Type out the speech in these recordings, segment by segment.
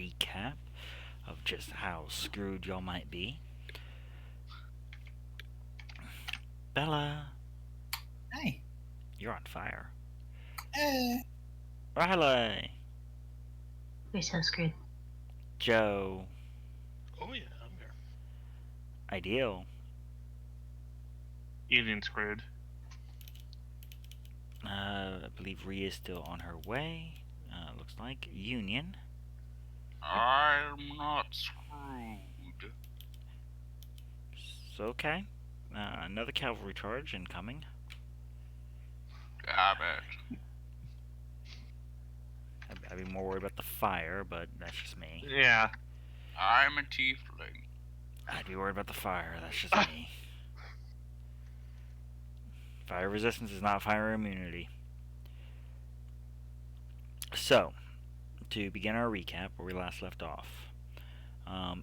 recap of just how screwed y'all might be. Bella, Hi. you're on fire. Uh, Riley, We're so screwed. Joe, Oh yeah, I'm here. Ideal, Eating screwed. I believe Rhea's still on her way. Looks like Union. I'm not screwed. So, okay. Another cavalry charge incoming. Damn it. I'd be more worried about the fire, but that's just me. Yeah. I'm a tiefling. I'd be worried about the fire, that's just me. Fire resistance is not fire immunity. So, to begin our recap where we last left off,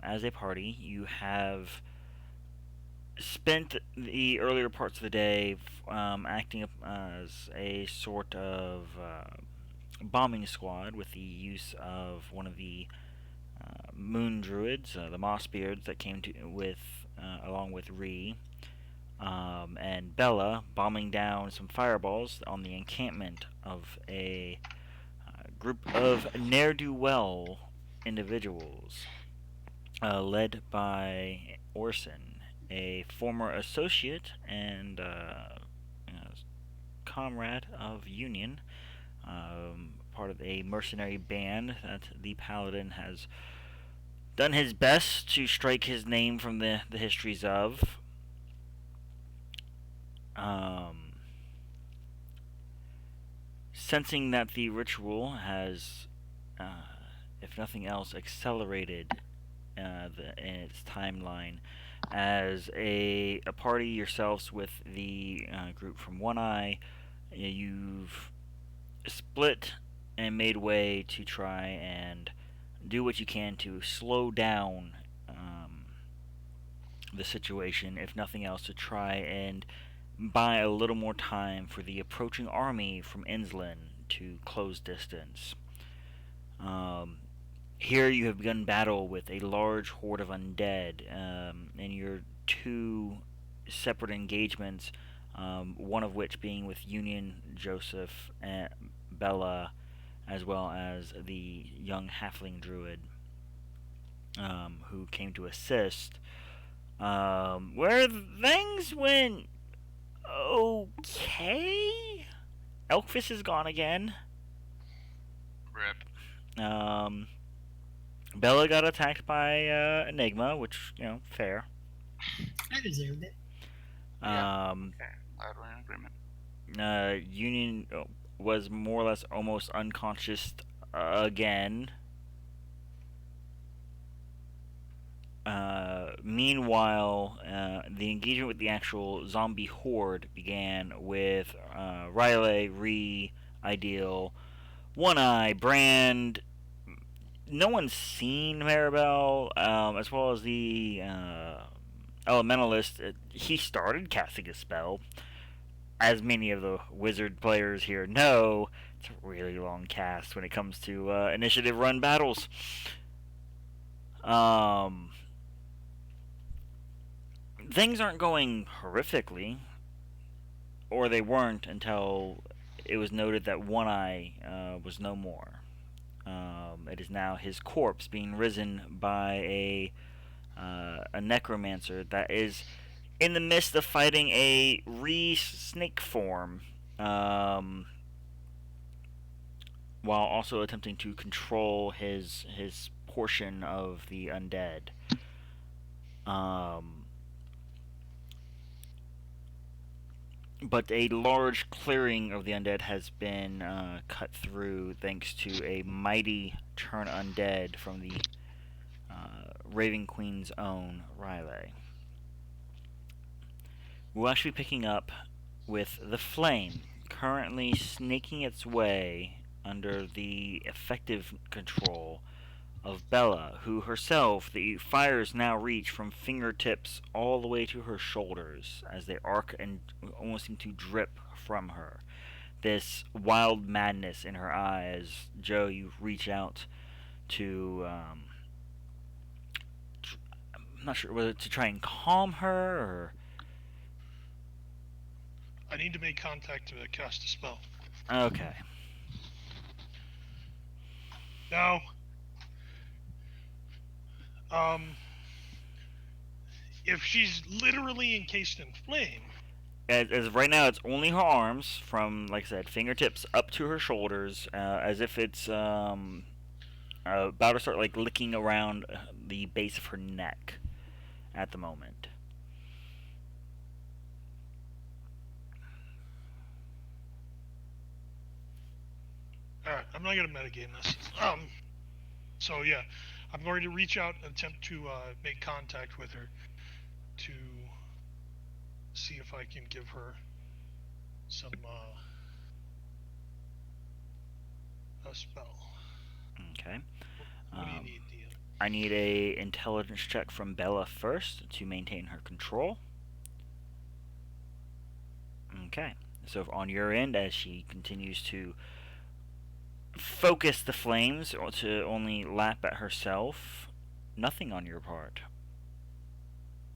as a party, you have spent the earlier parts of the day acting as a sort of bombing squad with the use of one of the moon druids, the Mossbeards, that came along with Ree and Bella, bombing down some fireballs on the encampment of a group of ne'er-do-well individuals, led by Orson, a former associate and comrade of Union, part of a mercenary band that the Paladin has done his best to strike his name from the histories of. Sensing that the ritual has, if nothing else, accelerated in its timeline, as a party yourselves with the group from One Eye, you've split and made way to try and do what you can to slow down the situation, if nothing else, to try and buy a little more time for the approaching army from Inzlin to close distance. Here you have begun battle with a large horde of undead, in your two separate engagements, one of which being with Union, Joseph, and Bella, as well as the young halfling druid who came to assist. Where things went okay. Elkfist is gone again. Rip. Bella got attacked by Enigma, which, fair. I deserved it. Okay, glad we're in agreement. Union was more or less almost unconscious again. Meanwhile, the engagement with the actual zombie horde began with Riley, Ree, Ideal, One Eye, Brand. No one's seen Maribel, as well as the Elementalist. He started casting a spell. As many of the wizard players here know, it's a really long cast when it comes to initiative run battles. Things aren't going horrifically, or they weren't until it was noted that One Eye was no more. It is now his corpse being risen by a necromancer that is in the midst of fighting a snake form, while also attempting to control his portion of the undead. But a large clearing of the undead has been cut through thanks to a mighty turn undead from the Raven Queen's own Riley. We'll actually be picking up with the Flame currently snaking its way under the effective control of Bella, who herself, the fires now reach from fingertips all the way to her shoulders as they arc and almost seem to drip from her. This wild madness in her eyes. Joe, you reach out to I'm not sure whether to try and calm her or. I need to make contact to cast a spell. Okay. Now, if she's literally encased in flame. As of right now, it's only her arms, from, like I said, fingertips up to her shoulders, as if it's about to start like licking around the base of her neck at the moment. Alright, I'm not gonna metagame this. So yeah, I'm going to reach out and attempt to make contact with her to see if I can give her some a spell. Okay. What do you need, DM? I need a intelligence check from Bella first to maintain her control. Okay. So on your end, as she continues to focus the flames to only lap at herself, nothing on your part.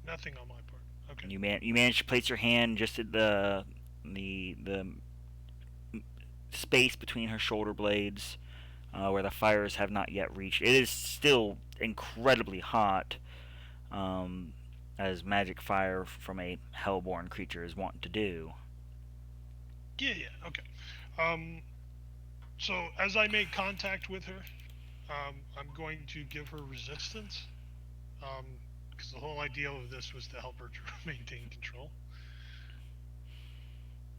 Nothing on my part. Okay. You manage to place your hand just at the space between her shoulder blades, where the fires have not yet reached. It is still incredibly hot, as magic fire from a hellborn creature is wont to do. Yeah, okay. So as I make contact with her, I'm going to give her resistance, because the whole idea of this was to help her to maintain control.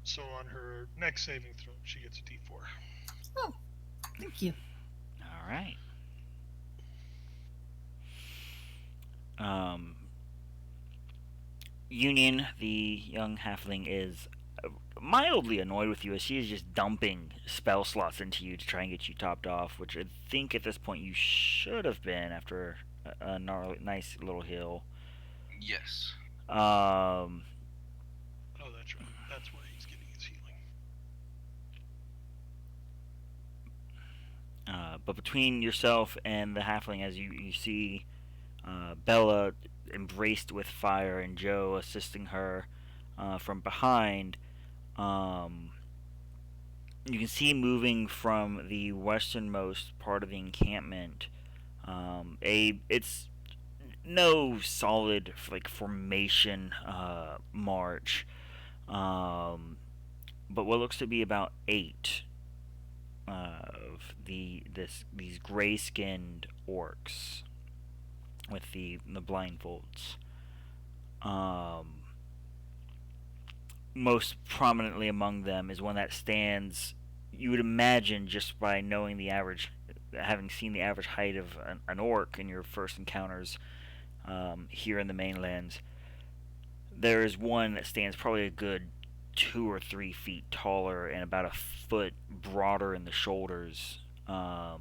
So on her next saving throw, she gets a D4. Oh, thank you. All right. Union, the young halfling, is mildly annoyed with you as she is just dumping spell slots into you to try and get you topped off, which I think at this point you should have been after a nice little heal. Yes. Oh, that's right. That's why he's getting his healing. But between yourself and the halfling, as you see Bella embraced with fire and Joe assisting her from behind, you can see moving from the westernmost part of the encampment it's no solid like formation march, but what looks to be about 8 of these gray-skinned orcs with the blindfolds. Most prominently among them is one that stands, you would imagine just by knowing the average, having seen the average height of an orc in your first encounters here in the mainlands. There is one that stands probably a good 2 or 3 feet taller and about a foot broader in the shoulders. That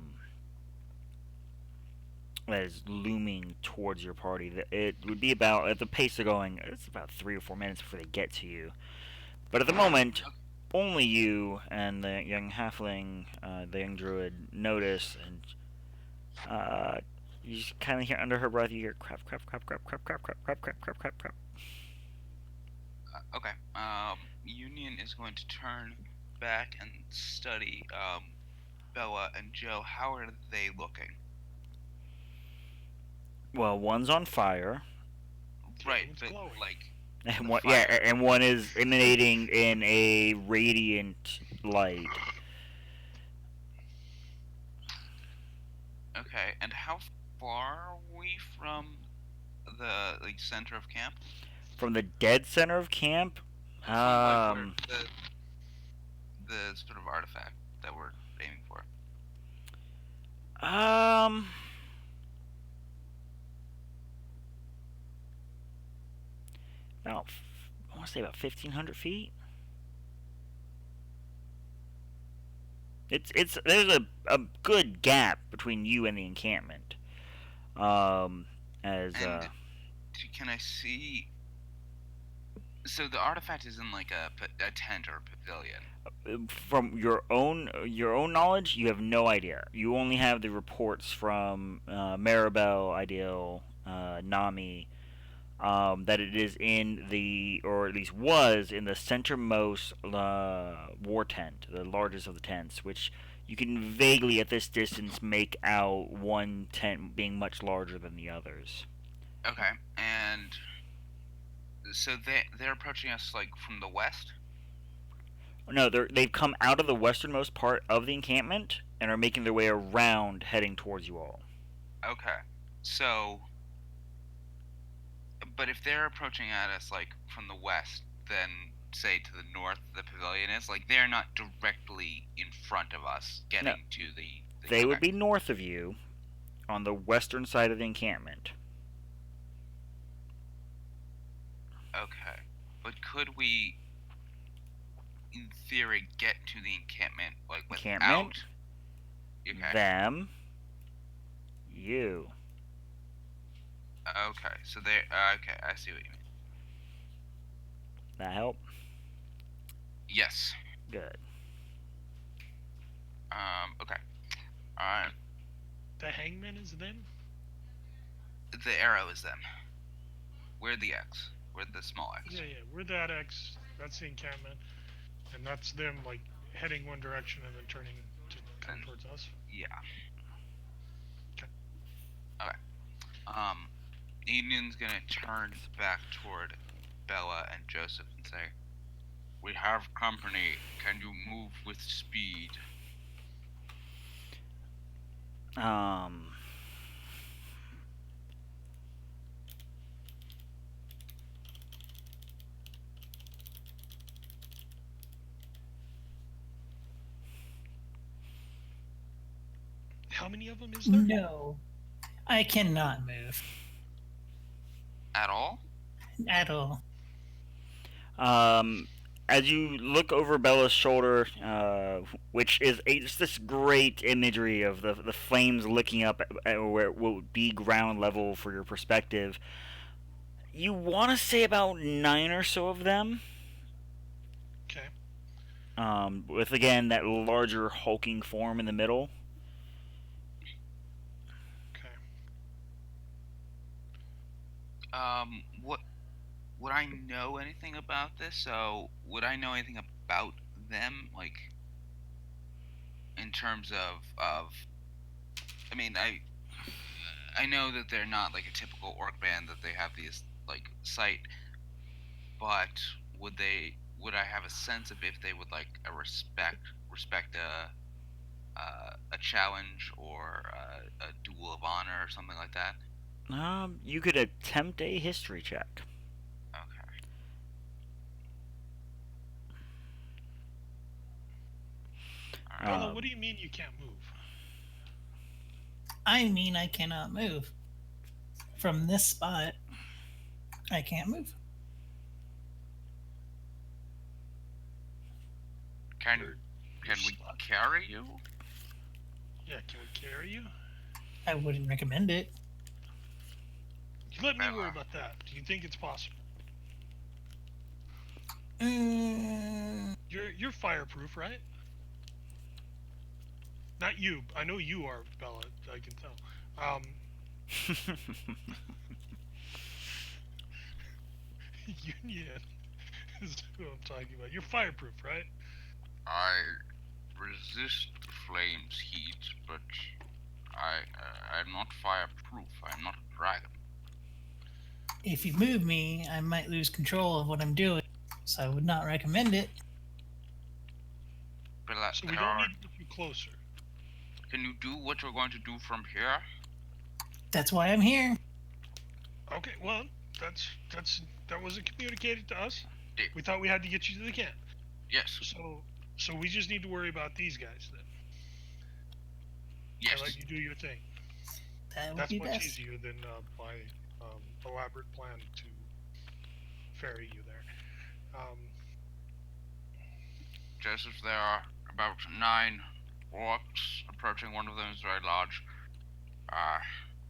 is looming towards your party. It would be about, at the pace they're going, it's about 3 or 4 minutes before they get to you. But at the moment, only you and the young halfling, the young druid, notice, and you just kind of hear under her breath, you hear crap, crap, crap, crap, crap, crap, crap, crap, crap, crap, crap, crap. Okay. Union is going to turn back and study Bella and Joe. How are they looking? Well, one's on fire. Right, It's but glowing. like And the one, fire. yeah, and one is emanating in a radiant light. Okay, and how far are we from the center of camp? From the dead center of camp, From like where the sort of artifact that we're aiming for. About, I want to say about 1,500 feet. There's a good gap between you and the encampment. As And can I see So the artifact is in like a tent or a pavilion. From your own knowledge, you have no idea. You only have the reports from Maribel, Ideal, Nami, that it is in the, or at least was in the centermost war tent, the largest of the tents, which you can vaguely at this distance make out one tent being much larger than the others. Okay, and so they're approaching us like from the west. No, they've come out of the westernmost part of the encampment and are making their way around, heading towards you all. Okay, so but if they're approaching at us like from the west, then say to the north the pavilion is, like they're not directly in front of us No, getting to the they okay. would be north of you, on the western side of the encampment. Okay, but could we in theory get to the encampment like Encampment, without okay. them, you. Okay, so they okay, I see what you mean. That help? Yes. Good. Okay. Alright. The hangman is them? The arrow is them. We're the X. We're the small X. Yeah, we're that X. That's the encampment. And that's them, like, heading one direction and then turning to come And- towards us. Yeah. Okay. Okay. Eden's gonna turn back toward Bella and Joseph and say, "We have company. Can you move with speed?" Um. How many of them is there? No, I cannot move At all? at all. As you look over Bella's shoulder, which is just this great imagery of the flames licking up at where what would be ground level for your perspective, you want to say about 9 or so of them. Okay. With again that larger hulking form in the middle. Okay. Would I know anything about this? So, would I know anything about them, like, in terms of? I mean, I know that they're not like a typical orc band, that they have these like sight, but would I have a sense of if they would like respect a challenge or a duel of honor or something like that? You could attempt a history check. Okay. All right. Bella, what do you mean you can't move? I mean, I cannot move from this spot. I can't move. Can Your we spot. carry you? Yeah, can we carry you? I wouldn't recommend it. You let me worry about that. Do you think it's possible? You're fireproof, right? Not you. I know you are, Bella. I can tell. Union is who I'm talking about. You're fireproof, right? I resist the flame's heat, but I'm not fireproof. I'm not a dragon. If you move me, I might lose control of what I'm doing, so I would not recommend it. But So we don't need to get you closer. can you do what you're going to do from here? That's why I'm here. Okay, well, that wasn't communicated to us. Yeah. We thought we had to get you to the camp. Yes. So we just need to worry about these guys then. Yes. And let you do your thing. That would That's be much best. easier than my elaborate plan to ferry you there. Joseph, there are about 9 orcs approaching. One of them is very large.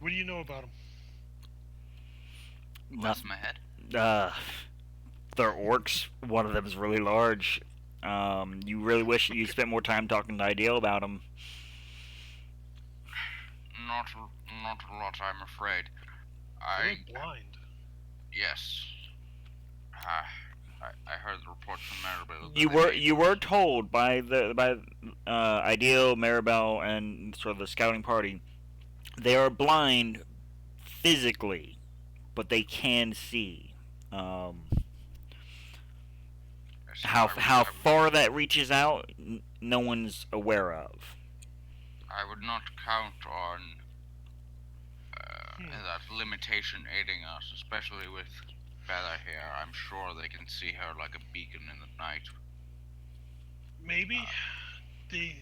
What do you know about them? Less in my head. They're orcs. One of them is really large. You really wish you spent more time talking to Ideal about them. Not a lot, I'm afraid. They're I like blind. yes. I heard the reports from Maribel. You were told by Ideal, Maribel, and sort of the scouting party, they are blind physically, but they can see. How far that reaches out, no one's aware of. I would not count on that limitation aiding us, especially with Bella here. I'm sure they can see her like a beacon in the night. Maybe they.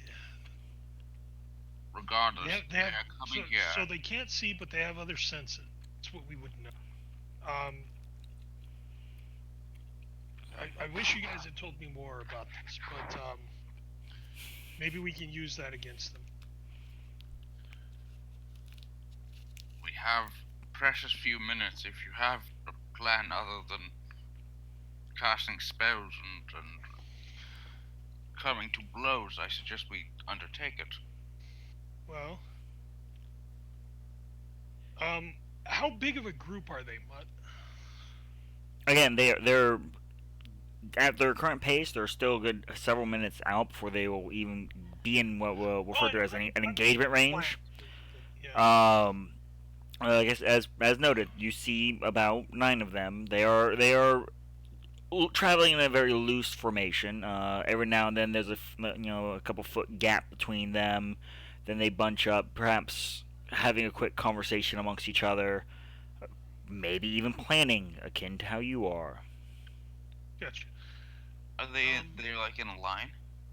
Regardless, They have they're coming here. so they can't see, but they have other senses. That's what we would know. I wish you guys had told me more about this, but maybe we can use that against them. We have precious few minutes. If you have a plan other than casting spells and coming to blows, I suggest we undertake it. Well, how big of a group are they, Mutt? Again, they're at their current pace. They're still a good several minutes out before they will even be in what we'll refer to as an engagement range. Yeah. I guess as noted, you see about 9 of them. They are traveling in a very loose formation. Every now and then there's a couple foot gap between them. Then they bunch up, perhaps having a quick conversation amongst each other, maybe even planning akin to how you are. Gotcha. Are they're like in a line?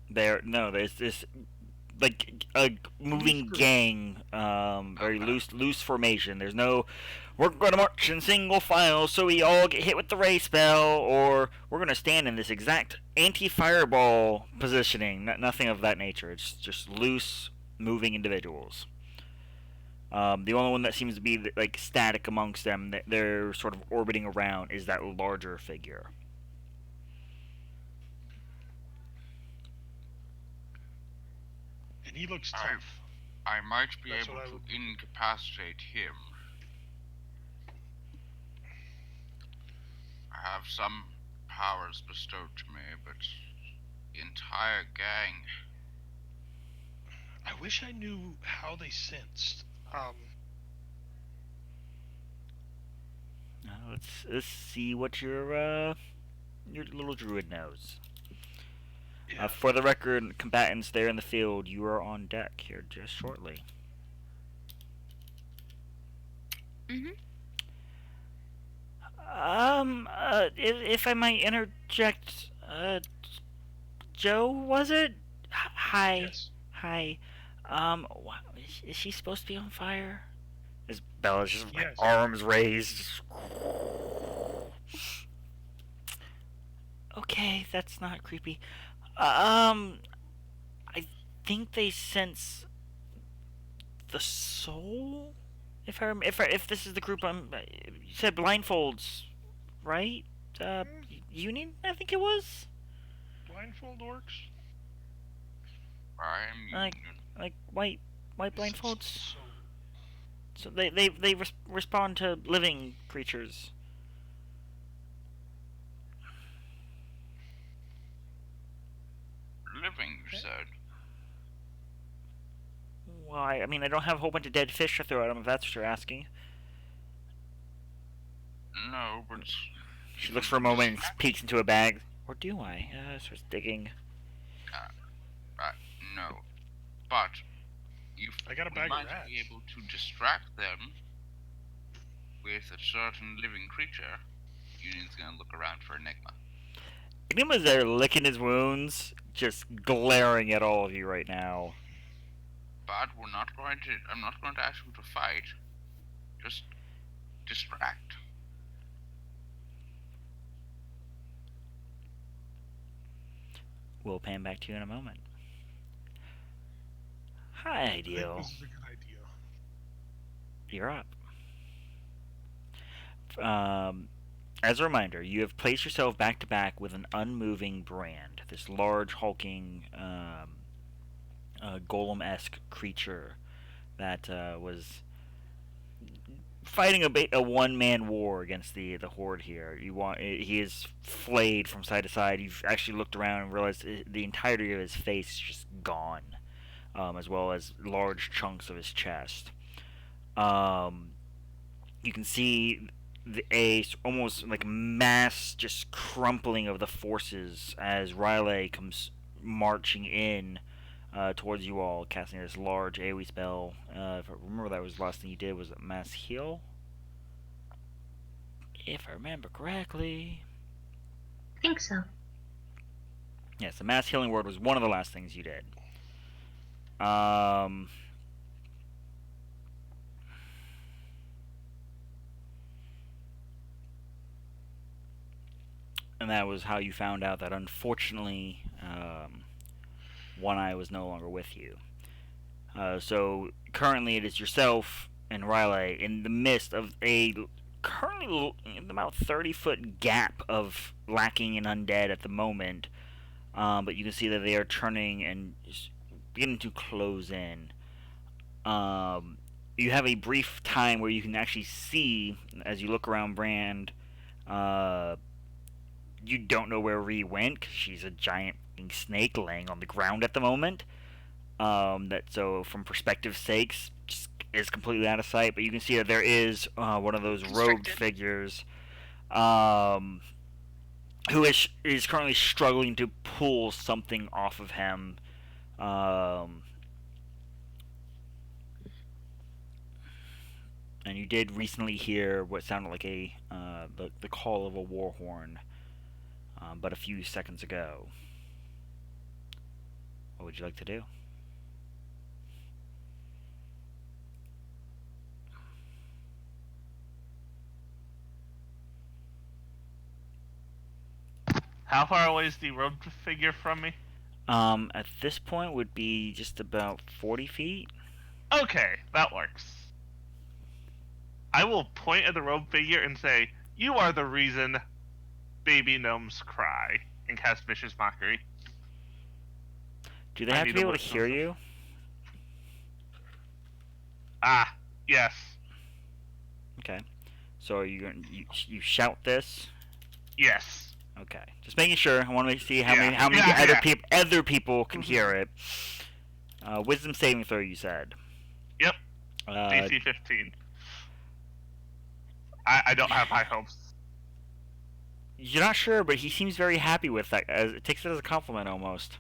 There's this like a moving gang, very loose formation. There's no, we're going to march in single file so we all get hit with the ray spell, or we're going to stand in this exact anti-fireball positioning. Nothing of that nature. It's just loose, moving individuals. The only one that seems to be like static amongst them, that they're sort of orbiting around, is that larger figure. And he looks tough. I might be That's able what I to would- incapacitate him. I have some powers bestowed to me, but the entire gang. I wish I knew how they sensed. Let's see what your little druid knows. Yeah. For the record, combatants there in the field, you are on deck here just shortly. If I might interject, Joe, was it? Hi. Yes. Hi. Is she supposed to be on fire? Is Bella's just Yes. arms raised? Okay, that's not creepy. I think they sense the soul. If this is the group you said blindfolds, right? Union, I think it was. Blindfold orcs? I'm Like white blindfolds. So they respond to living creatures. living, you said. Well, I mean, I don't have a whole bunch of dead fish to throw at them, if that's what you're asking. No, but She looks for a moment and peeks into a bag. Or do I? Starts digging. no. But you I got a bag of might rats. be able to distract them with a certain living creature. Union's gonna look around for Enigma. Enigma's there licking his wounds, just glaring at all of you right now. But I'm not going to ask you to fight. Just distract. We'll pan back to you in a moment. Hi, I think Ideal. this is a good idea. You're up. as a reminder, you have placed yourself back to back with an unmoving brand, this large, hulking, golem-esque creature that was fighting a one-man war against the horde here. He is flayed from side to side. You've actually looked around and realized the entirety of his face is just gone, as well as large chunks of his chest. You can see a almost like mass just crumpling of the forces as Riley comes marching in towards you all, casting this large AoE spell. If I remember, that was the last thing you did was a mass heal, if I remember correctly. I think so. Yes, the mass healing word was one of the last things you did. And that was how you found out that unfortunately One Eye was no longer with you. So currently it is yourself and Riley in the midst of a currently about 30-foot gap of lacking and undead at the moment. But you can see that they are turning and beginning to close in. You have a brief time where you can actually see, as you look around Brand, you don't know where Ree went, because she's a giant snake laying on the ground at the moment. So from perspective sakes, just is completely out of sight. But you can see that there is one of those robed figures, who is currently struggling to pull something off of him. And you did recently hear what sounded like the call of a war horn, but a few seconds ago. What would you like to do? How far away is the robed figure from me? At this point would be just about 40 feet. Okay, that works. I will point at the robed figure and say, "You are the reason baby gnomes cry," and cast Vicious Mockery. Do they have to be able to hear you? Ah, yes. Okay. So are you going you shout this? Yes. Okay. Just making sure. I want to see how Yeah. many Yeah. other people can hear it. Wisdom saving throw, you said. Yep. DC DC 15. I don't have high hopes. You're not sure, but he seems very happy with that. It takes it as a compliment almost.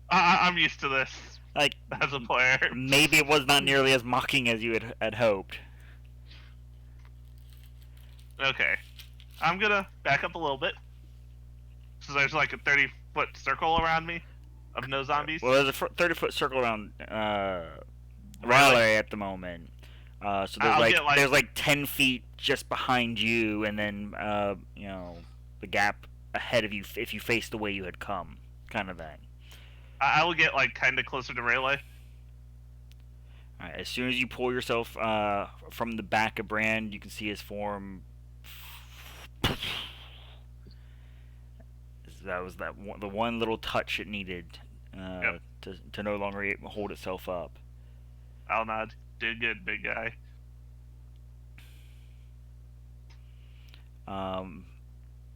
I'm used to this Like, as a player. maybe it was not nearly as mocking as you had hoped. Okay. I'm gonna back up a little bit. So there's like a 30-foot circle around me of no zombies. Well, there's a 30-foot circle around Riley at the moment. So there's like 10 feet just behind you, and then the gap ahead of you if you face the way you had come, kind of thing. I will get like kind of closer to Rayleigh. All right, as soon as you pull yourself from the back of Brand, you can see his form. That was the one little touch it needed to no longer hold itself up. I'll nod. Did good, big guy.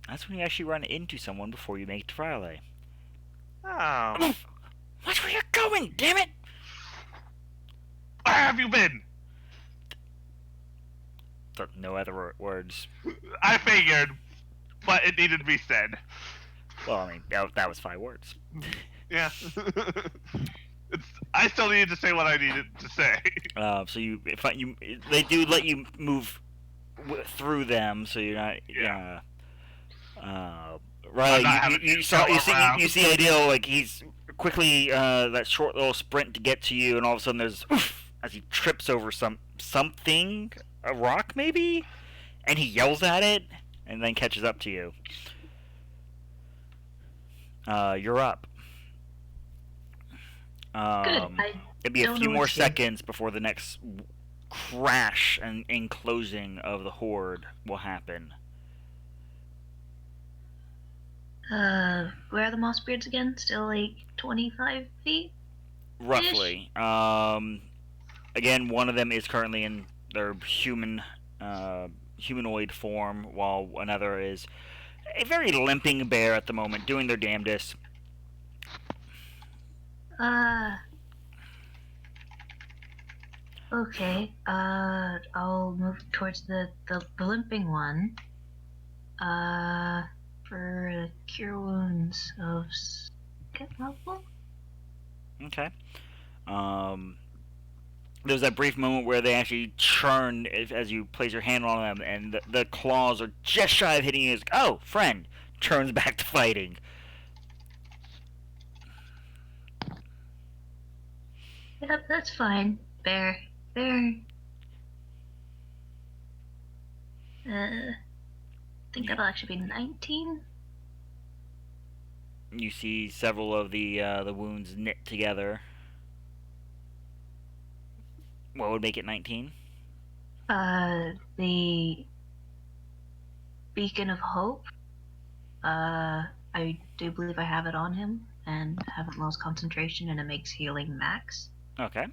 That's when you actually run into someone before you make it to Riley. Oh. Watch where you're going, damn it! Where have you been? No other words. I figured, but it needed to be said. Well, I mean, that was 5 words. Yeah. I still needed to say what I needed to say. So they do let you move through them, so you're not. Yeah. Riley, you see the ideal, like he's quickly that short little sprint to get to you, and all of a sudden there's as he trips over something, a rock maybe, and he yells at it, and then catches up to you. You're up. Good. It'd be a few more seconds before the next crash and enclosing of the horde will happen. Where are the moss beards again? Still like 25 feet? Roughly. Again, one of them is currently in their humanoid form, while another is a very limping bear at the moment, doing their damnedest. Okay. I'll move towards the limping one. For cure wounds of second level? Okay. There's that brief moment where they actually churn as you place your hand on them, and the claws are just shy of hitting you. It's, oh, friend, turns back to fighting. Yep, that's fine. Bear. I think that'll actually be 19. You see several of the wounds knit together. What would make it 19? The Beacon of Hope. I do believe I have it on him and haven't lost concentration, and it makes healing max. Okay.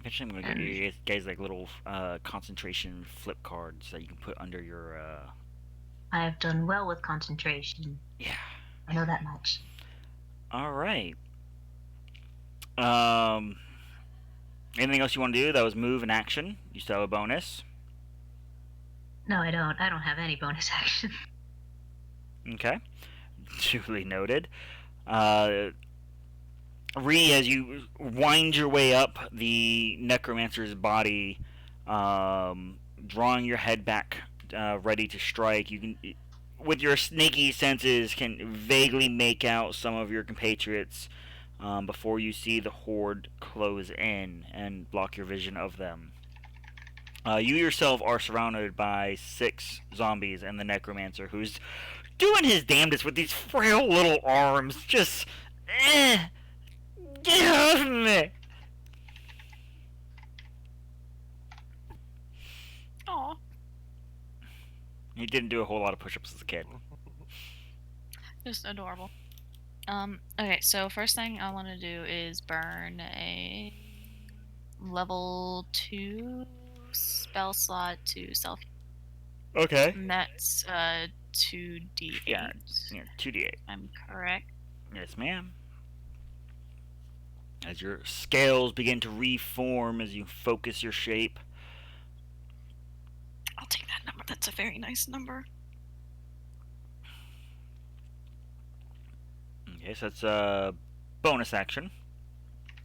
Eventually, I'm gonna get you guys like little concentration flip cards that you can put under your. I have done well with concentration. Yeah. I know that much. All right. Anything else you want to do? That was move and action. You still have a bonus. No, I don't. I don't have any bonus action. Okay. Duly noted. Ree, as you wind your way up the necromancer's body, drawing your head back, ready to strike, you can, with your snaky senses, can vaguely make out some of your compatriots before you see the horde close in and block your vision of them. You yourself are surrounded by 6 zombies and the necromancer, who's doing his damnedest with these frail little arms. Just, get off of me! Aw. He didn't do a whole lot of push-ups as a kid. Just adorable. Okay, so first thing I want to do is burn a level 2 spell slot to self. Okay. And that's 2d8. Yeah, 2d8. I'm correct. Yes, ma'am. As your scales begin to reform as you focus your shape. I'll take that number. That's a very nice number. Okay, so that's a bonus action.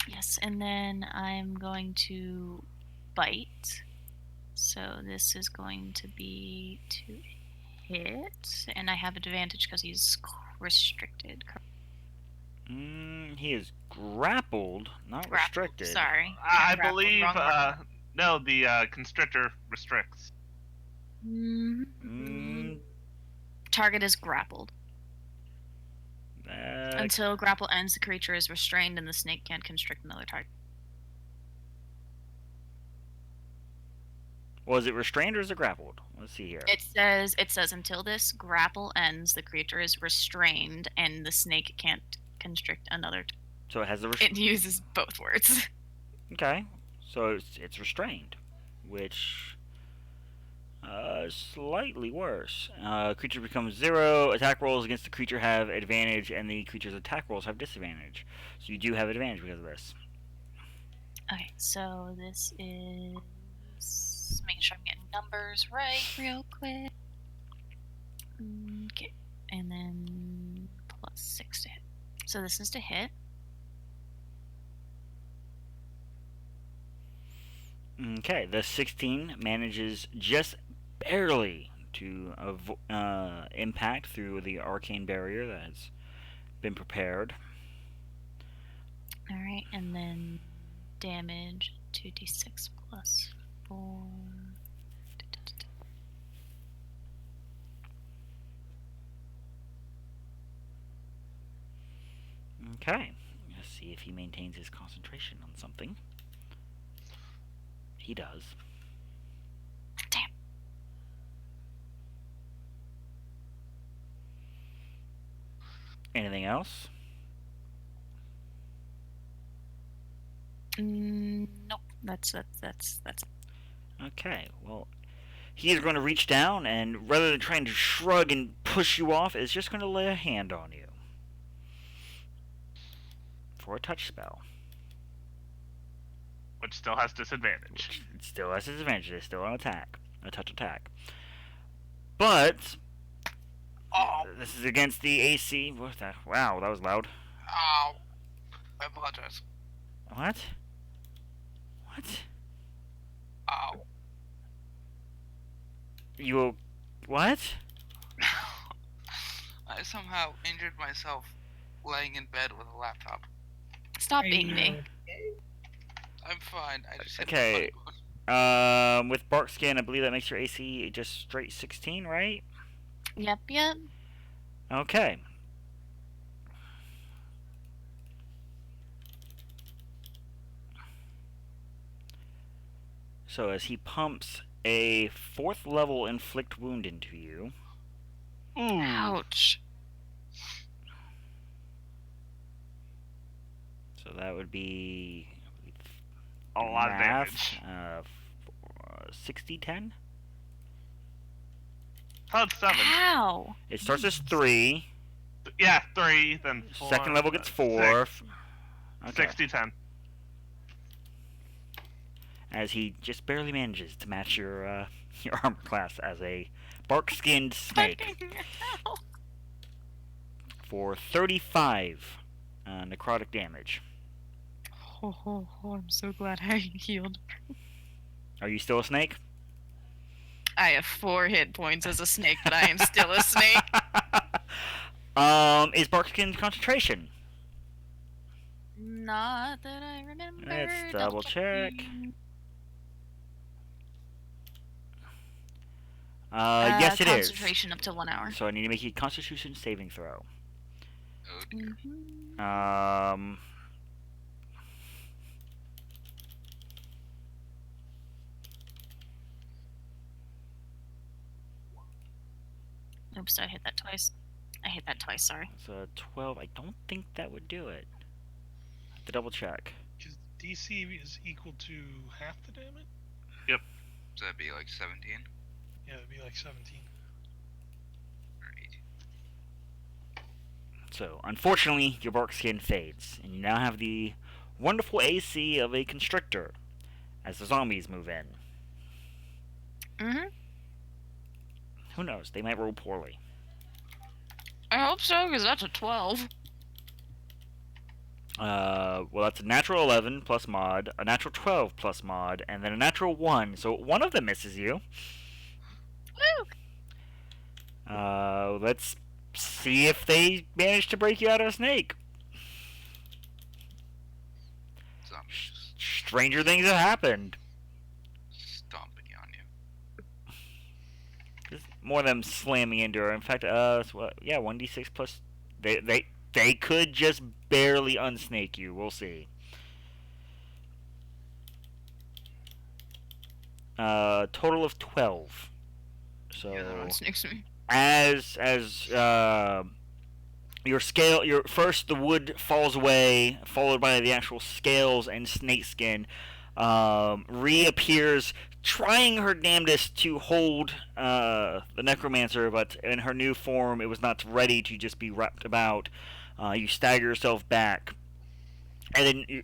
Yes, and then I'm going to bite. So this is going to be to hit, and I have advantage because he's restricted. He is grappled, not restricted. Sorry. I Grappled, believe, wrong word. no, the constrictor restricts. Target is grappled. Until grapple ends, the creature is restrained and the snake can't constrict another target. Was it restrained or is it grappled? Let's see here. It says until this grapple ends, the creature is restrained and the snake can't constrict another. So it has the It uses both words. Okay, so it's restrained, which is slightly worse. Creature becomes 0. Attack rolls against the creature have advantage, and the creature's attack rolls have disadvantage. So you do have advantage because of this. Okay, so this is making sure I'm getting numbers right real quick. Okay, and then plus 6 to hit. So this is to hit. Okay, the 16 manages just barely to impact through the arcane barrier that has been prepared. Alright, and then damage 2d6 plus 4. Okay. Let's see if he maintains his concentration on something. He does. Damn. Anything else? Nope. That's. Okay, well, he is going to reach down and rather than trying to shrug and push you off, is just going to lay a hand on you. For a touch spell. Which still has disadvantage. It still has disadvantage. It's still an attack. A touch attack. But Oh, this is against the AC. What the? Wow, that was loud. ow. I apologize. What? What? Ow. You? What? I somehow injured myself laying in bed with a laptop. Stop Are being you me. okay? I'm fine. I just hit Okay. the funny bone. With Bark Skin, I believe that makes your AC just straight 16, right? Yep. Okay. So as he pumps a 4th level inflict wound into you, Ooh. Ouch. so that would be A lot of math, damage. 60, 10? Cloud 7. Ow. It starts as 3. Yeah, 3, then 4. Second level gets 4. 6, Okay. 60, 10. As he just barely manages to match your your armor class as a bark-skinned snake Ow. for 35 necrotic damage. I'm so glad I healed. Are you still a snake? I have 4 hit points as a snake, but I am still a snake. Is bark-skinned concentration? Not that I remember. Let's double check. Yes, it is. Concentration up to 1 hour. So I need to make a Constitution saving throw. Oh, dear. Oops, I hit that twice. Sorry. So 12. I don't think that would do it. Have to double check. Because DC is equal to half the damage? So that'd be like 17 Yeah, it'd be like 17. or 18. So unfortunately, your bark skin fades, and you now have the wonderful AC of a constrictor as the zombies move in. Mm-hmm. Who knows? They might roll poorly. I hope so, because that's a 12. Well, that's a natural 11 plus mod, a natural 12 plus mod, and then a natural 1. So one of them misses you. Woo! Let's see if they manage to break you out of a snake. Zombies Stranger things have happened. just stomping on you. Just more of them slamming into her. In fact, yeah, 1d6 plus. They could just barely unsnake you. We'll see. Total of 12. So Yeah, that one snakes me. as your first the wood falls away, followed by the actual scales and snakeskin, reappears, trying her damnedest to hold the necromancer, but in her new form, it was not ready to just be wrapped about. You stagger yourself back, and then you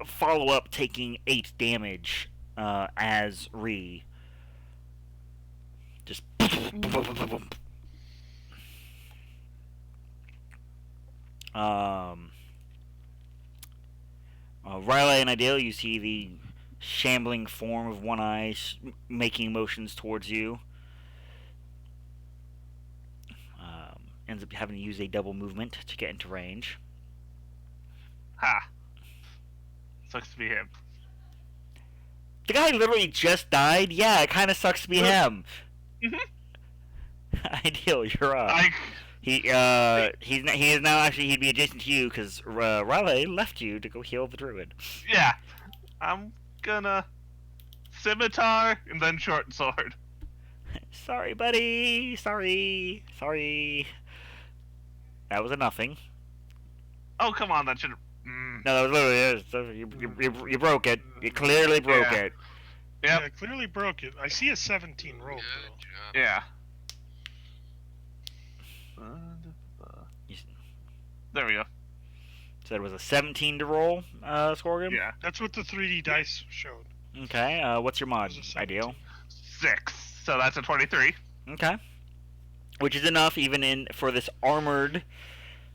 follow up, taking 8 damage as just. Riley and Ideal, you see the shambling form of One Eye making motions towards you. Ends up having to use a double movement to get into range. Ha. Sucks to be him. The guy literally just died? Yeah, it kind of sucks to be him. Mhm. Ideal, you're up. He is now actually he'd be adjacent to you because Riley left you to go heal the druid. Yeah. I'm gonna scimitar and then short sword. Sorry, buddy. Sorry. That was a nothing. Oh, come on, that should. No, that was literally it. So you broke it. You clearly broke it. Yep. Yeah, clearly broke it. I see a 17 roll though. Yeah. There we go. So it was a 17 to roll, Scorgum? Yeah. That's what the 3D dice showed. Okay, what's your mod? It was a Ideal. 6. So that's a 23. Okay. Which is enough even for this armored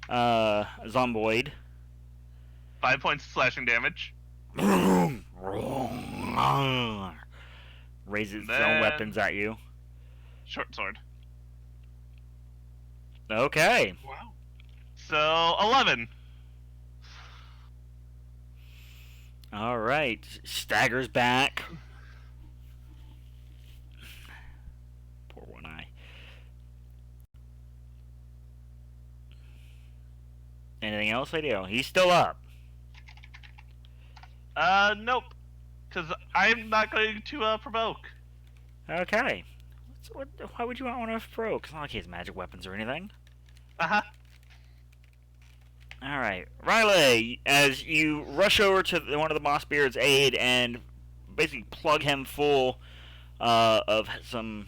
zomboid. 5 points of slashing damage. Raises its own Then- weapons at you. Short sword. Okay. Wow. So 11. Alright. Staggers back. Poor one eye. Anything else, Ideal? He's still up. Nope. Because I'm not going to provoke. Okay. Why would you want one of Pro? It's not like he has magic weapons or anything. Uh-huh. Alright. Riley, as you rush over to one of the Mossbeard's aid and basically plug him full of some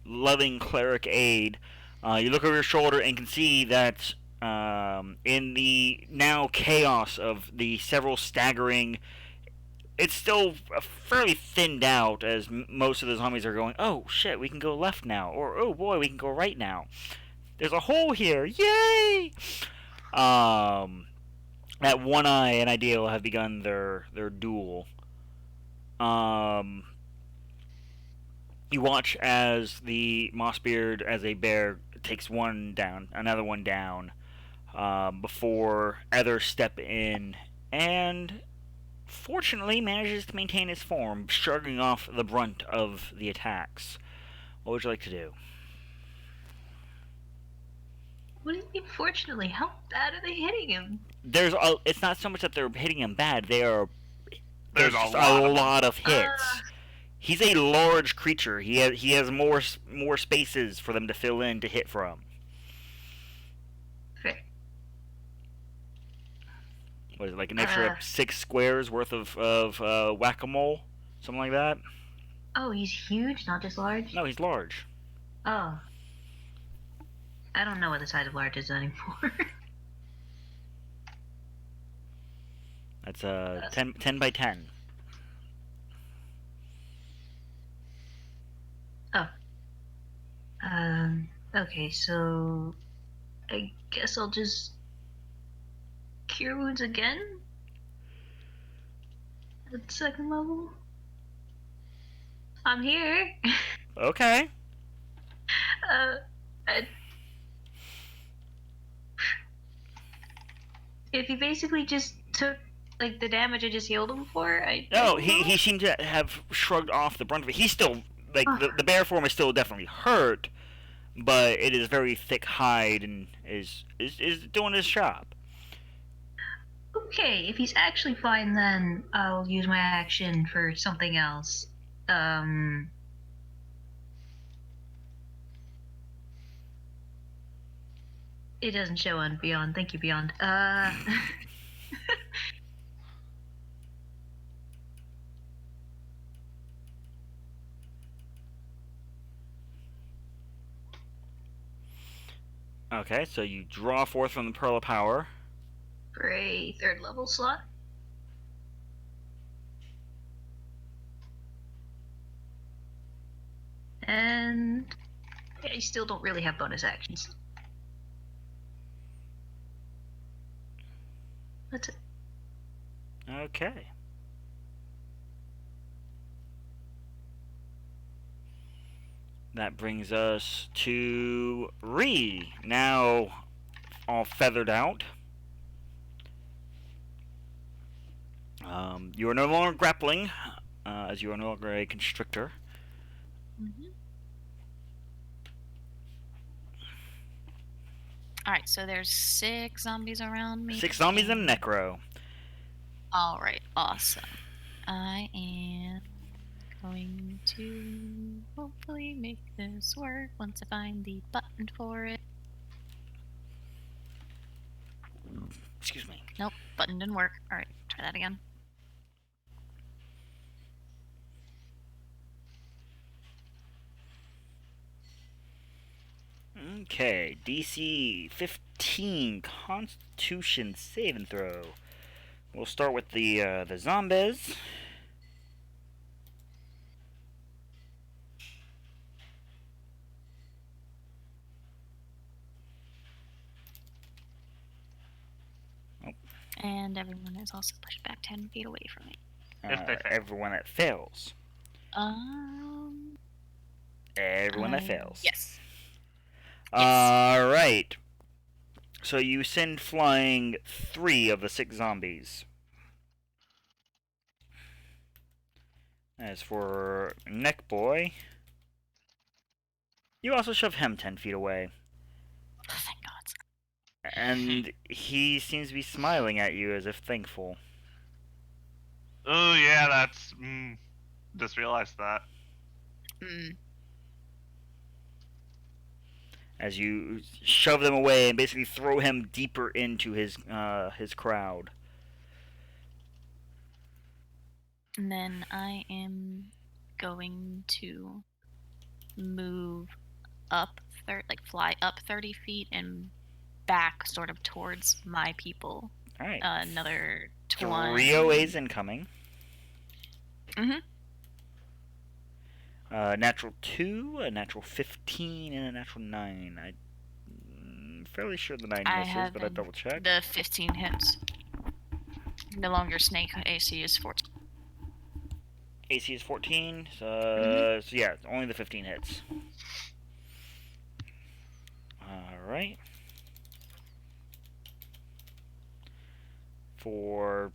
loving cleric aid, you look over your shoulder and can see that in the now chaos of the several staggering, it's still fairly thinned out as most of the zombies are going, oh shit, we can go left now, or oh boy, we can go right now. There's a hole here, yay! That One Eye and Ideal have begun their duel. You watch as the Mossbeard, as a bear, takes one down, another one down, before others step in and fortunately manages to maintain his form, shrugging off the brunt of the attacks. What would you like to do? What do you mean, fortunately? How bad are they hitting him? It's not so much that they're hitting him bad, there's There's just a a lot lot of hits. He's a large creature. He has more spaces for them to fill in to hit from. Fair. What is it, like an extra 6 squares worth of whack-a-mole? Something like that? Oh, he's huge, not just large? No, he's large. Oh. I don't know what the size of large is anymore. That's 10 by 10. Okay, so I guess I'll just cure wounds again? At second level? I'm here. Okay. If he basically just took like the damage I just healed him for, No, he seemed to have shrugged off the brunt of it. He's still, like, the bear form is still definitely hurt, but it is very thick hide and is doing his job. Okay, if he's actually fine, then I'll use my action for something else. It doesn't show on Beyond. Thank you, Beyond. Okay, so you draw forth from the Pearl of Power. For a third level slot. And I still don't really have bonus actions. That's it. Okay. That brings us to Ree, now all feathered out. You are no longer grappling, as you are no longer a constrictor. Mm-hmm. Alright, so there's 6 zombies around me. 6 zombies and a necro. Alright, awesome. I am going to hopefully make this work once I find the button for it. Excuse me. Nope, button didn't work. Alright, try that again. Okay, DC 15 Constitution saving throw. We'll start with the zombies. And everyone is also pushed back 10 feet away from me. If they fail. Everyone that fails. Everyone that fails. Yes. Alright. So you send flying 3 of the 6 zombies. As for Neck Boy, you also shove him 10 feet away. Oh, thank God. And he seems to be smiling at you as if thankful. Oh yeah, that's. Just realized that. As you shove them away and basically throw him deeper into his crowd. And then I am going to move up, fly up 30 feet and back sort of towards my people. Alright. Another 3 20. OAs incoming. Mhm. Natural 2, a natural 15, and a natural 9. I'm fairly sure the 9 I misses, have but I double check. The 15 hits. No longer snake AC is 14. AC is 14, so, so yeah, only the 15 hits. Alright. For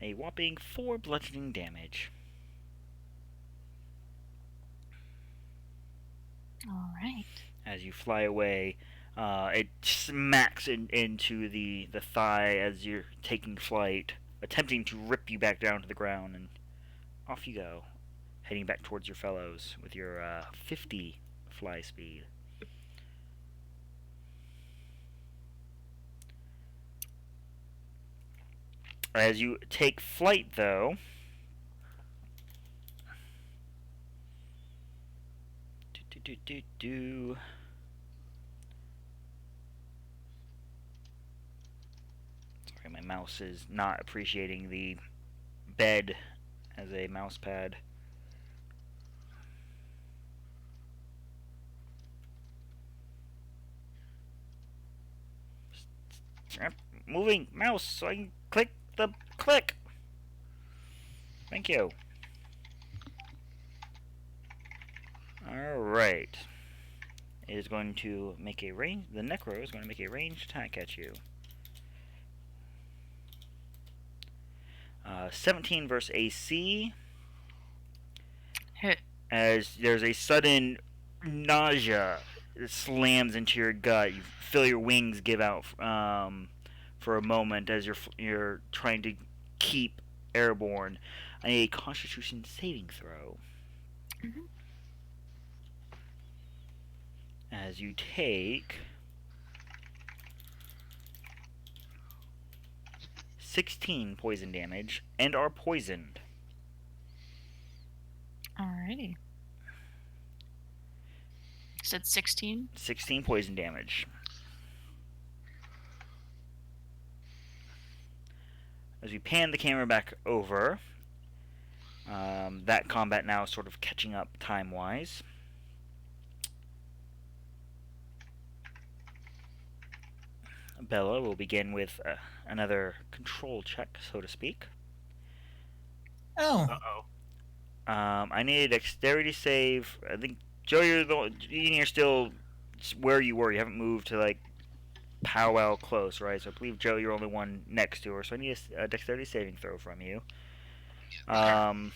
a whopping 4 bludgeoning damage. Alright. As you fly away, it smacks into the thigh as you're taking flight, attempting to rip you back down to the ground, and off you go, heading back towards your fellows with your 50 fly speed. As you take flight, though, sorry, my mouse is not appreciating the bed as a mouse pad. Moving mouse so I can click the click. Thank you. Alright. It is going to make a range. The Necro is going to make a ranged attack at you. 17 versus AC. Hit. As there's a sudden nausea that slams into your gut. You feel your wings give out for a moment as you're trying to keep airborne. A Constitution saving throw. As you take 16 poison damage and are poisoned. Alrighty. Said 16? 16 poison damage. As we pan the camera back over, that combat now is sort of catching up time-wise. Bella will begin with another control check, so to speak. Oh, Uh-oh. I need a dexterity save. I think, Joe, you're still where you were. You haven't moved to, like, powwow close, right? So I believe, Joe, you're only one next to her. So I need a dexterity saving throw from you. As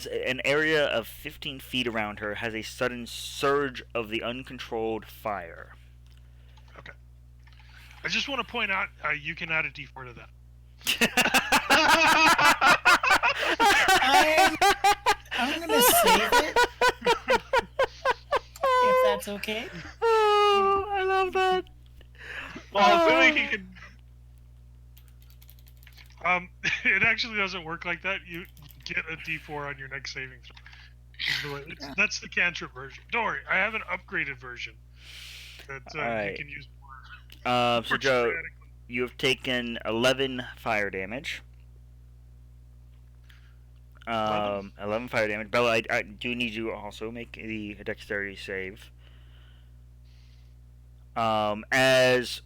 an area of 15 feet around her has a sudden surge of the uncontrolled fire. I just want to point out you can add a D4 to that. I'm gonna save it if that's okay. Oh, I love that. Well, assuming he can. It actually doesn't work like that. You get a D4 on your next saving throw. That's the cantrip version. Don't worry, I have an upgraded version that Alright. you can use So more Joe, sporadically. you have taken 11 fire damage. 11 fire damage. Bella, I do need you to also make the dexterity save. As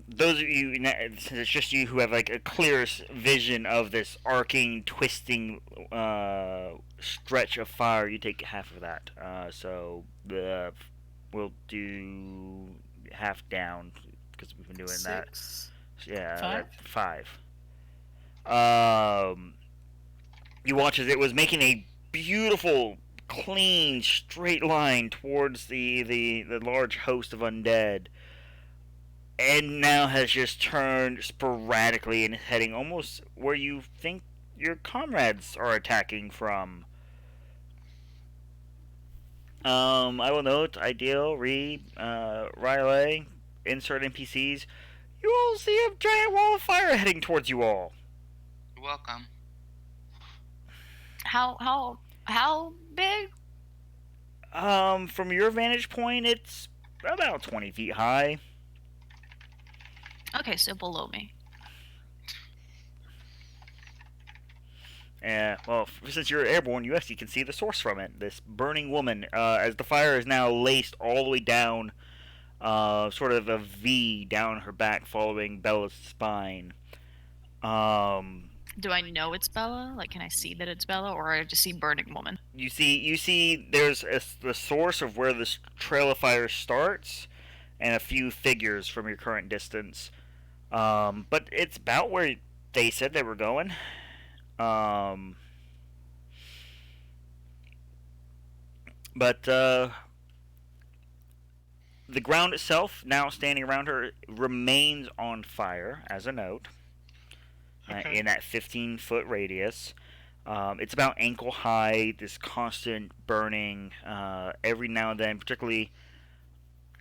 those of you, since it's just you who have like a clear vision of this arcing, twisting stretch of fire, you take half of that. So we'll do half down because we've been doing that. 6. Yeah, 5? that's 5. You watch as it was making a beautiful, clean, straight line towards the large host of undead, and now has just turned sporadically and is heading almost where you think your comrades are attacking from. I will note, Ideal, Riley, insert NPCs. You all see a giant wall of fire heading towards you all. You're welcome. How big? From your vantage point, it's about 20 feet high. Okay, so below me. Well, since you're airborne, you actually can see the source from it. This burning woman, as the fire is now laced all the way down, sort of a V down her back, following Bella's spine. Do I know it's Bella? Like, can I see that it's Bella, or I just see burning woman? You see, there's the source of where this trail of fire starts, and a few figures from your current distance. But it's about where they said they were going. But the ground itself, now standing around her, remains on fire, as a note, Okay. in that 15-foot radius. It's about ankle high, this constant burning, every now and then, particularly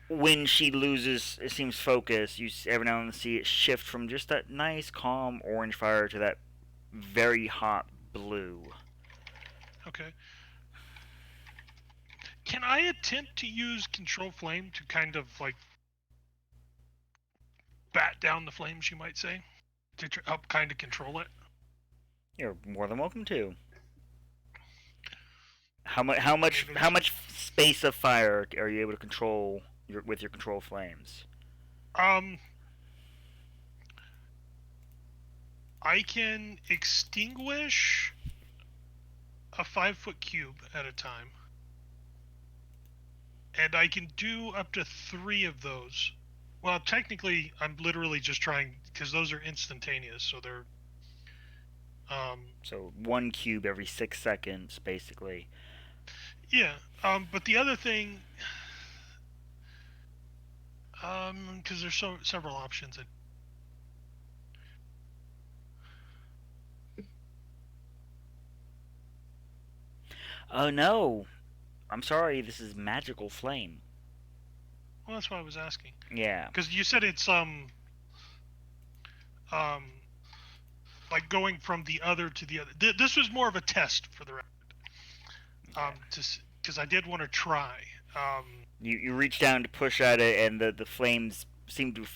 when she loses, it seems, focus, you every now and then see it shift from just that nice, calm orange fire to that very hot blue. Okay. Can I attempt to use control flame to kind of like bat down the flames, you might say, to help kind of control it? You're more than welcome to. How much space of fire are you able to control with your control flames? I can extinguish a 5-foot cube at a time, and I can do up to 3 of those. Well, technically, I'm literally just trying, because those are instantaneous, so they're So 1 cube every 6 seconds, basically. yeah. But the other thing, because there's several options. Oh no, I'm sorry. This is magical flame. Well, that's why I was asking. Yeah. Because you said it's like going from the other to the other. This was more of a test for the record. Because I did want to try. You reach down to push at it, and the flames seem to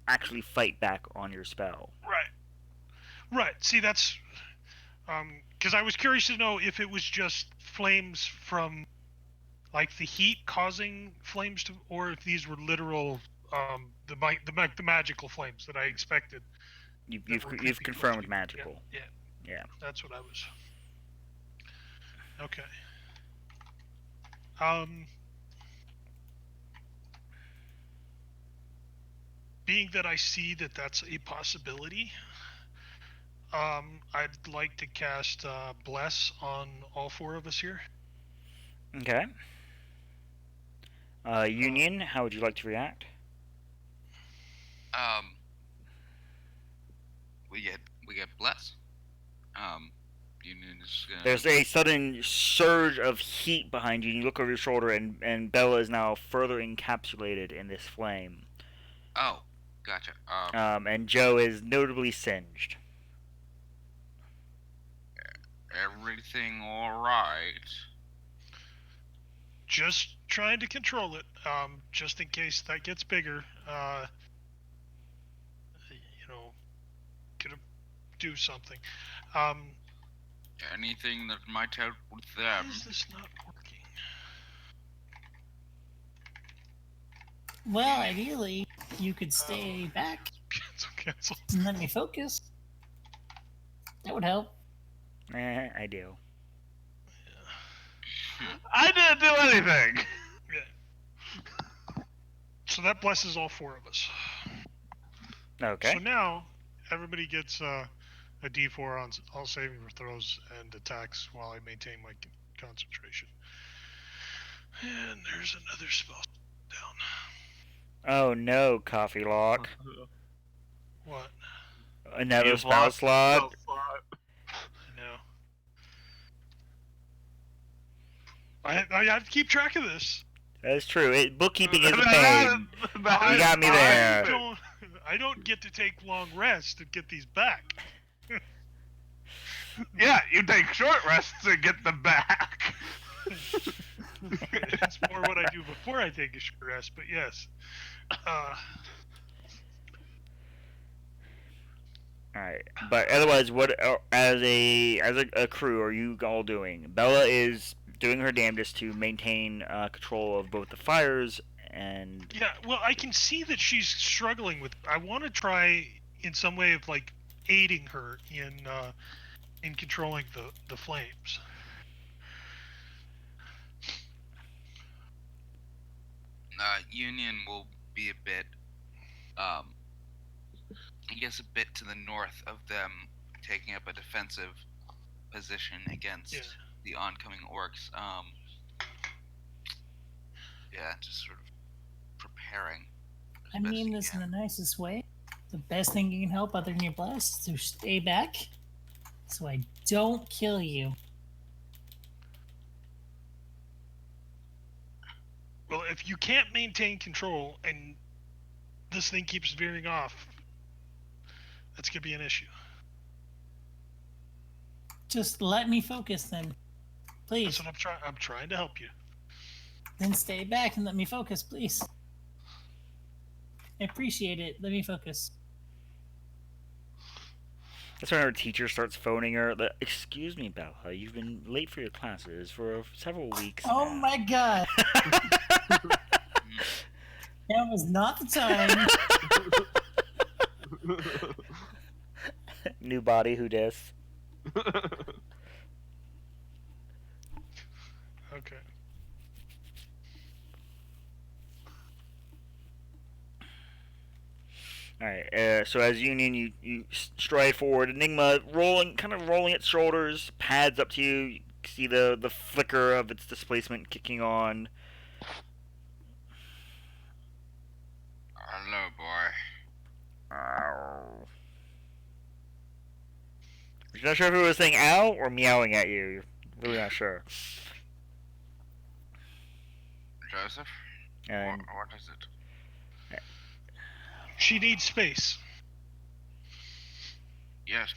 actually fight back on your spell. Right. See, that's because I was curious to know if it was just flames from like the heat causing flames to, or if these were literal the magical flames that I expected. You've confirmed magical. Yeah. That's what I was. Okay. Being that I see that that's a possibility, I'd like to cast Bless on all 4 of us here. Okay. Union, how would you like to react? we get blessed. Union is gonna. There's a sudden surge of heat behind you, and you look over your shoulder, and Bella is now further encapsulated in this flame. Oh, gotcha. And Joe is notably singed. Everything all right? Just trying to control it, just in case that gets bigger. Could do something. Anything that might help with them. Why is this not working? Well, ideally, you could stay back Cancel. and let me focus. That would help. I do. I didn't do anything. Yeah. So that blesses all 4 of us. Okay. So now everybody gets a D4 on all saving throws and attacks while I maintain my concentration. And there's another spell down. Oh no, Coffee Lock. What? Another You've spell lost slot. spell slot. I have to keep track of this. That's true. Bookkeeping is a That- pain. that- You got me there. I don't get to take long rests to get these back. Yeah, you take short rests to get them back. It's more what I do before I take a short rest, but yes. Alright, but otherwise, what as a crew are you all doing? Bella is doing her damnedest to maintain control of both the fires and. Yeah, well, I can see that she's struggling with. I want to try in some way of like aiding her in controlling the flames. Union will be a bit, I guess, a bit to the north of them, taking up a defensive position against the oncoming orcs. Yeah, just sort of preparing. I mean this in the nicest way. The best thing you can help other than your bless is to stay back so I don't kill you. Well, if you can't maintain control and this thing keeps veering off, that's gonna be an issue. Just let me focus then. Please. That's what I'm trying. I'm trying to help you. Then stay back and let me focus, please. I appreciate it. Let me focus. That's when her teacher starts phoning her. Excuse me, Bella, you've been late for your classes for several weeks. Oh now." my god. Now was not the time. New body, who dis? Okay. Alright, so as Union, you stride forward. Enigma kind of rolling its shoulders, pads up to you. You see the flicker of its displacement kicking on. Hello, boy. Ow. You're not sure if it was saying ow or meowing at you. You're really not sure. Joseph? And What is it? She needs space. Yes.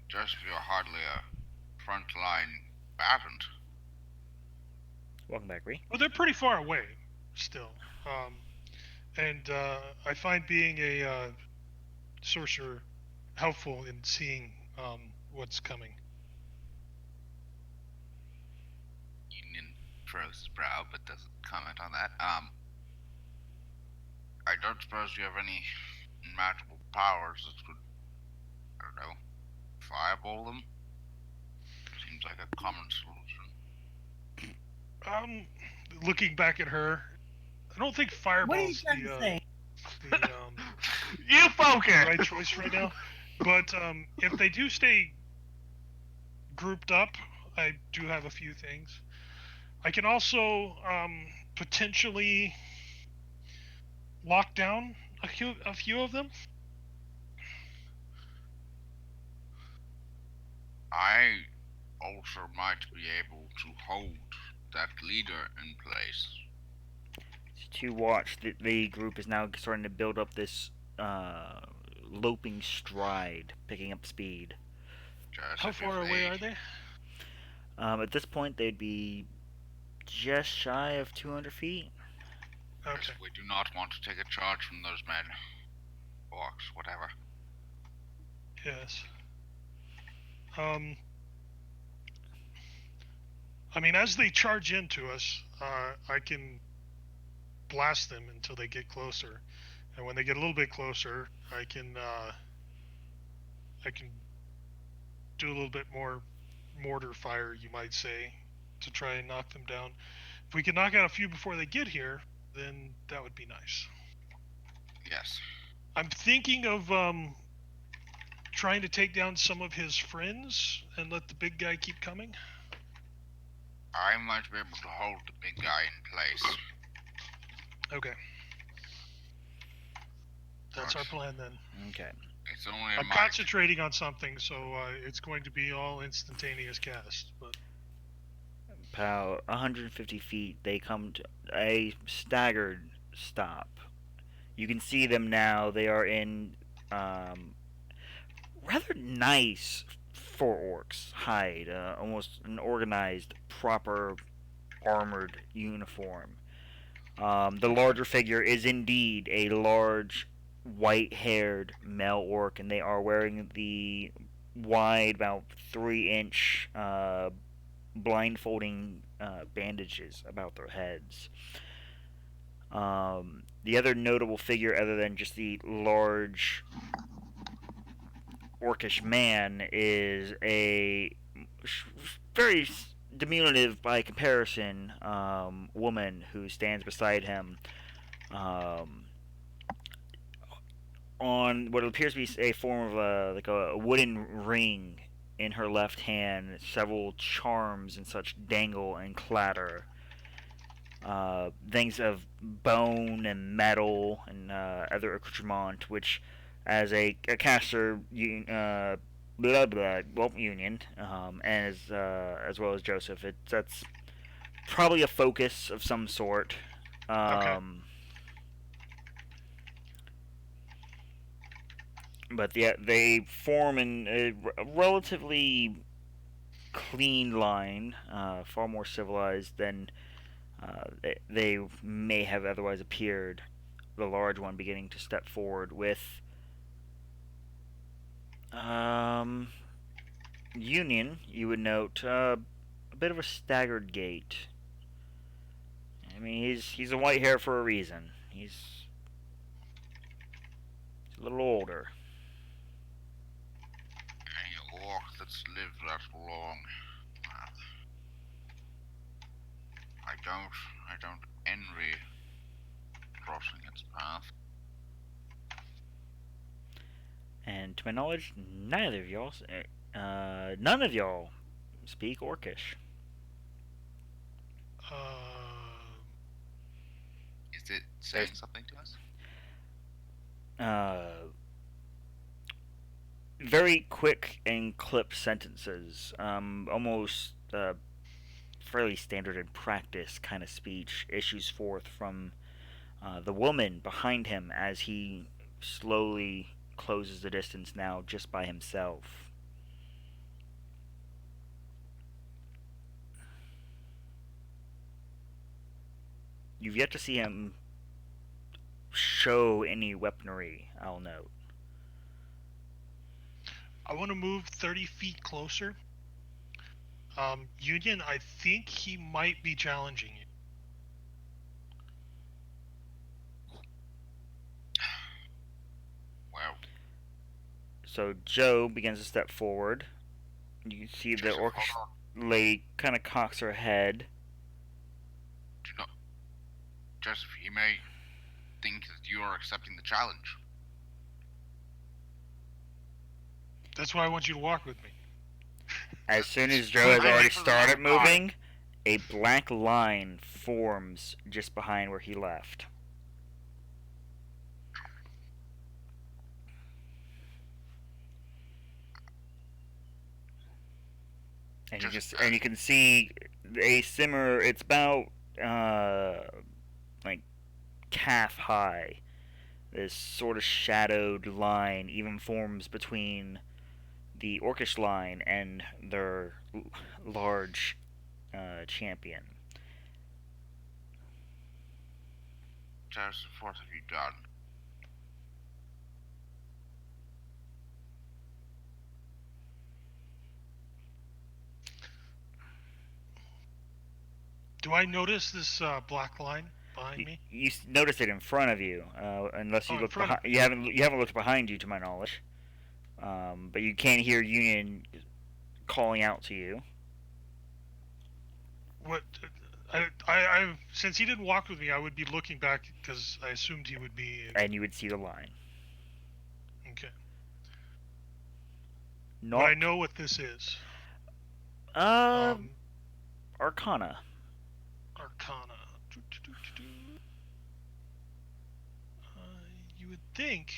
Joseph, you're hardly a frontline combatant. welcome back, Ree. Well, they're pretty far away still. And I find being a sorcerer helpful in seeing what's coming. Union froze his brow, but doesn't comment on that. I don't suppose you have any magical powers that could, I don't know, fireball them? Seems like a common solution. Looking back at her, I don't think What are you fireball's trying to say? the You focus. right choice right now. But if they do stay grouped up, I do have a few things. I can also potentially lock down a few of them. I also might be able to hold that leader in place. To watch, the group is now starting to build up this loping stride, picking up speed. Just How if far away they, are they? At this point, they'd be just shy of 200 feet. Yes, Okay. we do not want to take a charge from those men. Orcs, whatever. Yes. I mean, as they charge into us, I can blast them until they get closer, and when they get a little bit closer, I can do a little bit more mortar fire, you might say, to try and knock them down. If we can knock out a few before they get here, then that would be nice. Yes. I'm thinking of trying to take down some of his friends and let the big guy keep coming. I might be able to hold the big guy in place. Okay. That's our plan then. Okay. It's only I'm my concentrating on something, so it's going to be all instantaneous cast. But About 150 feet, they come to a staggered stop. You can see them now. They are in rather nice for orcs hide, almost an organized, proper armored uniform. The larger figure is indeed a large, white-haired male orc, and they are wearing the wide, about 3-inch blindfolding bandages about their heads. The other notable figure, other than just the large orcish man, is a very diminutive by comparison woman who stands beside him on what appears to be a form of a wooden ring in her left hand. Several charms and such dangle and clatter. Things of bone and metal and other accoutrement, which, as a caster, Union, as well as Joseph, that's probably a focus of some sort. okay. But yeah, they form in a relatively clean line, far more civilized than they may have otherwise appeared. The large one beginning to step forward with Union, you would note a bit of a staggered gait. I mean, he's a white hair for a reason. He's a little older. Any orc that's lived that long. I don't envy crossing its path. And to my knowledge, none of y'all speak Orcish. Is it saying something to us? Very quick and clipped sentences, almost fairly standard in practice kind of speech issues forth from the woman behind him as he slowly closes the distance now just by himself. You've yet to see him show any weaponry, I'll note. I want to move 30 feet closer. Union, I think he might be challenging you. Well, So Joe begins to step forward. You can see the Joseph, orcish hold lady kind of cocks her head. do not. Joseph, he may think that you are accepting the challenge. That's why I want you to walk with me. As soon as Joe has I'm already for the started long ride. moving, a black line forms just behind where he left. And Just you can see a simmer. It's about like calf high. This sort of shadowed line even forms between the orcish line and their large champion. just what have you done? Do I notice this black line behind me? You notice it in front of you, unless you Oh, in look front behind. of You haven't looked behind you, to my knowledge. But you can hear Union calling out to you. What? I since he didn't walk with me, I would be looking back because I assumed he would be. And you would see the line. Okay. Not. But I know what this is. Arcana. Arcana. You would think,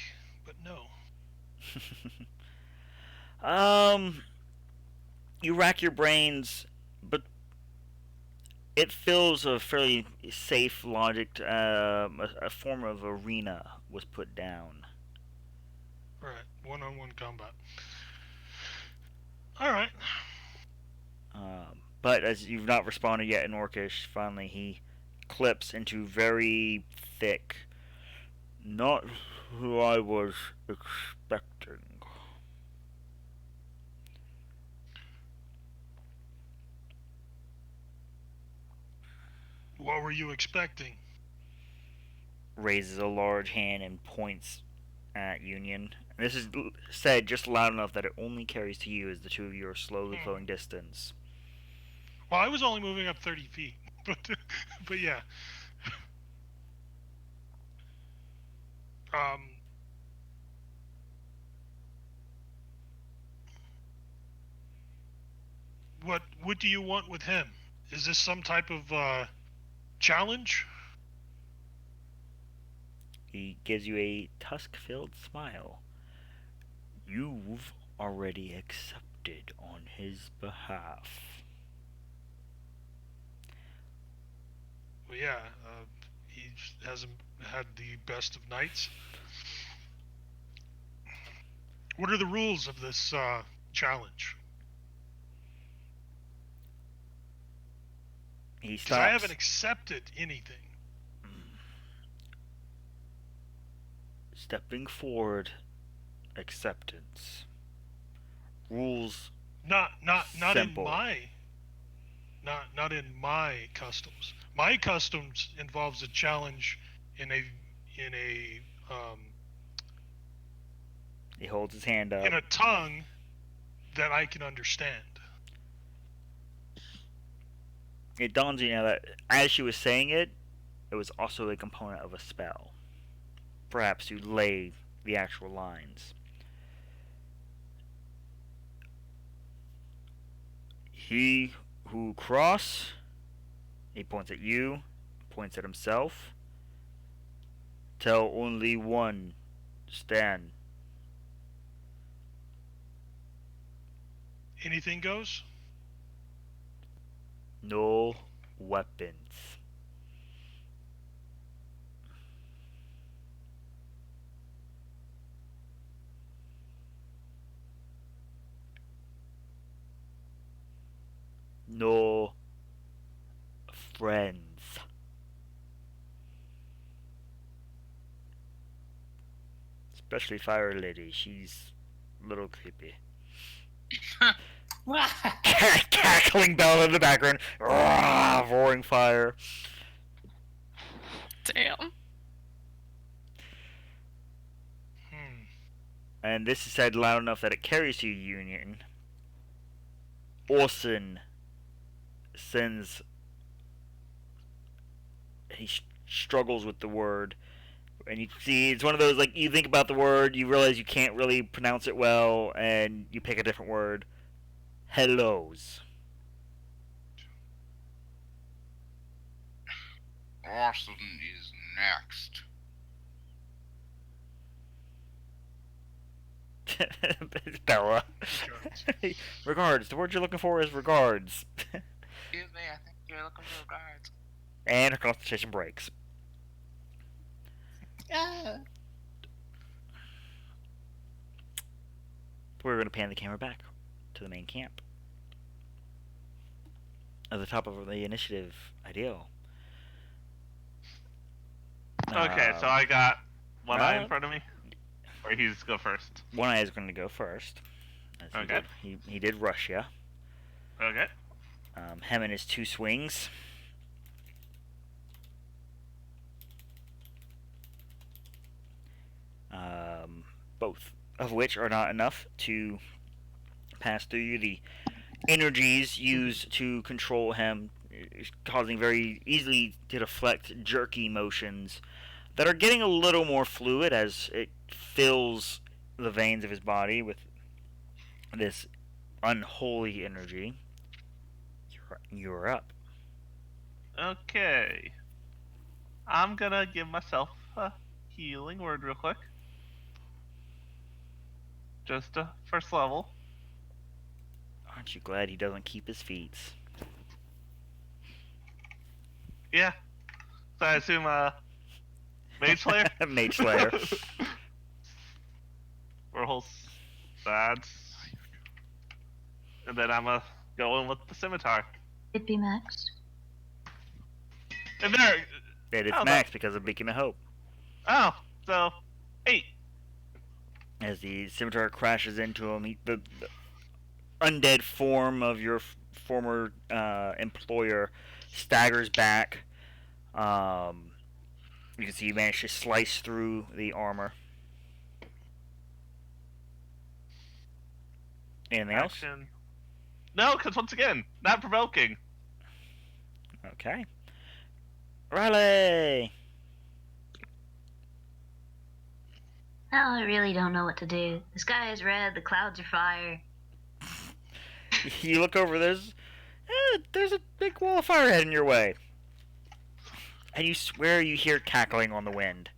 but no. You rack your brains, but it feels a fairly safe logic. A form of arena was put down. Right, one-on-one combat. All right. But as you've not responded yet in Orcish, finally he clips into very thick. Not who I was expecting. What were you expecting? Raises a large hand and points at Union. And this is said just loud enough that it only carries to you as the two of you are slowly flowing distance. Well, I was only moving up 30 feet, but yeah. What do you want with him? Is this some type of challenge? He gives you a tusk-filled smile. You've already accepted on his behalf. Well, yeah. He hasn't had the best of nights. What are the rules of this challenge? He Because stops. I haven't accepted anything. Stepping forward, acceptance. Rules Not simple. not in my customs. My customs involves a challenge in a He holds his hand up. in a tongue that I can understand. It dawns on you now that as she was saying it, it was also a component of a spell. Perhaps to lay the actual lines. He who cross, he points at you, points at himself. Tell only one, stand. Anything goes? No weapons. No friends. Especially Fire Lady, she's a little creepy. Cackling bell in the background, roaring fire. Damn. And this is said loud enough that it carries to Union. Orson sends. He struggles with the word. And you see, it's one of those, like, you think about the word, you realize you can't really pronounce it well, and you pick a different word. Hellos. Austin is next. Bella. Regards. Regards. The word you're looking for is regards. Excuse me, I think you're looking for guards. And her concentration breaks. Ah. We're going to pan the camera back to the main camp. At the top of the initiative, Ideal. Okay, so I got one eye in uh, front of me. Or he's go first. One eye is going to go first. As Okay. He did rush you. Okay. Him and his 2 swings. Both of which are not enough to pass through you. The energies used to control him, causing very easily to deflect jerky motions that are getting a little more fluid as it fills the veins of his body with this unholy energy. You're up. Okay. I'm gonna give myself a healing word real quick. Just a first level. Aren't you glad he doesn't keep his feet? Yeah. So I assume Mage Slayer? Mage Slayer. Whirl's sad. And then I'm going with the scimitar. It'd be maxed. And there. It is Oh, max because of Beacon of Hope. Oh, so 8. As the scimitar crashes into him, the undead form of your former employer staggers back. You can see you managed to slice through the armor. Anything else? Action. No, because once again, not provoking. Okay. Riley! Now I really don't know what to do. The sky is red, the clouds are fire. You look over, there's a big wall of fire heading your way. And you swear you hear cackling on the wind.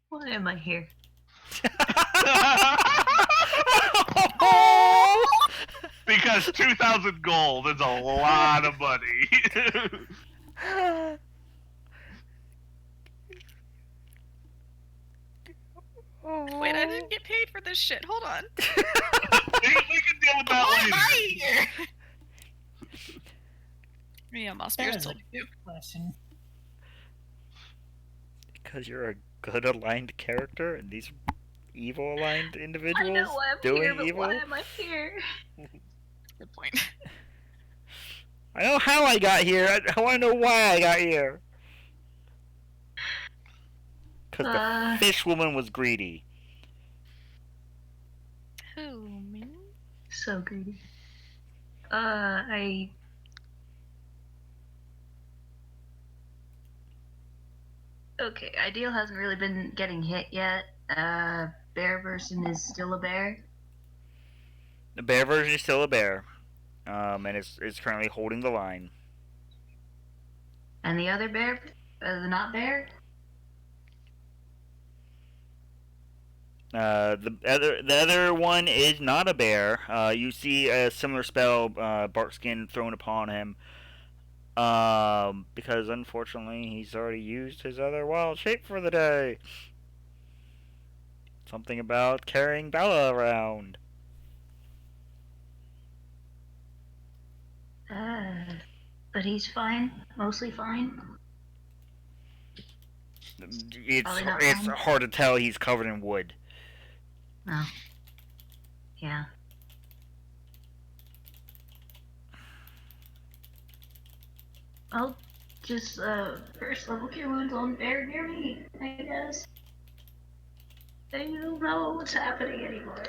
Why am I here? Because 2,000 gold is a lot of money. Wait, I didn't get paid for this shit. Hold on. we can deal with Why that am later. I here? Yeah, my That spirit's is a told me to. good question. Because you're a good aligned character, and these evil aligned individuals I know why I'm doing here, but evil. why am I here? Good point. I know how I got here. I want to know why I got here. Because the fish woman was greedy. Who, me? So greedy. Okay, Ideal hasn't really been getting hit yet. Bear version is still a bear. The bear version is still a bear, and it's currently holding the line. And the other bear, the not bear? The other one is not a bear. You see a similar spell, Barkskin, thrown upon him. Because unfortunately he's already used his other wild shape for the day. Something about carrying Bella around. But he's fine, mostly fine. Probably not It's fine. hard to tell. He's covered in wood. Oh. Yeah. I'll just first level cure wounds on bear near me, I guess. I don't know what's happening anymore.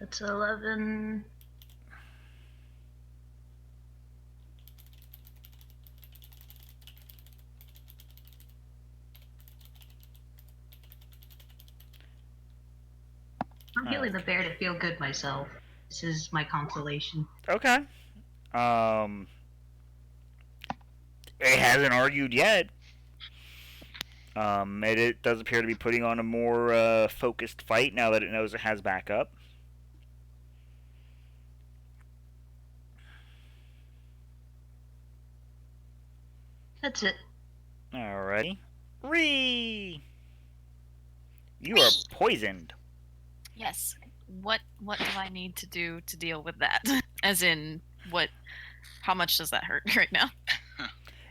That's 11. I'm healing the bear to feel good myself. This is my consolation. Okay. It hasn't argued yet. It does appear to be putting on a more focused fight now that it knows it has backup. That's it. Alrighty. Ree! You are poisoned. Yes. What do I need to do to deal with that? As in, what? How much does that hurt right now?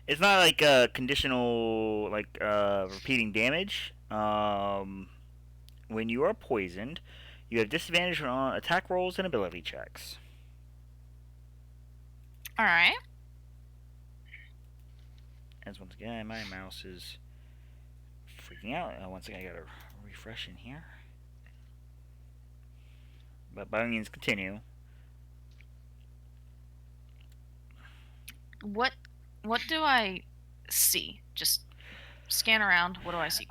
It's not like a conditional, like repeating damage. When you are poisoned, you have disadvantage on attack rolls and ability checks. All right. As once again, my mouse is freaking out. Once again, I gotta refresh in here. But by all means, continue. What do I see? Just scan around. What do I see?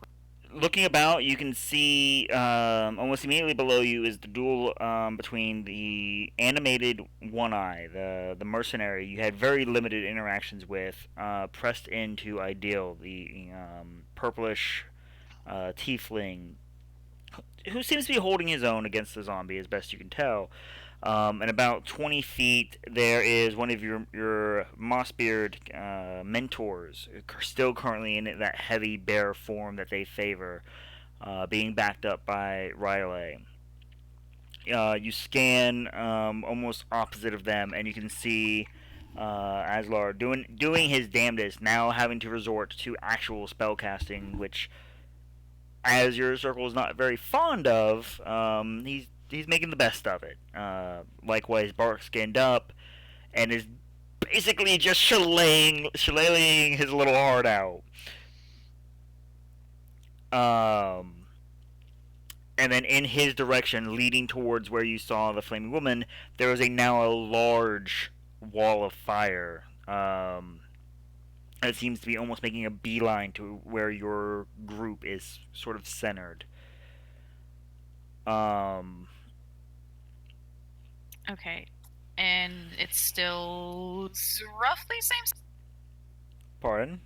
Looking about, you can see almost immediately below you is the duel between the animated One Eye, the mercenary you had very limited interactions with, pressed into Ideal, the purplish tiefling, who seems to be holding his own against the zombie as best you can tell. And about 20 feet, there is one of your Mossbeard mentors, still currently in that heavy bear form that they favor, being backed up by Riley. You scan almost opposite of them, and you can see Aslar doing his damnedest, now having to resort to actual spellcasting, which, as your circle is not very fond of, he's making the best of it. Likewise, Bark skinned up and is basically just shillelaghing his little heart out. And then in his direction, leading towards where you saw the flaming woman, there is now a large wall of fire. It seems to be almost making a beeline to where your group is sort of centered. Okay, and it's still roughly same. Pardon?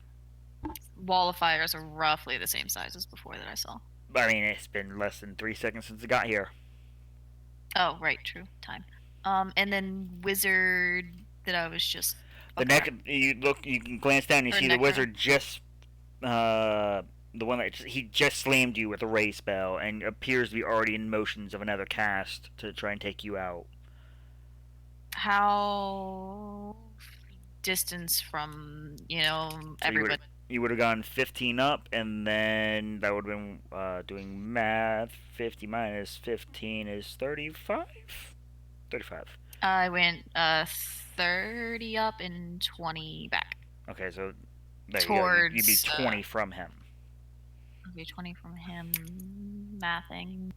Wall of fires are roughly the same size as before that I saw. I mean, it's been less than 3 seconds since it got here. Oh, right, true. Time. And then wizard that I was just. The neck, you can glance down and you see the wizard just, the one that he just slammed you with a ray spell and appears to be already in motions of another cast to try and take you out. How distance from everybody? You would have gone 15 up, and then that would have been doing math. 50 minus 15 is 35. 35. I went 30 up and 20 back. Okay, so there towards, you go. You'd be 20 from him. Okay, 20 from him. Mathing.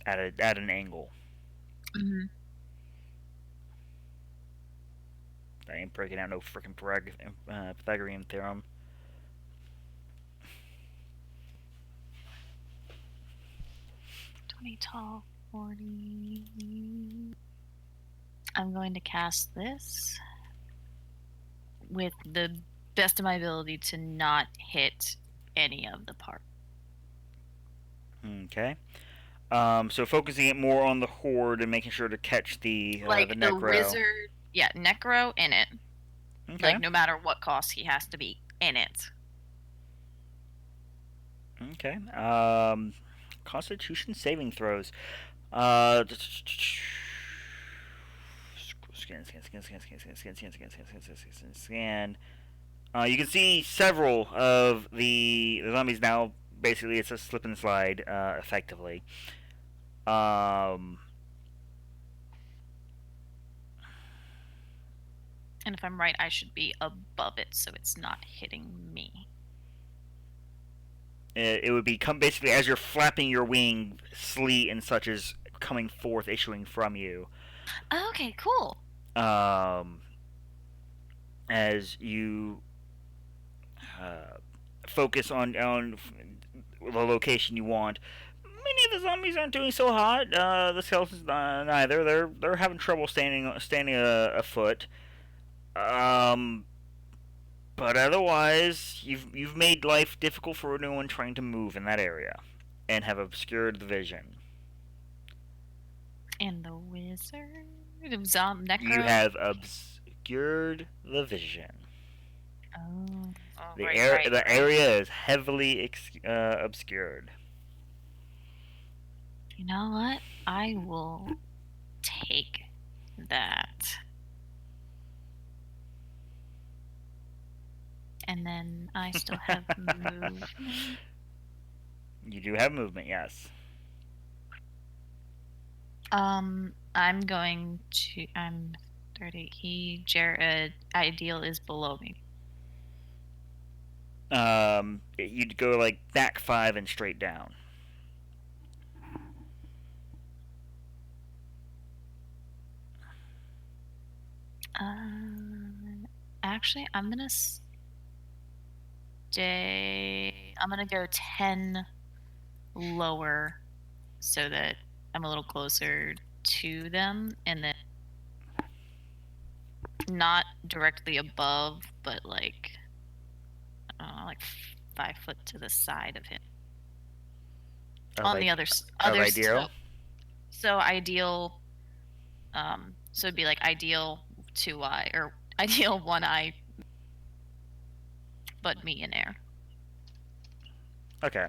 At an angle. Mm-hmm. I ain't breaking out no freaking Pythagorean theorem. Tall, 40. I'm going to cast this with the best of my ability to not hit any of the part. Okay. So focusing it more on the horde and making sure to catch the necro. The wizard, yeah, necro in it. Okay. Like no matter what cost, he has to be in it. Okay. Constitution saving throws. Scan. You can see several of the zombies now. Basically, it's a slip and slide, effectively. And if I'm right, I should be above it, so it's not hitting me. It would become basically as you're flapping your wing, sleet and such is coming forth, issuing from you. Okay, cool. As you focus on the location you want, many of the zombies aren't doing so hot. The skeletons neither. They're having trouble standing afoot. Um, but otherwise, you've made life difficult for anyone trying to move in that area, and have obscured the vision. And the wizard? Necro? You have obscured the vision. Oh. The Right. the area is heavily obscured. You know what? I will take that. And then I still have movement. You do have movement, yes. I'm going to. I'm 30. Jared Ideal is below me. You'd go like back 5 and straight down. Actually, I'm gonna stay. I'm gonna go 10 lower, so that I'm a little closer to them, and then not directly above, but like, I don't know, like 5 foot to the side of him. On the other Ideal? So Ideal, so it'd be like Ideal 2 eye, or Ideal 1 eye, but me in air. Okay.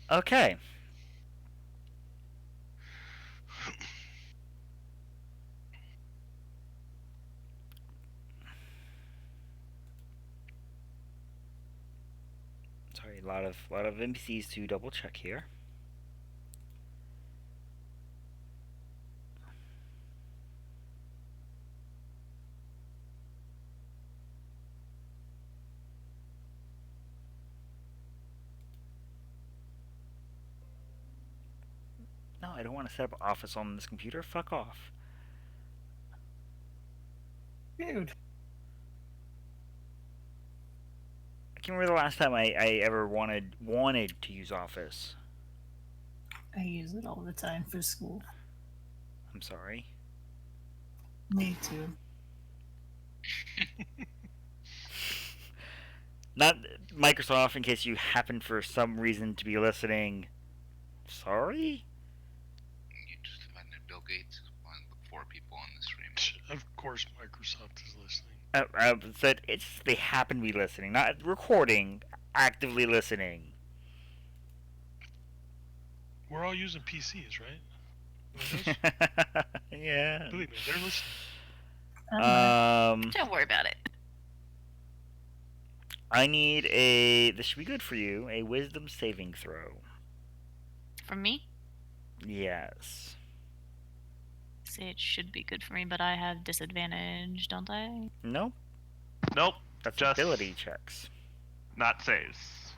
Okay. Sorry, a lot of NPCs to double check here. No, I don't want to set up Office on this computer. Fuck off. Dude. I can't remember the last time I ever wanted to use Office. I use it all the time for school. I'm sorry. Me too. Not Microsoft, in case you happen for some reason to be listening. Sorry? You just offended Bill Gates, one of the 4 people on the stream. Of course, Microsoft is listening. I said they happen to be listening, not recording, actively listening. We're all using PCs, right? Yeah. Believe me, they're listening. Don't worry about it. I need this should be good for you, a wisdom saving throw. From me? Yes. Say it should be good for me, but I have disadvantage, don't I? Nope. Nope. That's Just ability checks. not saves.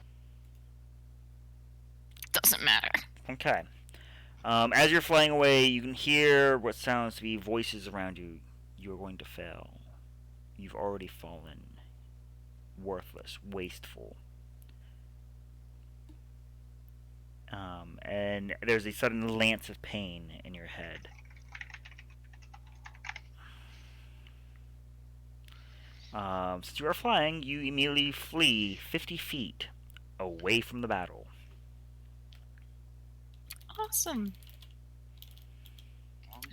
Doesn't matter. Okay. As you're flying away, you can hear what sounds to be voices around you. You are going to fail. You've already fallen. Worthless. Wasteful. And there's a sudden lance of pain in your head. Since you are flying, you immediately flee 50 feet away from the battle. Awesome.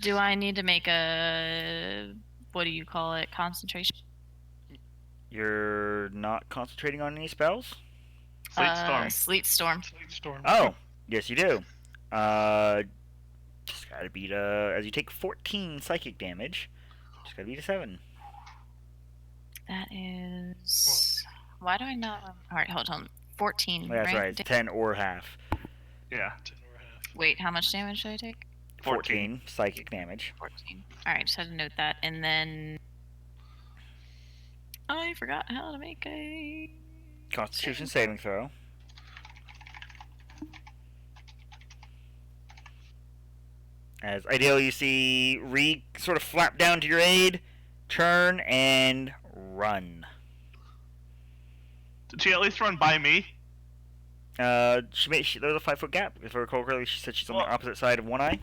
Do I need to make a, what do you call it, concentration? You're not concentrating on any spells? Sleet Storm. Sleet Storm. Sleet Storm. Oh, yes you do. Just gotta beat as you take 14 psychic damage, just gotta beat a 7. That is Why do I not? All right, hold on. 14. That's right. It's 10 or half. Yeah. 10 or a half. Wait, how much damage did I take? 14 psychic damage. 14. All right, just had to note that, and then I forgot how to make a Constitution saving throw. As ideally, you see Ree sort of flap down to your aid, turn, and run. Did she at least run by me? There's a 5-foot gap. If I recall correctly, she said she's on the Well- opposite side of One Eye.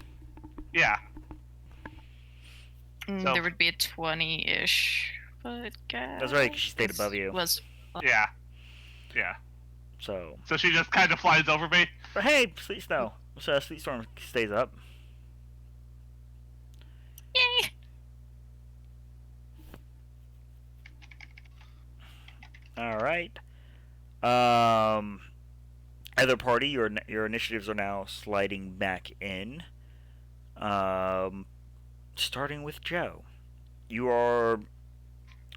Yeah. So- There would be a 20-ish foot gap. That's right, 'cause she stayed above you. Was Yeah. Yeah. So, So she just kind of flies over me. but hey, Sleet Snow. So Sleet Storm stays up. yay. All right. Other party, your initiatives are now sliding back in. Starting with Joe. You are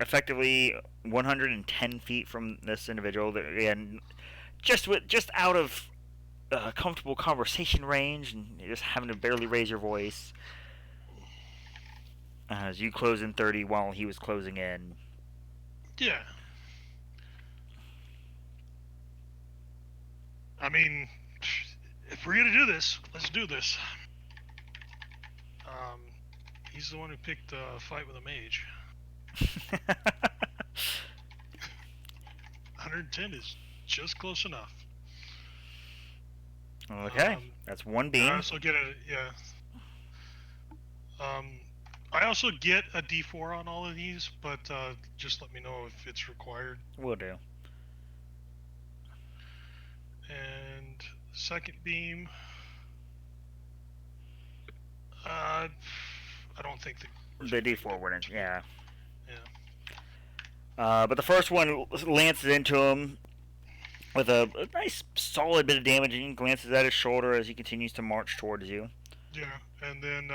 effectively 110 feet from this individual. Again, just out of comfortable conversation range, and you're just having to barely raise your voice. As you close in 30 while he was closing in. Yeah. I mean, if we're gonna do this, let's do this. He's the one who picked a fight with a mage. 110 is just close enough. Okay, that's one beam. I also get I also get a D4 on all of these, but just let me know if it's required. Will do. And second beam. I don't think The D4 wouldn't, yeah. Yeah. But the first one lances into him with a nice solid bit of damage, and he glances at his shoulder as he continues to march towards you. Yeah, and then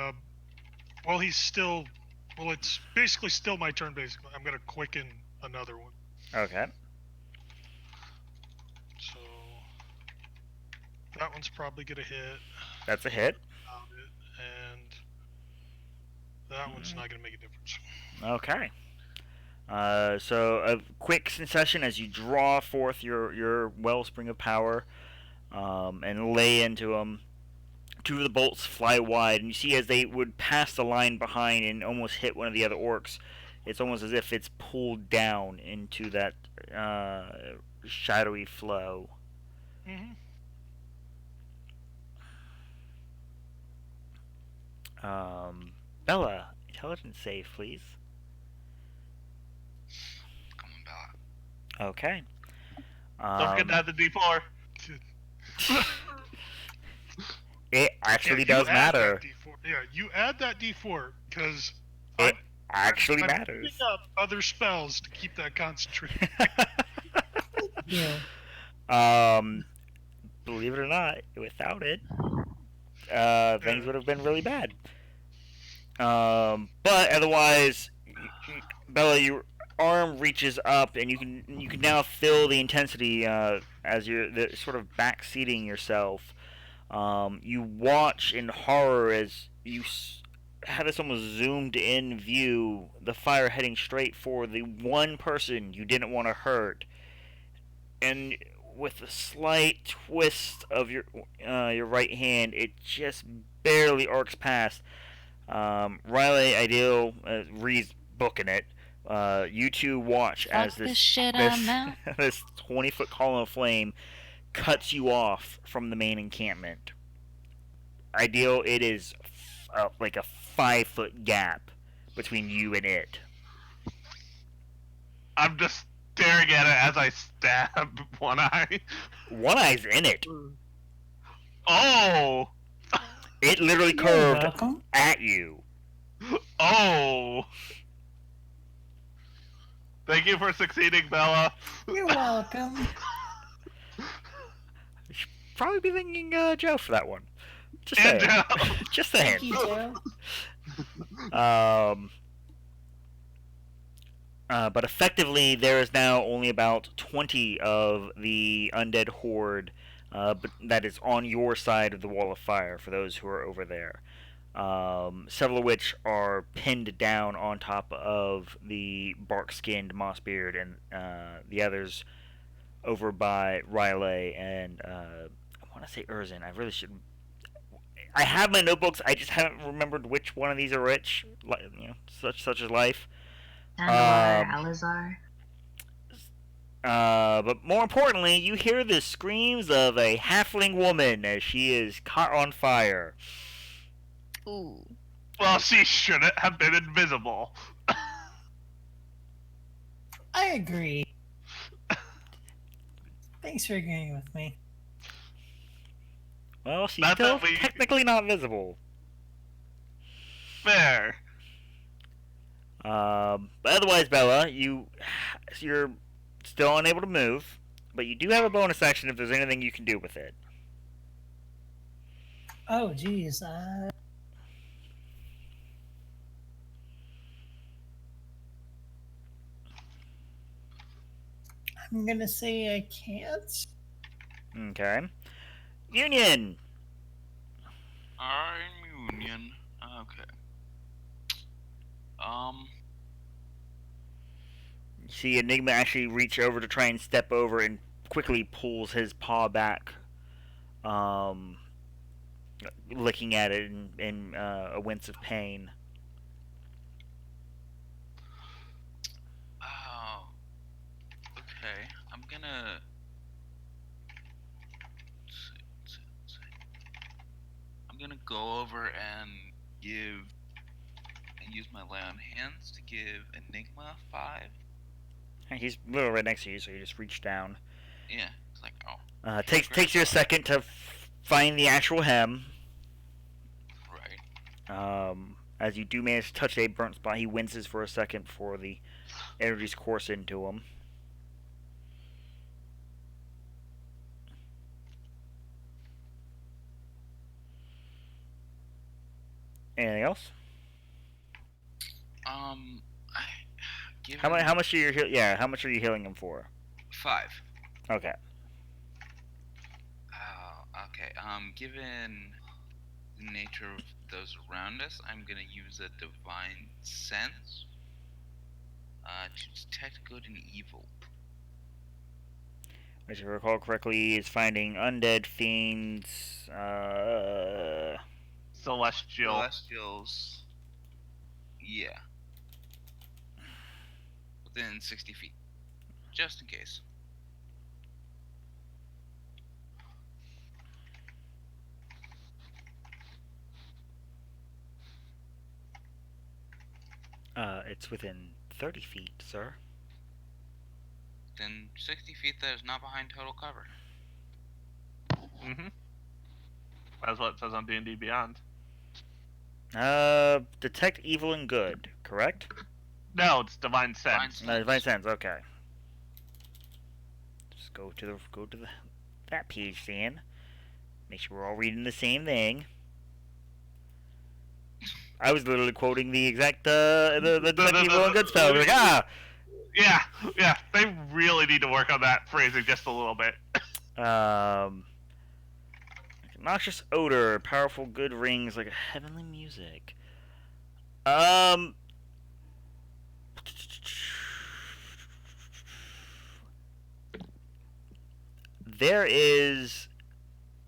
it's basically still my turn. Basically, I'm gonna quicken another one. Okay. So that one's probably gonna hit. That's a hit. And that one's not gonna make a difference. Okay. So a quick succession as you draw forth your wellspring of power and lay into him. Two of the bolts fly wide, and you see as they would pass the line behind and almost hit one of the other orcs, it's almost as if it's pulled down into that shadowy flow. Mm-hmm. Bella, intelligence save, please. Come on, Bella. Okay. Don't forget to add the D4. It actually you does add matter. that D4. Yeah, you add that D4 because It actually I'm matters. picking up other spells to keep that concentrated. Yeah. Believe it or not, without it, things would have been really bad. But otherwise, Bella, your arm reaches up, and you can now feel the intensity as you're sort of backseating yourself. You watch in horror as you have this almost zoomed in view, the fire heading straight for the one person you didn't want to hurt, and with a slight twist of your right hand, it just barely arcs past. Riley, Ideal, Ree's booking it. You two watch as Fuck this shit, I'm out. this 20-foot column of flame cuts you off from the main encampment. Ideal, it is like a 5-foot gap between you and it. I'm just staring at it as I stab One Eye. One Eye's in it. Oh! It literally You're curved welcome. at you. Oh! Thank you for succeeding, Bella. You're welcome. Probably be thanking Joe for that one. Just And saying. Joe. Just saying. Thank you, Joe. But effectively, there is now only about 20 of the undead horde that is on your side of the wall of fire for those who are over there. Several of which are pinned down on top of the bark-skinned Mossbeard, and the others over by Riley and I want to say Urzin. I really should. I have my notebooks. I just haven't remembered which one of these are which. Such is life. Dandelion, Alizar. But more importantly, you hear the screams of a halfling woman as she is caught on fire. Ooh. Well, she shouldn't have been invisible. I agree. Thanks for agreeing with me. Well, she's Not still that we- technically not visible. Fair. But otherwise, Bella, you're still unable to move, but you do have a bonus action if there's anything you can do with it. Oh, geez. I'm gonna say I can't. Okay. Union! I'm Union. Okay. You see Enigma actually reach over to try and step over and quickly pulls his paw back, licking at it in a wince of pain. Oh. Okay. I'm gonna. I'm gonna go over and use my lay on hands to give Enigma 5. He's literally right next to you, so you just reach down. Yeah, it's like, oh. Takes you a second to find the actual hem. Right. As you do manage to touch a burnt spot, he winces for a second before the energies course into him. Anything else? How much are you how much are you healing him for? 5. Okay. Oh, okay. Given the nature of those around us, I'm gonna use a divine sense to detect good and evil. As you recall correctly, is finding undead fiends, Celestials. Yeah. Within 60 feet. Just in case. It's within 30 feet, sir. Within 60 feet that is not behind total cover. Mm-hmm. That's what it says on D&D Beyond. Detect evil and good, correct? No, it's divine sense. Divine sense, okay. Just go to that page then. Make sure we're all reading the same thing. I was literally quoting the exact the detect evil and good spell. Like, Yeah, they really need to work on that phrasing just a little bit. Noxious odor, powerful good rings like heavenly music. There is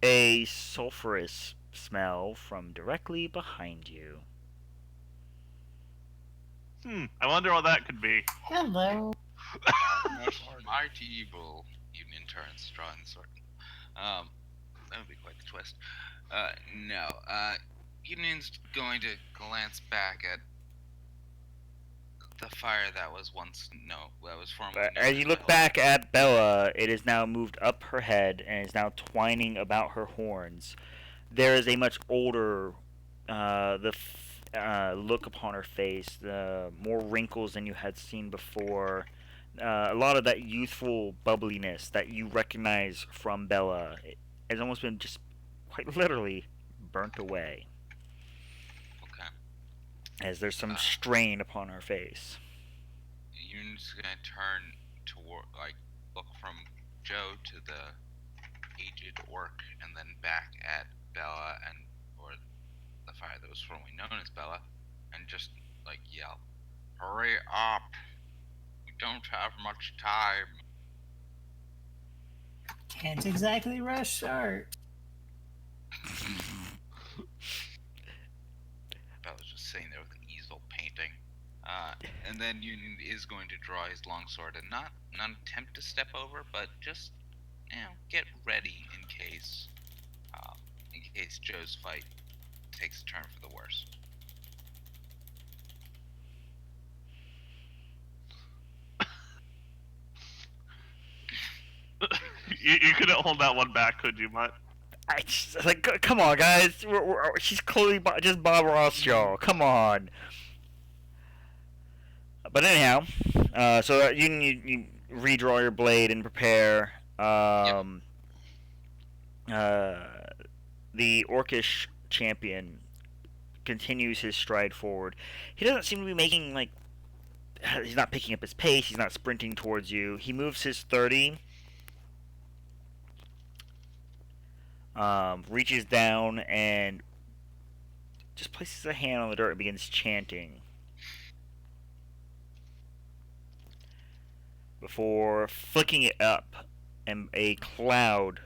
a sulfurous smell from directly behind you. I wonder what that could be. Hello. Mighty evil. Union turns, drawing the sword. That would be quite the twist. No. Union's going to glance back at the fire that was formerly. As you look back at Bella, it is now moved up her head and is now twining about her horns. There is a much older look upon her face, more wrinkles than you had seen before. A lot of that youthful bubbliness that you recognize from Bella has almost been just quite literally burnt away. Okay. As there's some strain upon her face. Yoon's gonna turn toward, like, look from Joe to the aged orc, and then back at Bella or the fire that was formerly known as Bella, and just like yell, "Hurry up! We don't have much time." Can't exactly rush art. Bella's just sitting there with an easel painting. And then Union is going to draw his longsword and not attempt to step over, but just get ready in case Joe's fight takes a turn for the worse. You couldn't hold that one back, could you, Mutt? Come on, guys. She's clearly just Bob Ross, y'all. Come on. But anyhow, so you redraw your blade and prepare. The orcish champion continues his stride forward. He doesn't seem to be making, like, he's not picking up his pace, he's not sprinting towards you. He moves his 30, reaches down and just places a hand on the dirt and begins chanting before flicking it up, and a cloud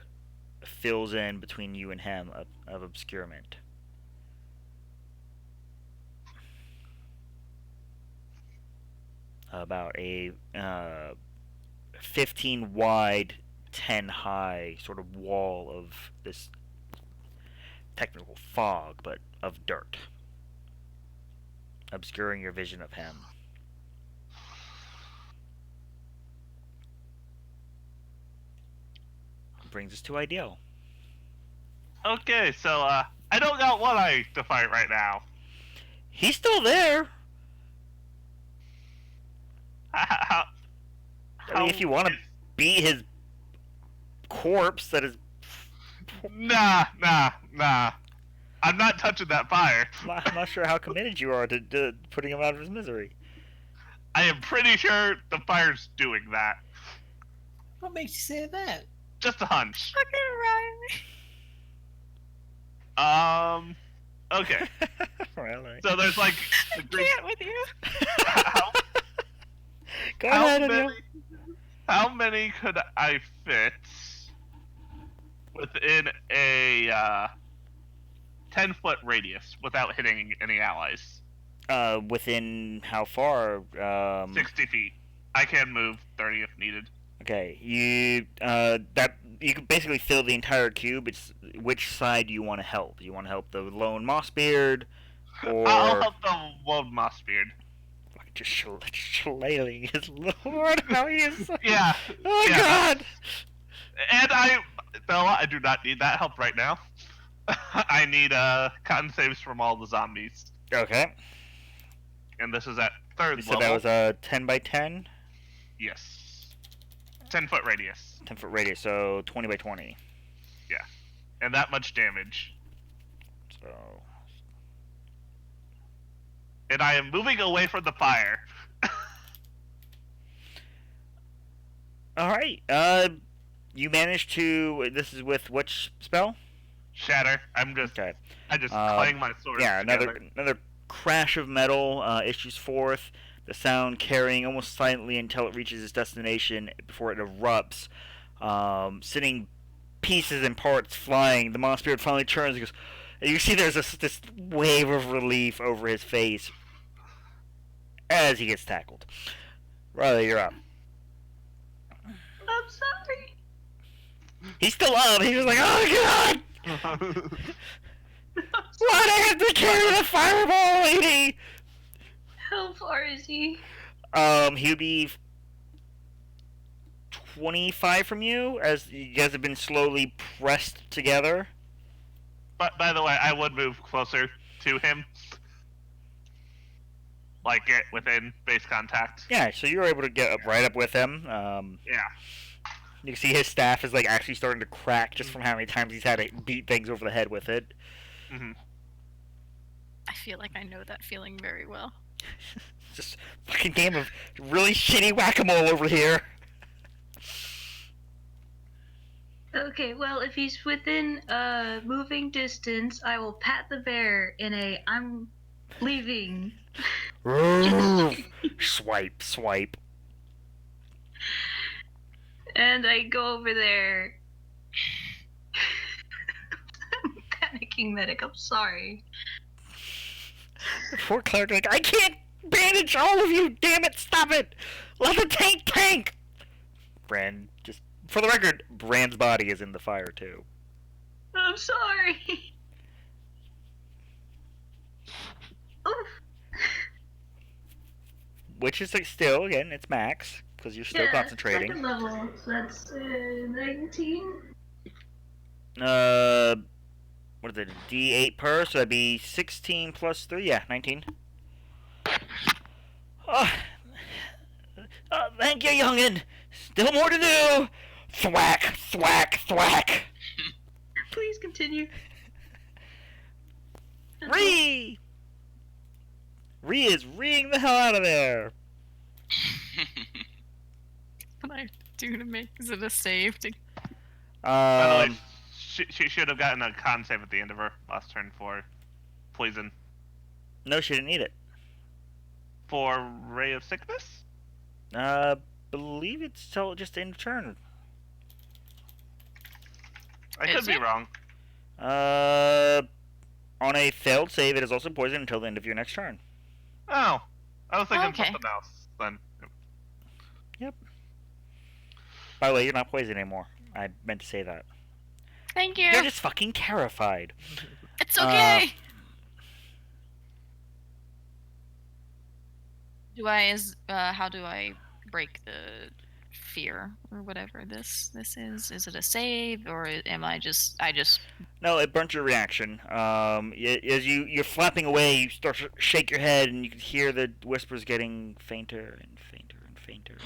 fills in between you and him of obscurement. About a 15 wide, 10 high sort of wall of this technical fog, but of dirt, obscuring your vision of him. Brings us to Ideal. Okay, so I don't got one eye to fight right now. He's still there. How, I mean, if you want to beat his corpse, that is. Nah. I'm not touching that fire. I'm not sure how committed you are to putting him out of his misery. I am pretty sure the fire's doing that. What makes you say that? Just a hunch. Fucking Riley. Okay. Really? So there's like I can't with you. Go ahead, how many could I fit within a 10-foot radius without hitting any allies? Within how far? 60 feet. I can move 30 if needed. Okay, you can basically fill the entire cube. It's which side do you want to help? You want to help the lone Mossbeard, or I'll help the lone Mossbeard. just shillelaghing his lord? How he is? Yeah. Oh yeah. God! And Bella, I do not need that help right now. I need con saves from all the zombies. Okay. And this is at third So level. that was a 10 by 10. Yes. 10-foot radius. 10-foot radius, so 20 by 20. Yeah. And that much damage. So. And I am moving away from the fire. Alright, you managed to. This is with which spell? Shatter. I just clang my sword. Yeah, together. another crash of metal issues forth, the sound carrying almost silently until it reaches its destination before it erupts, sending pieces and parts flying. The Mossbeard finally turns and goes, and you see there's this wave of relief over his face as he gets tackled. Riley, you're up. I'm sorry. He's still up. He's just like, oh God! Why do I have to carry the fireball lady? How far is he? He'll be 25 from you, as you guys have been slowly pressed together. But by the way, I would move closer to him. Like get within base contact. Yeah, so you're able to get up right up with him. Yeah. You can see his staff is like actually starting to crack just from how many times he's had to beat things over the head with it. Mm-hmm. I feel like I know that feeling very well. Just fucking game of really shitty whack-a-mole over here. Okay, well, if he's within moving distance, I will pat the bear in a I'm leaving. Swipe, swipe. And I go over there. I'm panicking, medic. I'm sorry. The poor cleric, like, I can't bandage all of you! Damn it, stop it! Let the tank! Brand, just, for the record, Brand's body is in the fire, too. I'm sorry. Oof. Which is, like, still, again, it's max, because you're still concentrating. Second level, so that's 19. What is it, D8 per, so that'd be 16 plus 3, yeah, 19. Oh, thank you, youngin'. Still more to do. Thwack, thwack, thwack. Please continue. Ree! Ree is reeing the hell out of there. What I do to make? Is it a save? By the way, she should have gotten a con save at the end of her last turn for poison. No, she didn't need it. For Ray of Sickness? Believe it's still just end of turn. I could be wrong. On a failed save, it is also poisoned until the end of your next turn. Oh, I was thinking Okay. something else then. Yep. By the way, you're not poisoned anymore. I meant to say that. Thank you. You're just fucking terrified. It's okay. How do I break the fear or whatever this is? Is it a save or am I just No, it burnt your reaction. As you're flapping away, you start to shake your head, and you can hear the whispers getting fainter and fainter and fainter.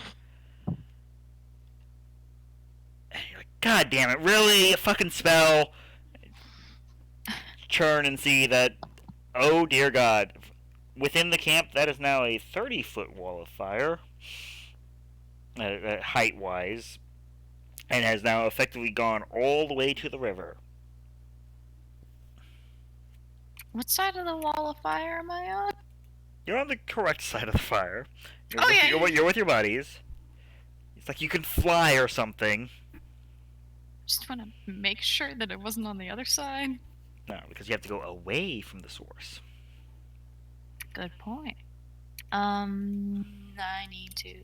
And you're like, God damn it, really? A fucking spell? Turn and see that, oh dear God. Within the camp, that is now a 30-foot wall of fire, height-wise, and has now effectively gone all the way to the river. what side of the wall of fire am I on? You're on the correct side of the fire. You're, Okay. you're with your buddies. It's like you can fly or something. Just want to make sure that it wasn't on the other side. No, because you have to go away from the source. Good point. I need to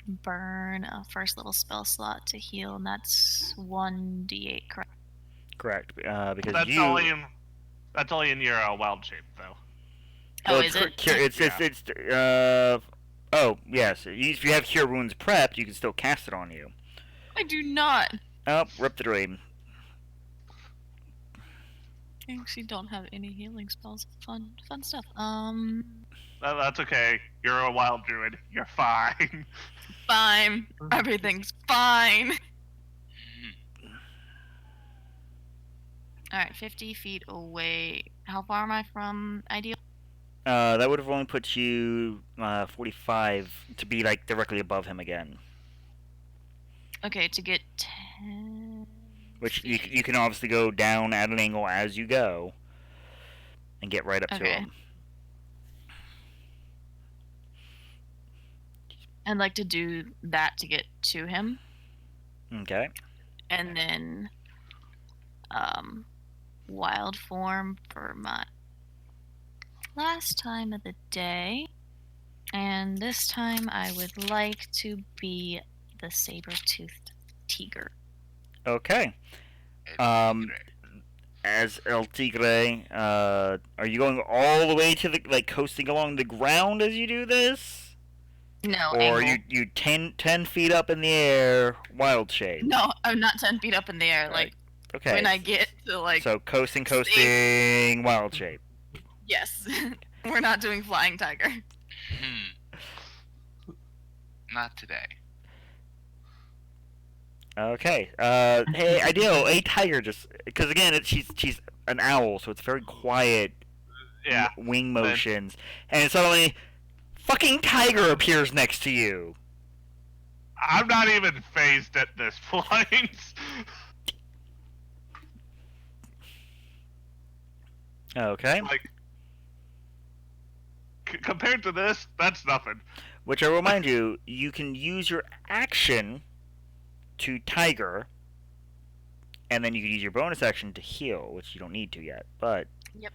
burn a first level spell slot to heal, and that's 1d8, correct? Correct. Because That's you. only in your wild shape, though. Oh, it's is it? Oh, yes. If you have Cure Wounds prepped, you can still cast it on you. I do not. Oh, rip the dream. I actually don't have any healing spells. Fun stuff. That's okay. You're a wild druid. You're fine. Fine. Everything's fine. Alright, 50 feet away. How far am I from ideal? That would have only put you 45 to be like directly above him again. Okay, to get 10. Which you can obviously go down at an angle as you go, and get right up to Okay. him. I'd like to do that to get to him, Okay. and then wild form for my last time of the day, and this time I would like to be the saber-toothed tiger. Okay. As El Tigre, are you going all the way to the, like, coasting along the ground as you do this? No, Or angle. you 10 feet up in the air, wild shape? No, I'm not 10 feet up in the air. Like, Okay. when I get to, like, So coasting, wild shape. yes. We're not doing flying tiger. Not today. Okay. Hey, Ideal, a tiger just because again, she's an owl, so it's very quiet Yeah. wing motions, and suddenly, fucking tiger appears next to you. I'm not even phased at this point. Okay. Like, compared to this, that's nothing. Which I remind you, you can use your action to tiger, and then you can use your bonus action to heal, which you don't need to yet. But Yep.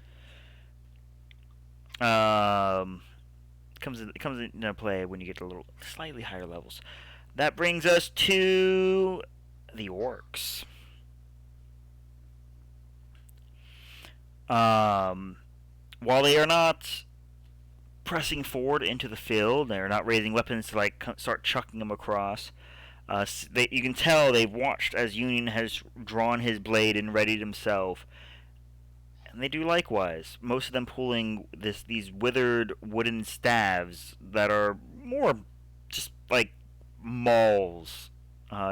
comes into play when you get to a little slightly higher levels. That brings us to the orcs. While they are not pressing forward into the field, they're not raising weapons to like start chucking them across. You can tell they've watched as Union has drawn his blade and readied himself, and they do likewise. Most of them pulling these withered wooden staves that are more just like mauls,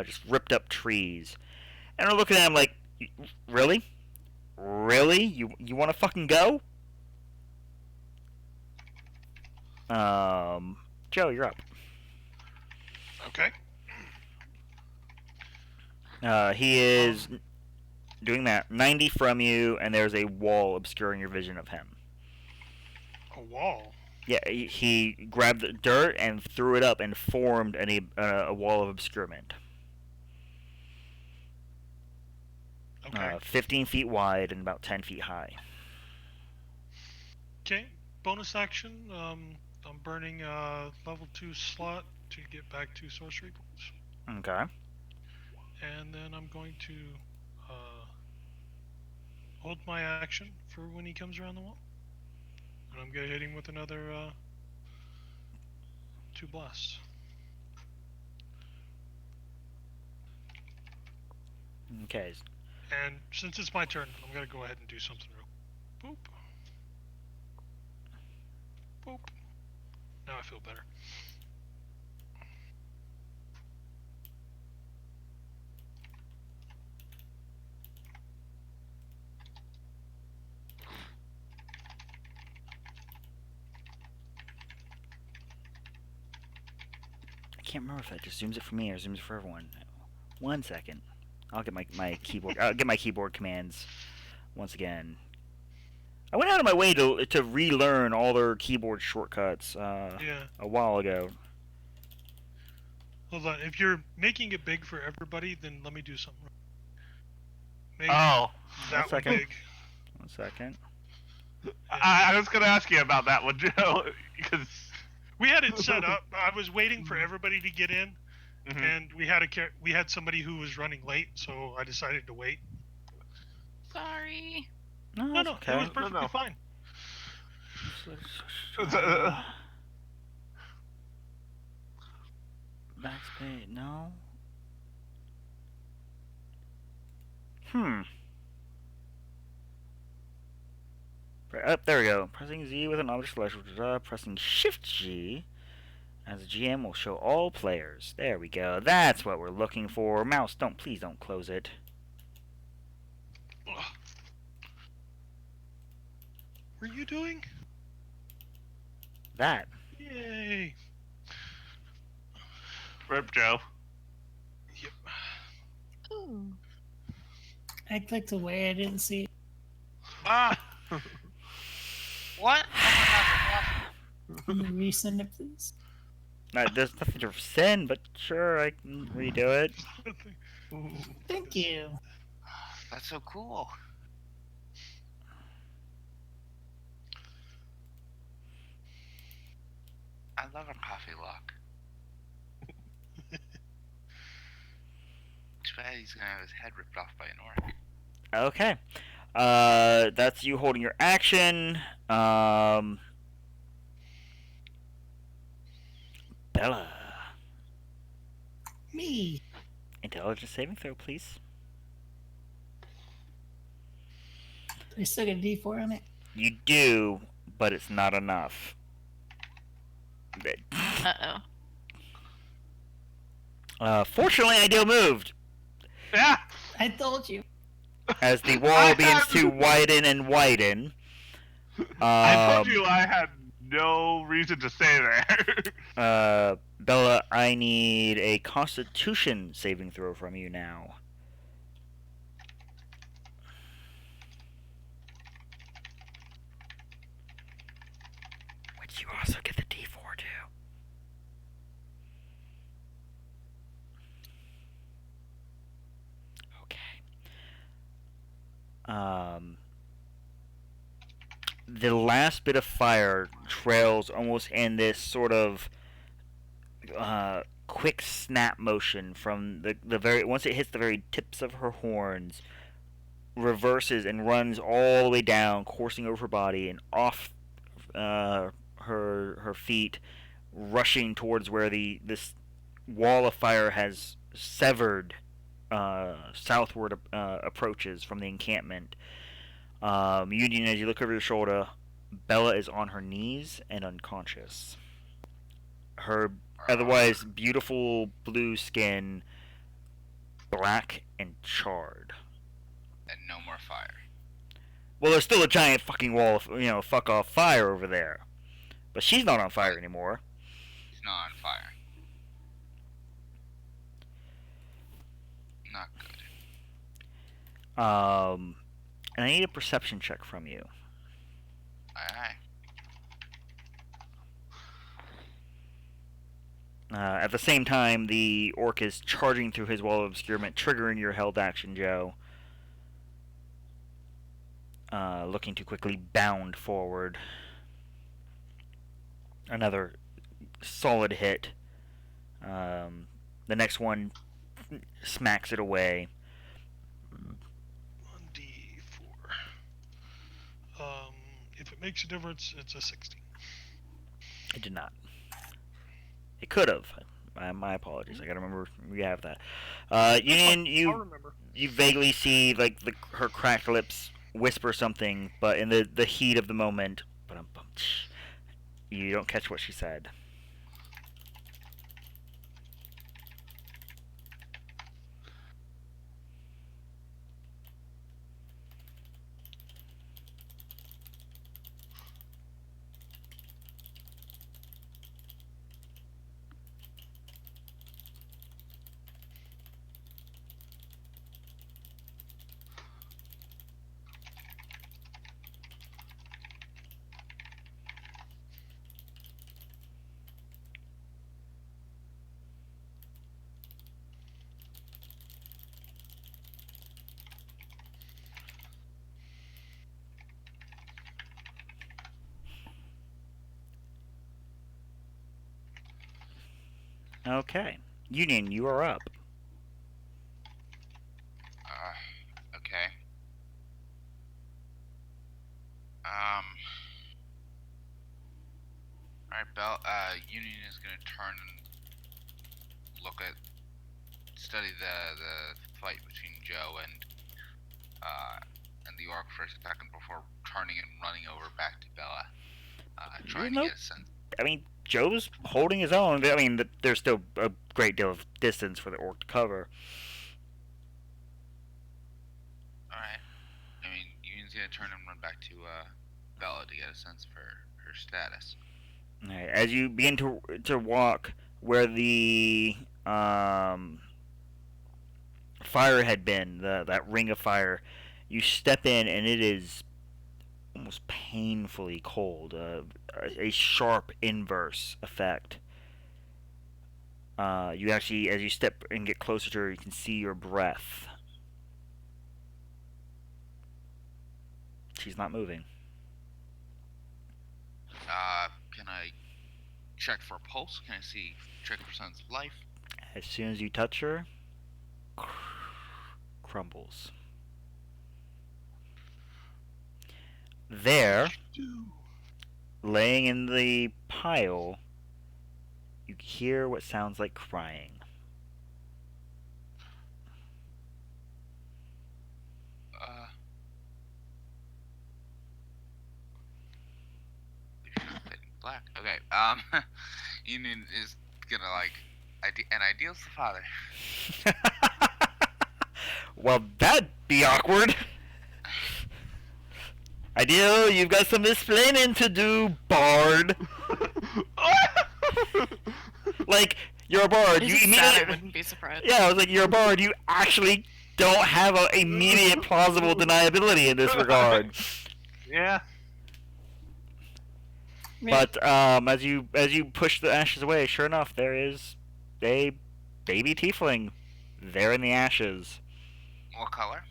just ripped up trees, and are looking at him like, really, really, you want to fucking go? Joe, you're up. Okay. He is doing that 90 from you, and there's a wall obscuring your vision of him. A wall. Yeah, he grabbed the dirt and threw it up and formed a wall of obscurement. Okay. 15 feet wide and about 10 feet high. Okay. Bonus action. I'm burning a level 2 slot to get back 2 sorcery points. Okay. And then I'm going to hold my action for when he comes around the wall. And I'm going to hit him with another 2 blasts. Okay. And since it's my turn, I'm going to go ahead and do something real. Boop. Boop. Now I feel better. I can't remember if that just zooms it for me or zooms it for everyone. 1 second. I'll get my keyboard. I'll get my keyboard commands once again. I went out of my way to relearn all their keyboard shortcuts Yeah. a while ago. Hold on. If you're making it big for everybody, then let me do something. Make Oh, that one second. big. 1 second. I was gonna ask you about that one, Joe, because We had it set up. I was waiting for everybody to get in, Mhm. and we had somebody who was running late, so I decided to wait. Sorry. No, No, that's no, okay. it was perfectly no. fine. Max pay, no. Up there we go. Pressing Z with an object selection. Pressing Shift G as a GM will show all players. There we go. That's what we're looking for. Mouse, please don't close it. Ugh. Were you doing? That. Yay! Rip Joe. Yep. Ooh. I clicked away. I didn't see it. Ah! What? Can you resend it, please? There's nothing to send, but sure, I can redo it. Thank you. That's so cool. I love a coffee lock. Too bad he's gonna have his head ripped off by an orc. Okay. That's you holding your action. Bella. Me. Intelligence saving throw, please. Do I still get a D4 on it? You do, but it's not enough. Uh-oh. Fortunately, Ideal moved. Yeah. I told you. as the wall I begins have- to widen and widen. I told you I had no reason to stay there. Bella, I need a Constitution saving throw from you now. Which you also get the D4 too. Okay. The last bit of fire trails almost in this sort of quick snap motion from the very once it hits the very tips of her horns, reverses and runs all the way down, coursing over her body and off her feet, rushing towards where this wall of fire has severed southward approaches from the encampment. Union, as you look over your shoulder, Bella is on her knees and unconscious. Her otherwise beautiful blue skin, black and charred. And no more fire. Well, there's still a giant fucking wall of, fuck off fire over there. But she's not on fire anymore. She's not on fire. Not good. And I need a perception check from you. Aye. At the same time, the orc is charging through his wall of obscurement, triggering your held action, Joe. Looking to quickly bound forward. Another solid hit. The next one smacks it away. 1d4. If it makes a difference, it's a 16. It did not. It could have. My apologies. I gotta remember we have that. Union, I'll remember. you vaguely see like her cracked lips whisper something, but in the heat of the moment, you don't catch what she said. Okay. Union, you are up. Okay. Alright, Bell, Union is gonna turn and study the fight between Joe and the orc for a second before turning and running over back to Bella, trying to get a sense. I mean, Joe's holding his own. I mean, there's still a great deal of distance for the orc to cover. Alright. I mean, Union's gonna turn and run back to Bella to get a sense for her status. Alright, as you begin to walk where the fire had been, that ring of fire, you step in and it is almost painfully cold. A sharp inverse effect. You actually, as you step and get closer to her, you can see your breath. She's not moving. Can I check for a pulse? Can I check for signs of life? As soon as you touch her, crumbles. There, laying in the pile, you hear what sounds like crying. Black. Okay. Union is gonna an ideal's the father. Well, that'd be awkward. Ideal, you've got some explaining to do, Bard. Like, you're a bard. This You is sad, I immediately. wouldn't be surprised. Yeah, I was like, you're a bard. You actually don't have an immediate plausible deniability in this regard. Yeah. But as you push the ashes away, sure enough, there is a baby tiefling there in the ashes. What color?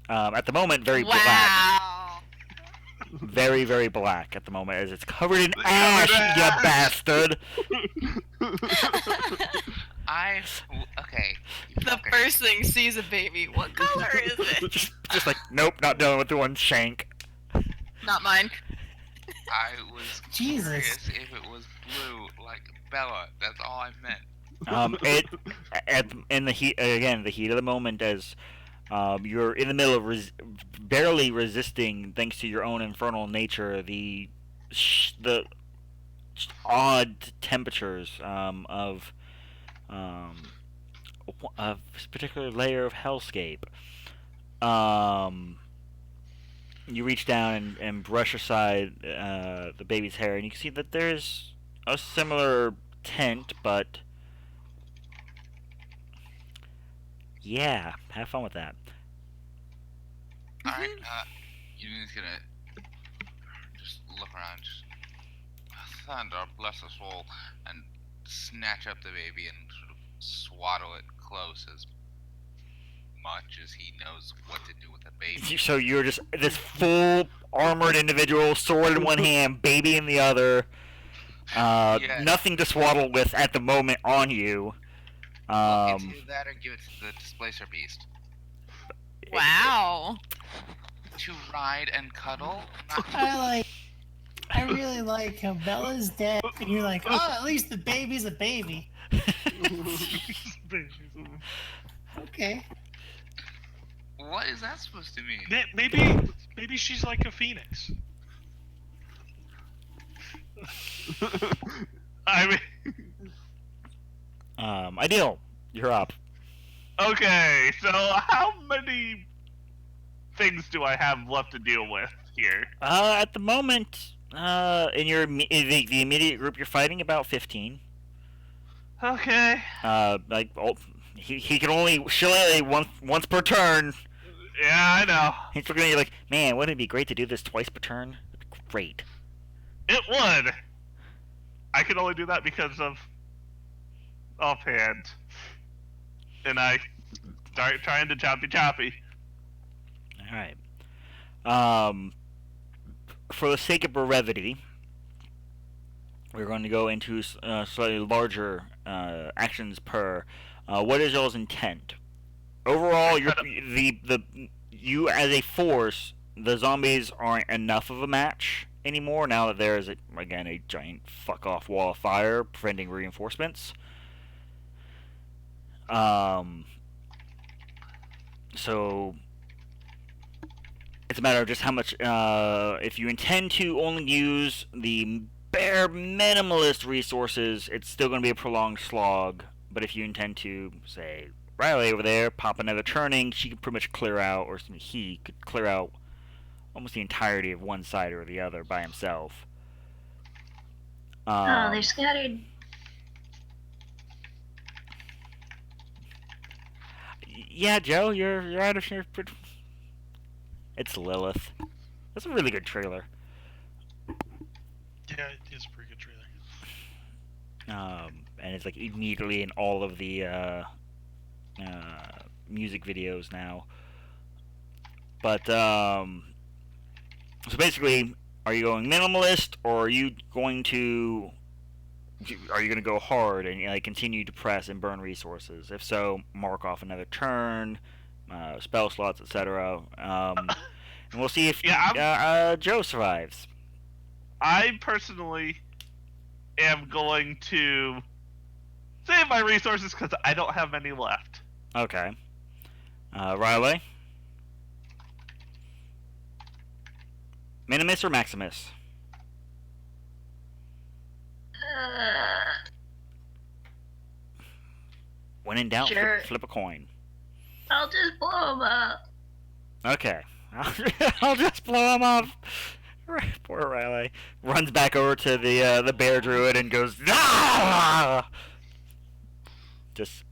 At the moment, very black. Wow. Very, very black at the moment, as it's covered in ash, you bastard! Okay. The first thing sees a baby. What color is it? just like, nope, not dealing with the one shank. Not mine. I was Jesus. curious if it was blue like Bella. That's all I meant. In the heat again, the heat of the moment, as you're in the middle of barely resisting, thanks to your own infernal nature, the odd temperatures of a particular layer of hellscape. You reach down and brush aside the baby's hair, and you can see that there's a similar tint, but yeah, have fun with that. Alright, Uni's gonna just look around, just thunder bless us all, and snatch up the baby and sort of swaddle it close as much as he knows what to do with the baby. So you're just this full armored individual, sword in one hand, baby in the other. Yeah. Nothing to swaddle with at the moment on you. It's either that or give it to the displacer beast. Wow. To ride and cuddle? I really like how Bella's dead, and you're like, oh, at least the baby's a baby. Okay. What is that supposed to mean? Maybe she's like a phoenix. I mean, Ideal, you're up. okay, so how many things do I have left to deal with here? At the moment, in the immediate group you're fighting, about 15. Okay. He can only shillelagh once per turn. Yeah, I know. He's looking at you like, man, wouldn't it be great to do this twice per turn? Great. It would. I can only do that because of offhand. And I start trying to choppy. Alright. For the sake of brevity, we're going to go into slightly larger actions per. What is y'all's intent? Overall, you as a force, the zombies aren't enough of a match anymore now that there is, again, a giant fuck-off wall of fire preventing reinforcements. So it's a matter of just how much, if you intend to only use the bare minimalist resources, it's still going to be a prolonged slog. But if you intend to, say, Riley over there, pop another turning, she could pretty much clear out, or he could clear out almost the entirety of one side or the other by himself. Oh, they're scattered. Yeah, Joe, you're out of here. It's Lilith. That's a really good trailer. Yeah, it is a pretty good trailer. And it's like immediately in all of the music videos now. But so basically, are you going minimalist, or are you going to go hard and continue to press and burn resources? If so, mark off another turn, spell slots, etc. And we'll see if Joe survives. I personally am going to save my resources because I don't have many left. Okay. Riley? Minimus or Maximus? When in doubt, Sure. flip a coin. I'll just blow them up. Okay. I'll just blow him up. Poor Riley runs back over to the bear druid and goes, ah! Just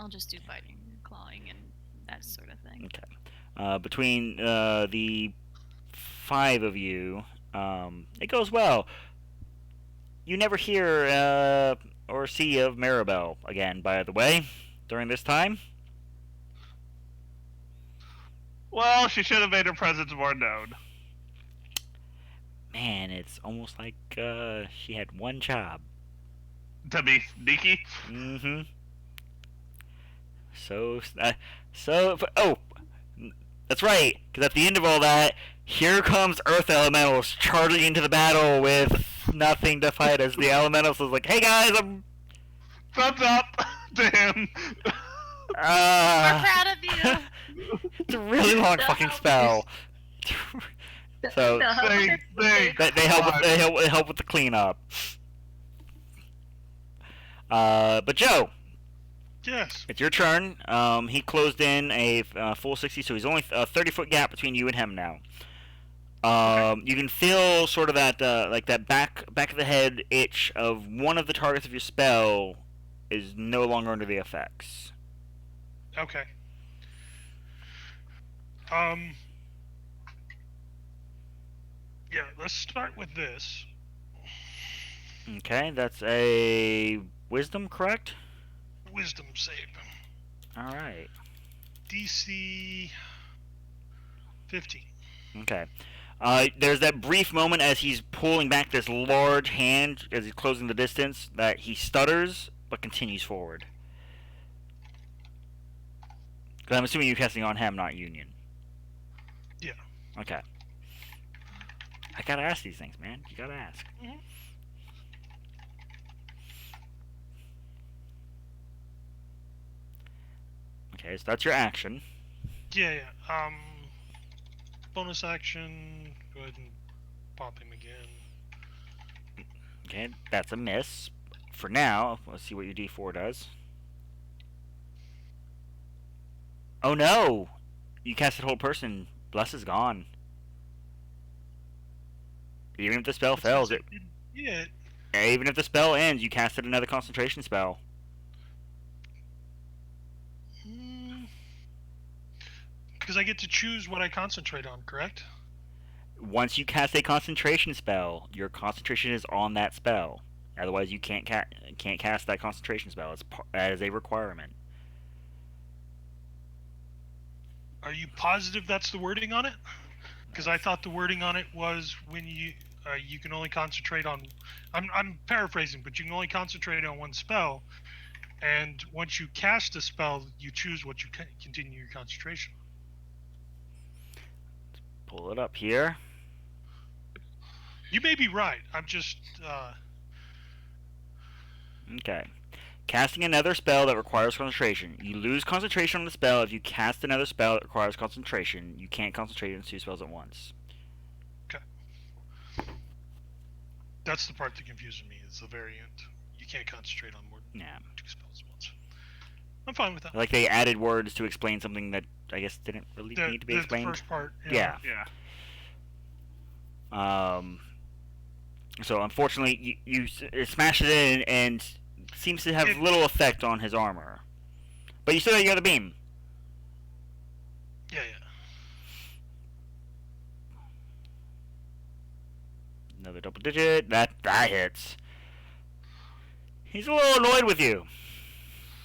I'll just do biting, clawing, and that sort of thing. okay. Between the 5 of you, it goes well. You never hear or see of Maribel again, by the way, during this time. Well, she should have made her presence more known. Man, it's almost like she had one job. To be sneaky. Mm-hmm. Oh, that's right. Because at the end of all that, here comes Earth Elementals charging into the battle with nothing to fight as the Elementals is like, hey guys, I'm... Thumbs up to him. We're proud of you. It's a really long fucking spell. So They they help with the cleanup. But Joe, Yes. it's your turn. He closed in a full 60, so he's only a 30-foot gap between you and him now. You can feel sort of that like that back of the head itch of one of the targets of your spell is no longer under the effects. Okay. Yeah, let's start with this. Okay, that's a wisdom, correct? Wisdom save. All right. DC 15. Okay. There's that brief moment as he's pulling back this large hand as he's closing the distance that he stutters but continues forward. Because I'm assuming you're casting on him, not Union. Yeah. Okay. I gotta ask these things, man. You gotta ask. Mhm. Okay, so that's your action. Yeah. Bonus action. Go ahead and pop him again. Okay, that's a miss. For now, let's see what your D4 does. Oh no! You casted Hold Person. Bless is gone. Even if the spell fails, Yeah. even if the spell ends, you casted another concentration spell. Because I get to choose what I concentrate on, correct? Once you cast a concentration spell, your concentration is on that spell. Otherwise, you can't cast that concentration spell. It's as a requirement. Are you positive that's the wording on it? Because I thought the wording on it was when you can only concentrate on. I'm paraphrasing, but you can only concentrate on one spell, and once you cast a spell, you choose what you continue your concentration on. Pull it up here. You may be right. I'm just. Okay. Casting another spell that requires concentration. You lose concentration on the spell if you cast another spell that requires concentration. You can't concentrate on 2 spells at once. Okay. That's the part that confuses me. Is the variant. You can't concentrate on more than Yeah. 2 spells at once. I'm fine with that. Like they added words to explain something that I guess didn't really need to be The explained. first part. Yeah. Yeah. So unfortunately, you smash it in and seems to have little effect on his armor. But you still got the beam. Yeah. Another double digit. That hits. He's a little annoyed with you.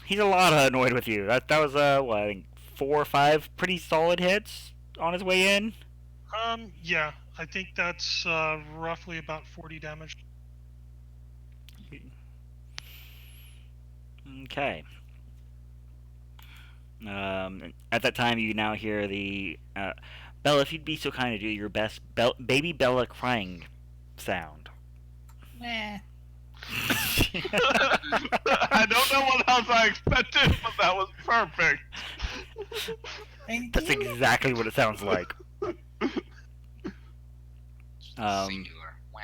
He's a lot annoyed with you. That was what, I think 4 or 5 pretty solid hits on his way in. Yeah. I think that's roughly about 40 damage. Okay. At that time, you now hear the Bella. If you'd be so kind to do your best, baby Bella crying sound. Meh. I don't know what else I expected, but that was perfect. Thank That's you. exactly what it sounds like. Singular. Wah.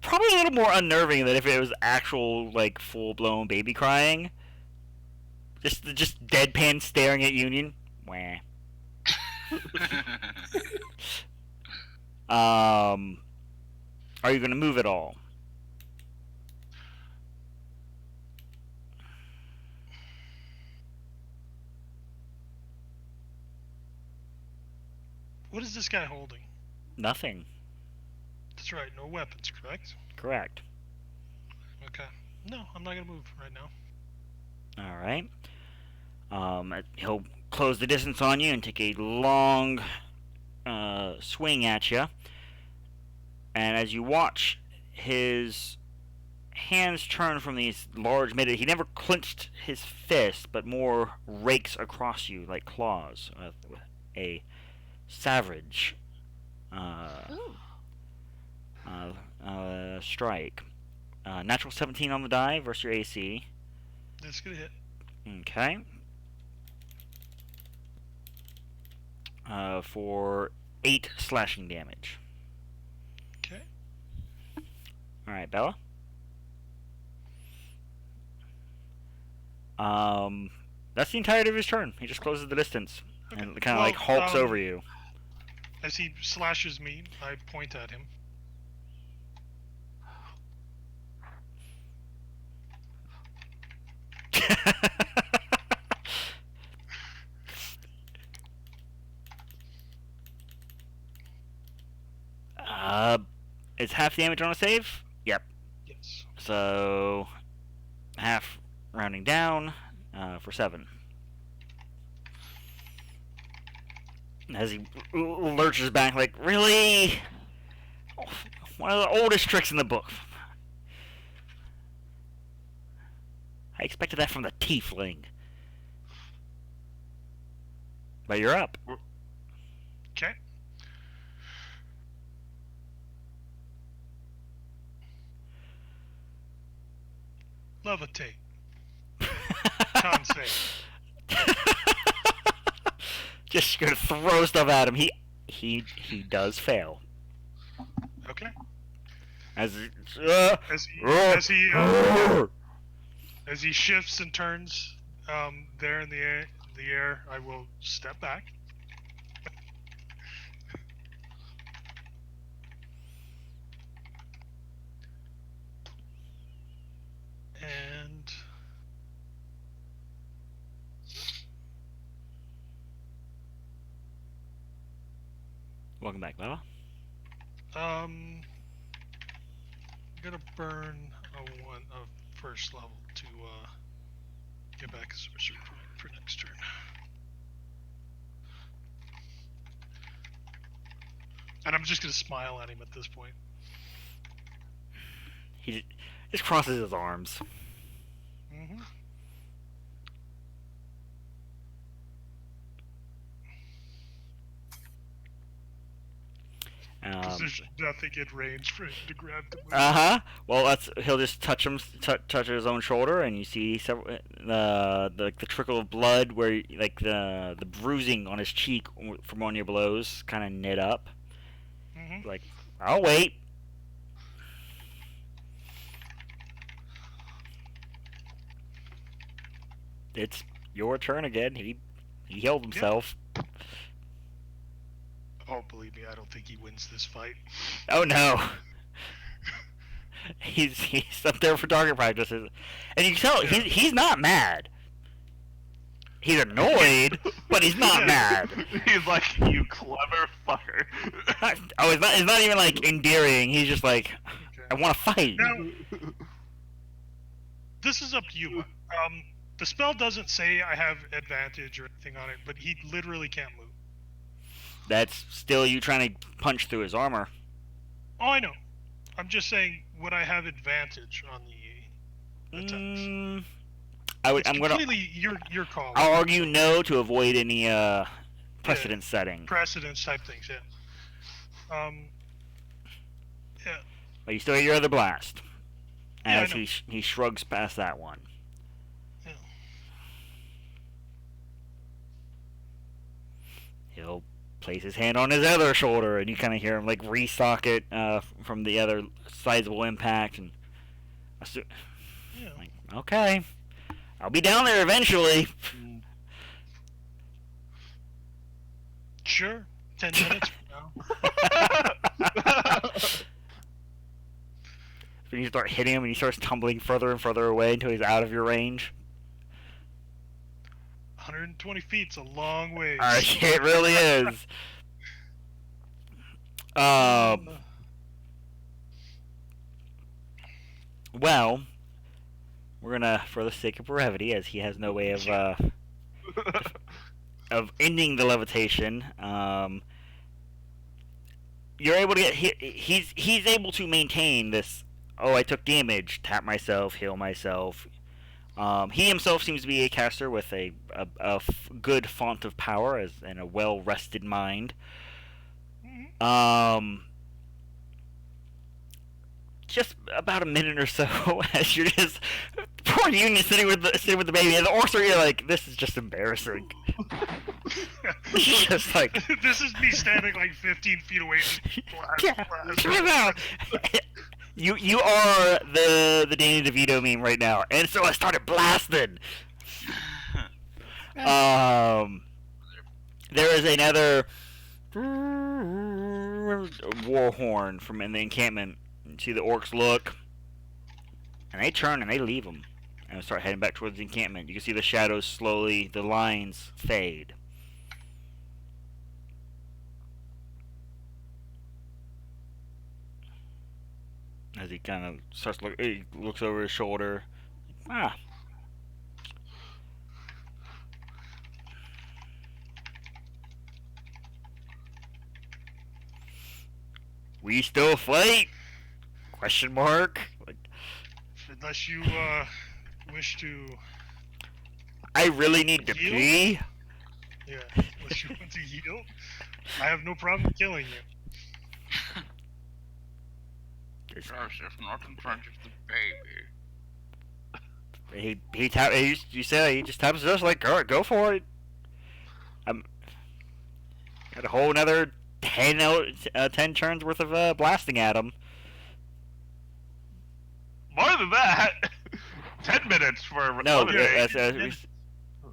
Probably a little more unnerving than if it was actual, like, full-blown baby crying. Just deadpan staring at Union. Wah. Are you gonna move at all? What is this guy holding? Nothing. That's right, no weapons, correct? Correct. Okay. No, I'm not gonna move right now. All right. He'll close the distance on you and take a long swing at you. And as you watch his hands turn from these large he never clenched his fist, but more rakes across you like claws with a savage strike. Natural 17 on the die versus your AC. That's gonna hit. Okay. For 8 slashing damage. Okay. Alright, Bella. That's the entirety of his turn. He just closes the distance Okay. and kind of like hulks over you. As he slashes me, I point at him. It's half damage on a save? Yep. Yes. So, half rounding down for 7. As he lurches back, like, really? One of the oldest tricks in the book. I expected that from the tiefling. But you're up. Okay. Levitate. Con save. Just gonna throw stuff at him. He does fail. Okay. As he shifts and turns there in the air, I will step back. And welcome back, Bella. I'm gonna burn a first level to get back a sorcery point for next turn. And I'm just gonna smile at him at this point. He just crosses his arms. Mm-hmm. There's nothing in range for him to grab the move. Well, he'll just touch his own shoulder, and you see the trickle of blood where like the bruising on his cheek from one of your blows kind of knit up. Mm-hmm. Like, I'll wait. It's your turn again. He healed himself. Oh, believe me, I don't think he wins this fight. Oh no. He's up there for target practices, and you can tell he's not mad. He's annoyed, but he's not mad. He's like, you clever fucker. It's not even like endearing. He's just like, Okay. I want to fight. Now, this is up to you. The spell doesn't say I have advantage or anything on it, but he literally can't move. That's still you trying to punch through his armor. Oh, I know. I'm just saying, would I have advantage on the attacks? I'm gonna. Completely your call. I'll argue no to avoid any precedent setting. Precedence type things, yeah. Yeah. But you still get your other blast. Yeah, As I know. he shrugs past that one. Yeah. He'll place his hand on his other shoulder, and you kind of hear him like resock it from the other sizable impact, and Yeah. like, okay. I'll be down there eventually. Sure. 10 minutes from now. When you start hitting him and he starts tumbling further and further away until he's out of your range. 120 feet's a long ways. It really is. Well, we're gonna, for the sake of brevity, as he has no way of ending the levitation, you're able to get he's able to maintain this. Oh, I took damage. Tap myself, heal myself. He himself seems to be a caster with a good font of power and a well-rested mind. Just about a minute or so as you're just poor Union sitting with the baby, and the orcs are like, this is just embarrassing. It's just like this is me standing like 15 feet away. You are the Danny DeVito meme right now, and so I started blasting. There is another war horn from in the encampment. You see the orcs look, and they turn and they leave them, and start heading back towards the encampment. You can see the shadows slowly, the lines fade. As he kind of he looks over his shoulder. Ah. We still fight? Question mark. Like, unless you wish to. I really need to heal? pee. Yeah, unless you want to heal, I have no problem killing you. Joseph, not in front of the baby. You said he just taps us like, alright, go for it. Got a whole another 10 turns worth of blasting at him. More than that. 10 minutes for No, levitation.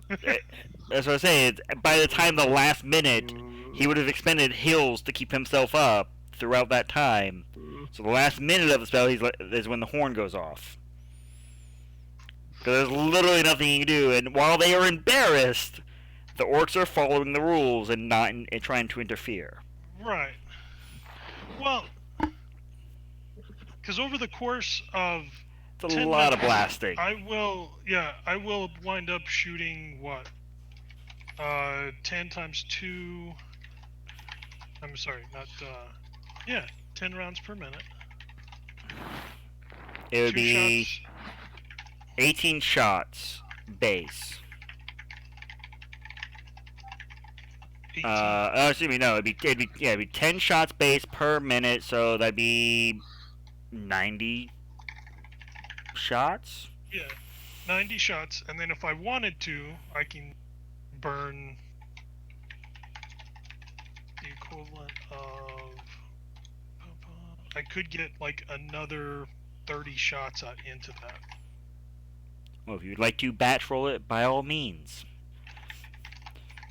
that's what I'm saying. By the time the last minute, he would have expended heals to keep himself up throughout that time. So the last minute of the spell is when the horn goes off. Because there's literally nothing you can do. And while they are embarrassed, the orcs are following the rules and not trying to interfere. Right. Well, because over the course of It's a lot of minutes, blasting. I will wind up shooting what? 10 times 2. I'm sorry, not 10 rounds per minute. It would 2 be shots. 18 shots base. 18. Excuse me, no, it'd be 10 shots base per minute, so that'd be 90 shots. Yeah, 90 shots, and then if I wanted to, I can burn the equivalent of. I could get like another 30 shots into that. Well, if you'd like to batch roll it, by all means.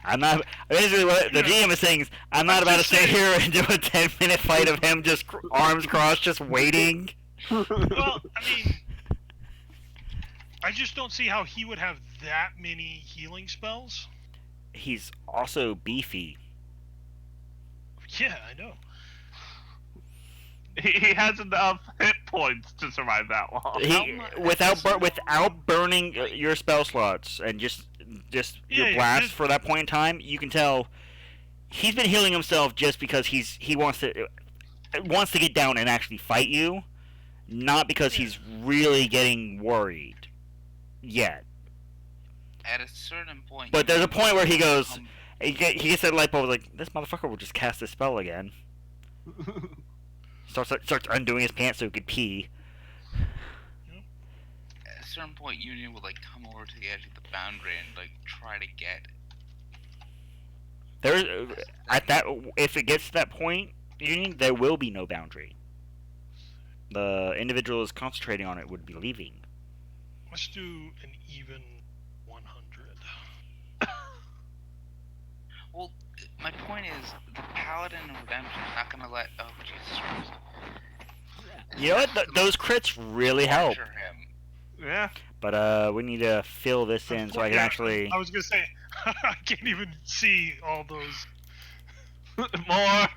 I'm not. Basically, what the GM is saying is, I'm not about to sit here and do a 10-minute fight of him just arms crossed, just waiting. Well, I mean, I just don't see how he would have that many healing spells. He's also beefy. Yeah, I know. He has enough hit points to survive that long. Without burning your spell slots and just your blast for that point in time, you can tell he's been healing himself just because he wants to get down and actually fight you, not because he's really getting worried yet. At a certain point. But there's a point where he goes, he gets that light bulb like, this motherfucker will just cast this spell again. Starts undoing his pants so he could pee. At a certain point, Union would like come over to the edge of the boundary and like try to get. If it gets to that point, Union, there will be no boundary. The individual is concentrating on it would be leaving. Let's do an even 100. Well, my point is, the Paladin of Redemption is not gonna let. Oh, Jesus Christ. You know what? Those crits really help. Torture him. Yeah. But we need to fill this in so I can Yeah, actually. I was gonna say, I can't even see all those. More.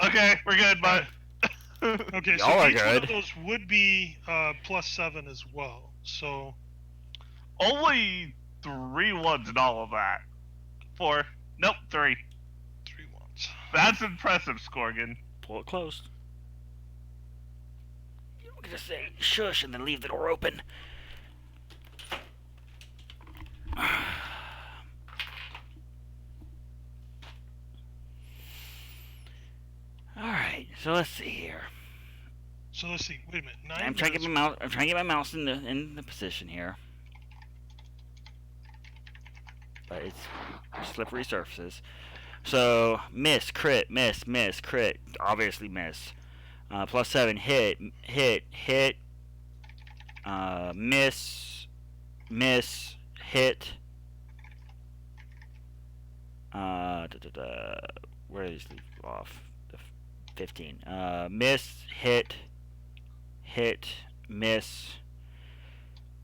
Okay, we're good, but. Okay, Y'all so are each one good. of those would be +7 as well. So Only 3 ones in all of that. 4. Nope, 3. 3 ones. That's impressive, Scorgan. Pull it close. I'm gonna say shush and then leave the door open. Alright, so let's see here. So let's see. Wait a minute. 9 I'm trying to get minutes. my mouse. I'm trying to get my mouse in the position here. But it's slippery surfaces. So miss, crit, miss, crit. Obviously miss. +7 hit, hit. Miss, hit. Where do these leave off? The 15. Miss, hit, miss.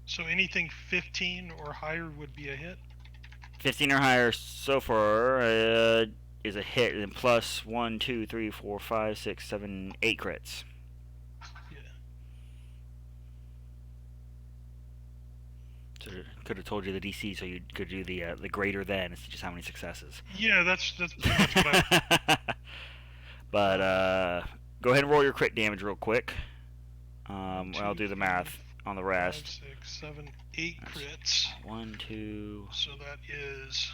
So anything 15 or higher would be a hit. 15 or higher so far is a hit, and plus 1, 2, 3, 4, 5, 6, 7, 8 crits. Yeah. So could have told you the DC, so you could do the greater than. It's just how many successes. Yeah, that's pretty much what I. But go ahead and roll your crit damage real quick. I'll do the math on the 5, rest. 6, 7, 8 crits. 1, 2. So that is.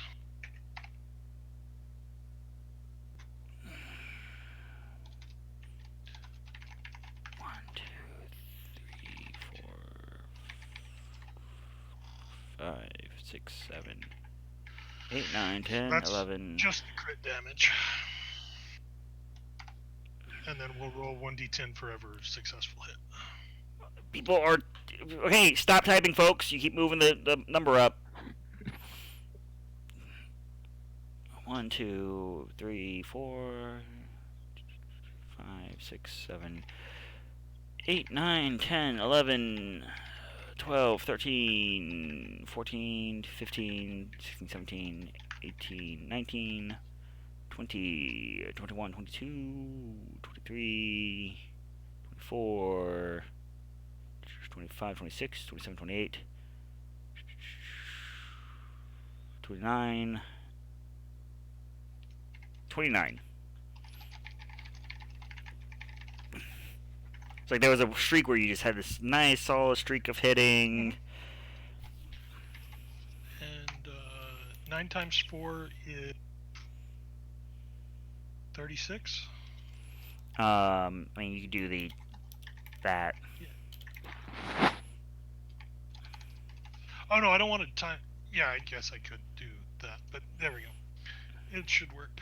One, 2, 3, 4, 5, 6, 7, 8, 9, 10, That's 11. Just the crit damage. And then we'll roll 1d10 for every successful hit. People are. Okay, stop typing, folks. You keep moving the number up. 1, 2, 3, 4, 5, 6, 7, 8, 9, 10, 11, 12, 13, 14, 15, 16, 17, 18, 19, 20, 21, 22, 23, 24, 25, 26, 27, 28, 29, 29. It's like there was a streak where you just had this nice solid streak of hitting. And 9 times 4 is 36. I mean, you could do that. Oh no, I don't want to time. Yeah, I guess I could do that, but there we go. It should work.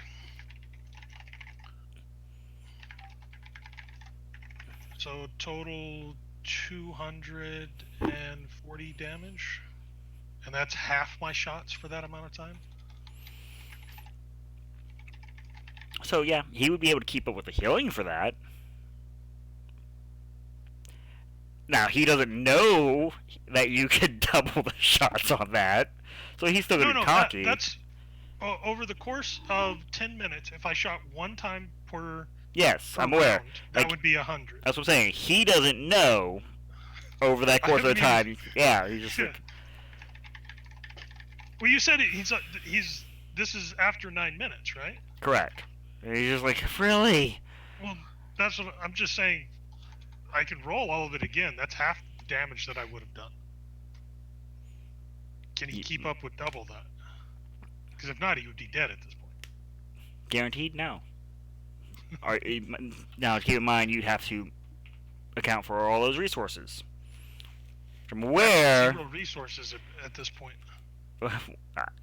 So total 240 damage, and that's half my shots for that amount of time. So yeah, he would be able to keep up with the healing for that. Now he doesn't know that you could double the shots on that, so he's still gonna be cocky. That's over the course of 10 minutes. If I shot one time per Yes, per I'm aware. round, that would be 100. That's what I'm saying. He doesn't know over that course of the time. Yeah, he's just like, Well, you said he's this is after 9 minutes, right? correct. And he's just like, really? Well, that's what I'm just saying. I can roll all of it again. That's half the damage that I would have done. Can he keep up with double that? Because if not, he would be dead at this point. Guaranteed? No. Now, keep in mind, you'd have to account for all those resources. From where? 0 resources at this point.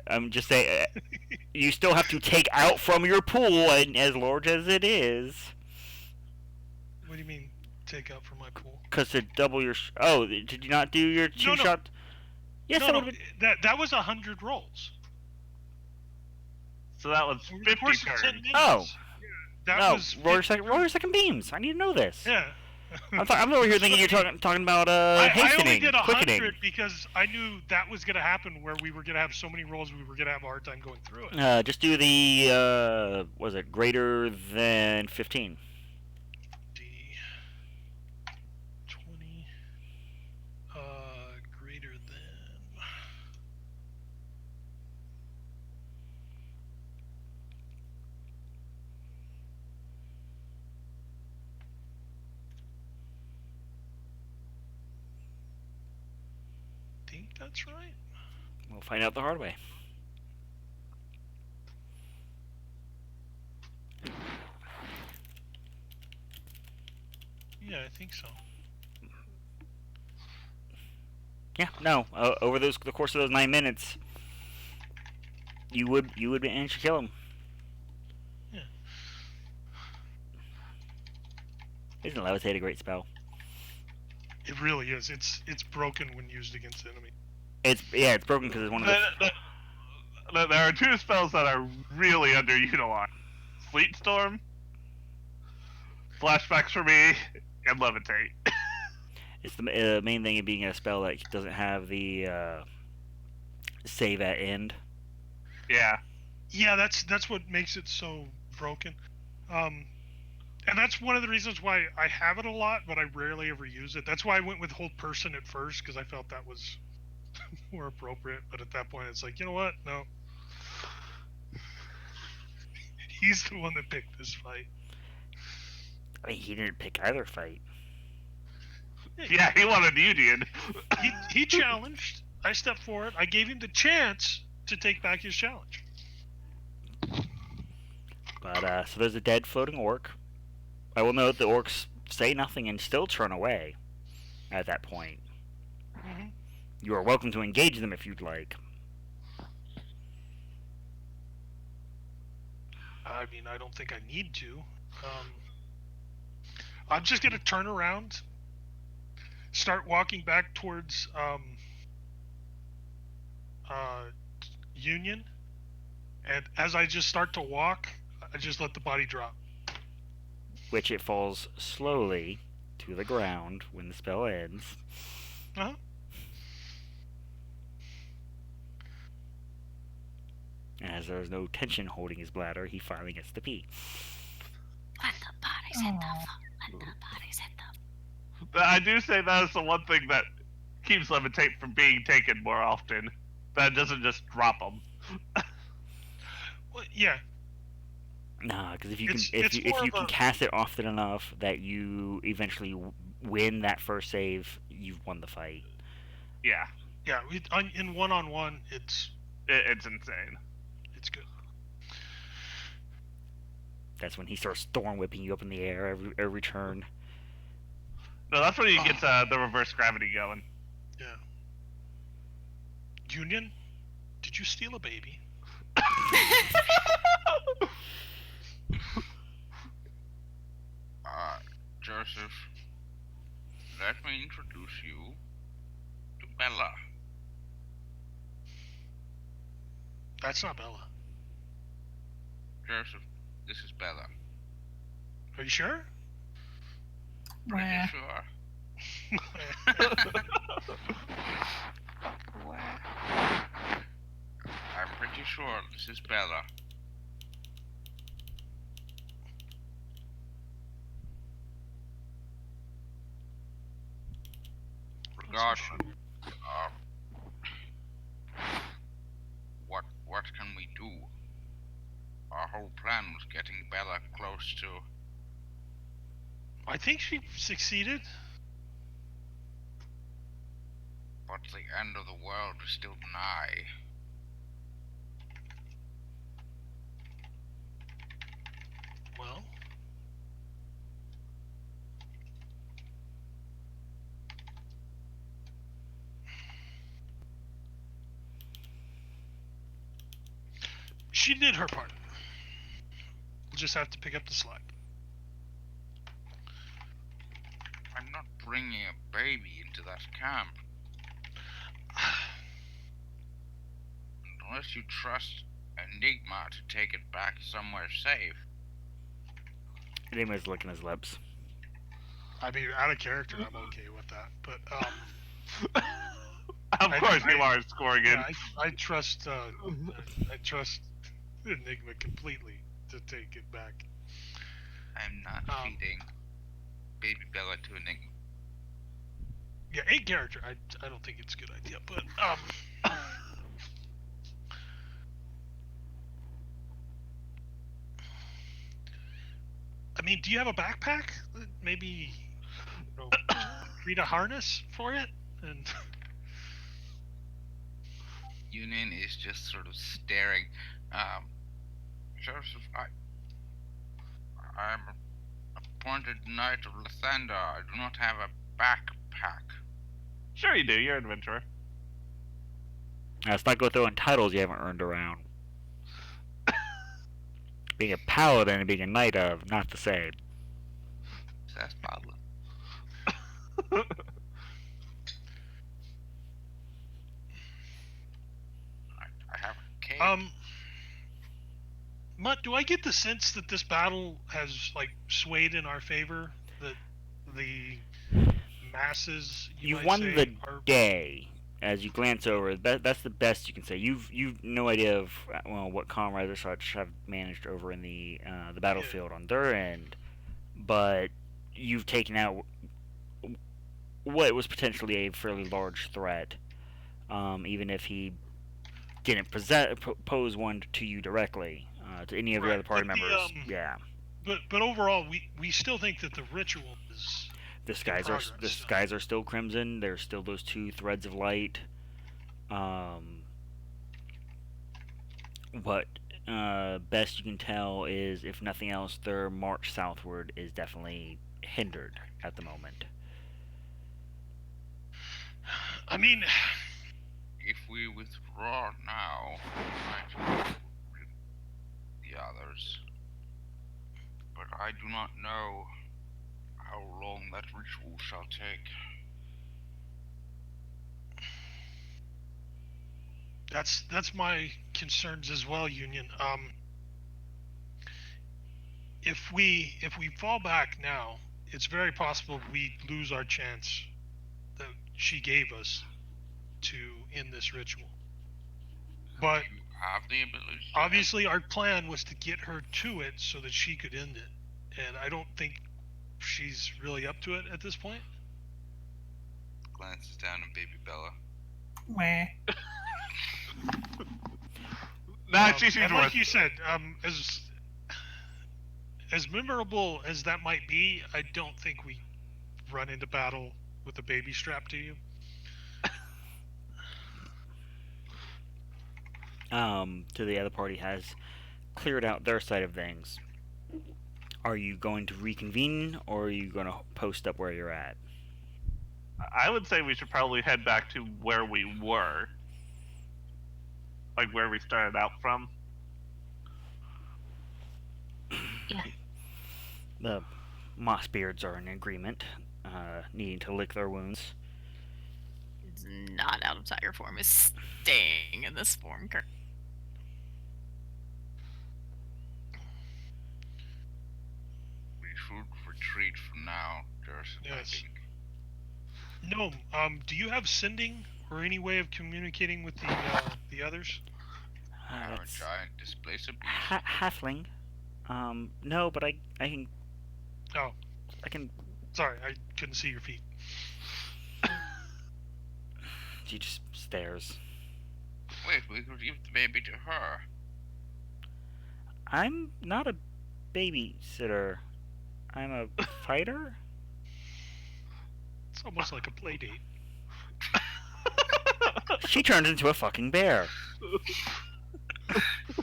I'm just saying, you still have to take out from your pool, and as large as it is. What do you mean? take out from my pool. Because to double your... oh, did you not do your two No. shot? Yes, no, that no, would have been... that was 100 rolls. So that was Over the 50 course of 10 turns. minutes. Oh. That No, was roll 50 your second beams. I need to know this. Yeah. I'm over here thinking you're talking about I hastening, only did 100 quickening. because I knew that was going to happen where we were going to have so many rolls we were going to have a hard time going through it. Just do the, was it greater than 15? D 20 greater than I think that's right. We'll find out the hard way. Yeah, I think so. Yeah, no. Over the course of those 9 minutes, you would manage to kill him. Yeah. Isn't levitate a great spell? It really is. It's broken when used against enemy. It's broken because it's one of the... There are two spells that are really underutilized. Sleet Storm, Flashbacks for me, and Levitate. It's the main thing of being a spell that doesn't have the save at end. Yeah. Yeah, that's what makes it so broken. And that's one of the reasons why I have it a lot, but I rarely ever use it. That's why I went with Hold Person at first, because I felt that was more appropriate. But at that point, it's like, you know what? No. He's the one that picked this fight. I mean, he didn't pick either fight. Yeah, he wanted Union. He challenged. I stepped forward. I gave him the chance to take back his challenge. But, so there's a dead floating orc. I will note the orcs say nothing and still turn away at that point. Mm-hmm. You are welcome to engage them if you'd like. I mean, I don't think I need to. I'm just going to turn around, start walking back towards Union, and as I just start to walk, I just let the body drop. Which it falls slowly to the ground when the spell ends. Uh-huh. And as there is no tension holding his bladder, he finally gets to pee. Let the bodies hit the floor. Let the bodies hit the But I do say that is the one thing that keeps Levitate from being taken more often. That doesn't just drop them. Well, yeah. Nah, because if you It's can more of a- cast it often enough that you eventually win that first save, you've won the fight. Yeah, Yeah, in one-on-one, it's it's insane. good. That's when he starts thorn whipping you up in the air every turn. No, that's when he gets the reverse gravity going. Yeah. Union, did you steal a baby? Joseph, let me introduce you to Bella. That's not Bella. Joseph, this is Bella. Are you sure? Pretty Wah. sure. I'm pretty sure this is Bella. Regardless, what can we do? Our whole plan was getting Bella close to. I think she succeeded. But the end of the world is still nigh. Well, she did her part. We'll just have to pick up the slack. bringing a baby into that camp. Unless you trust Enigma to take it back somewhere safe. Enigma's licking his lips. I mean, out of character, I'm okay with that. But Of course you are scoring it. yeah, I trust Enigma completely to take it back. I'm not feeding baby Bella to Enigma. Yeah, in character, I don't think it's a good idea. But I mean, do you have a backpack? Maybe create a harness for it and. Union is just sort of staring. Joseph, I'm appointed Knight of Lathander. I do not have a backpack. Sure you do. You're an adventurer. Let's not go throwing titles you haven't earned around. Being a paladin and being a knight of, not the same. That's paladin. I have a cape. Mutt, do I get the sense that this battle has swayed in our favor? That the masses You might won say, the are... day. As you glance over, that's the best you can say. You've no idea of what comrades or such have managed over in the battlefield on their end, but you've taken out what was potentially a fairly large threat, even if he didn't pose one to you directly, to any of the other party members. Yeah. But overall, we still think that the ritual is. The skies are still crimson. There's still those two threads of light. What best you can tell is, if nothing else, their march southward is definitely hindered at the moment. I mean, if we withdraw now, we might rid the others. But I do not know how long that ritual shall take. that's my concerns as well, Union. If we fall back now, it's very possible we lose our chance that she gave us to end this ritual. But You have the ability to obviously our plan was to get her to it so that she could end it, and I don't think she's really up to it at this point. Glances down at baby Bella. Meh. She's and worth. like you said, as memorable as that might be, I don't think we run into battle with a baby strapped to you. To the other party has cleared out their side of things. Are you going to reconvene, or are you going to post up where you're at? I would say we should probably head back to where we were. Like where we started out from. Yeah. The Mossbeards are in agreement, needing to lick their wounds. It's not out of tiger form. Is staying in this form. We should retreat for now, Joseph. Yes. I think. No, do you have sending or any way of communicating with the others? I have a That's giant displacer beast. halfling. No, but I can. Oh, I can. sorry, I couldn't see your feet. She just stares. Wait, we could give the baby to her. I'm not a babysitter. I'm a fighter. It's almost like a play date. She turns into a fucking bear.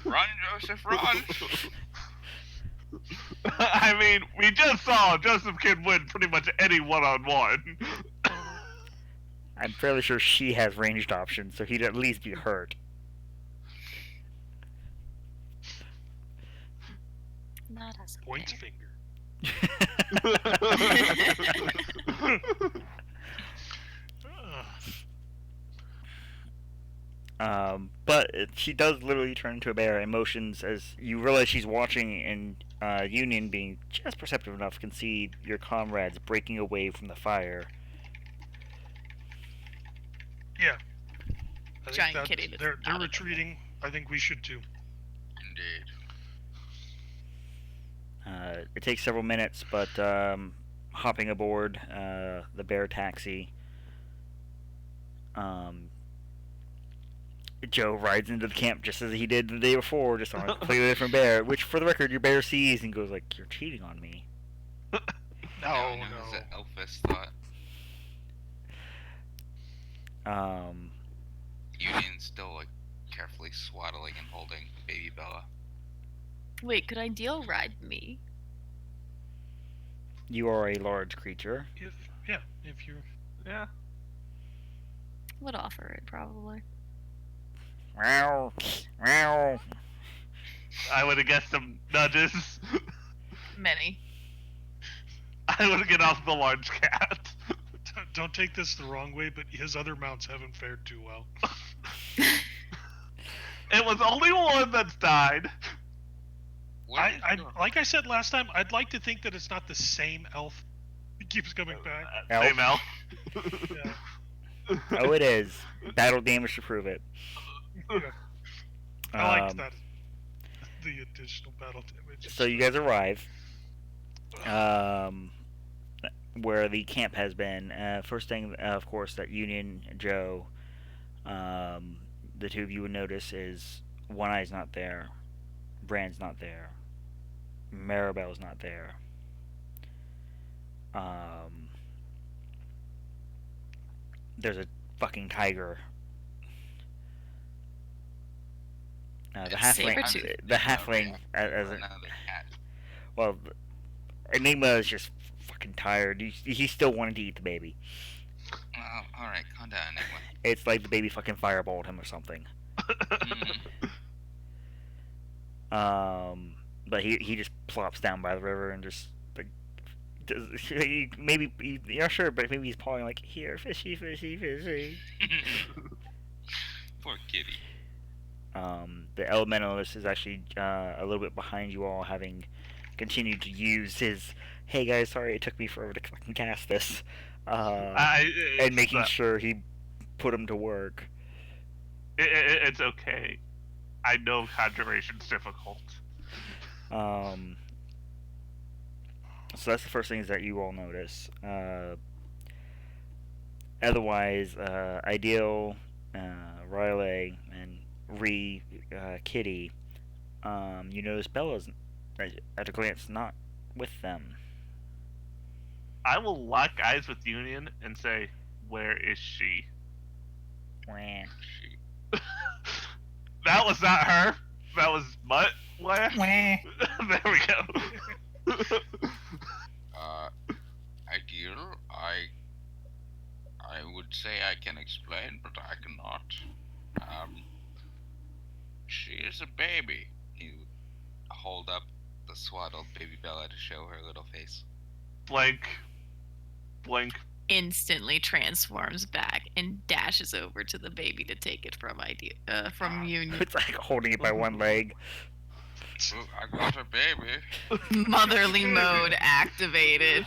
Run, Joseph, run! I mean, we just saw Joseph can win pretty much any one-on-one. I'm fairly sure she has ranged options, so he'd at least be hurt. Not as a Points bear. finger. But she does literally turn into a bear and motions as you realize she's watching, and Union, being just perceptive enough, can see your comrades breaking away from the fire. Yeah. I think Giant that kitty that's they're not a- retreating. I think we should too. Indeed. It takes several minutes, but hopping aboard the bear taxi, Joe rides into the camp just as he did the day before, just on a completely different bear. Which, for the record, your bear sees and goes like, "You're cheating on me." No, I know it's an Elvis thought. Union's still like carefully swaddling and holding baby Bella. Wait, could ideal ride me? You are a large creature. If you Yeah. Would offer it probably. Meow, meow. I would have guessed some nudges. Many. I would have get off the large cat. don't take this the wrong way, but his other mounts haven't fared too well. It was only one that's died. I like I said last time, I'd like to think that it's not the same elf. It keeps coming back. Same elf. Yeah. Oh, it is. Battle damage to prove it. I liked that. The additional battle damage. So you guys arrive where the camp has been. First thing, of course, that Union, Joe, the two of you would notice is One Eye's not there, Brand's not there, Maribel's not there. There's a fucking tiger. The halfling, Saber-tooth. the halfling, as a, Another cat. well, Enigma is just fucking tired. He still wanted to eat the baby. All right, calm down, Enigma. It's like the baby fucking fireballed him or something. But he just plops down by the river and just like maybe you're not sure, but maybe he's pawing like, here, fishy, fishy, fishy. Poor kitty. The elementalist is actually a little bit behind you all, having continued to use his, hey guys, sorry it took me forever to fucking cast this, and making sure he put him to work. It's okay. I know conjuration's difficult. So that's the first things that you all notice. Otherwise, Ideal, Riley, and Kitty, you notice Bella's, at a glance, not with them. I will lock eyes with Union and say, where is she? Wah. That was not her. That was Mutt. Where? Wah. There we go. Ideal, I would say I can explain, but I cannot. She is a baby. He would hold up the swaddled baby Bella to show her little face. Blink. Blink. Instantly transforms back and dashes over to the baby to take it from Union. It's like holding it by one leg. Well, I got a baby. Motherly mode activated.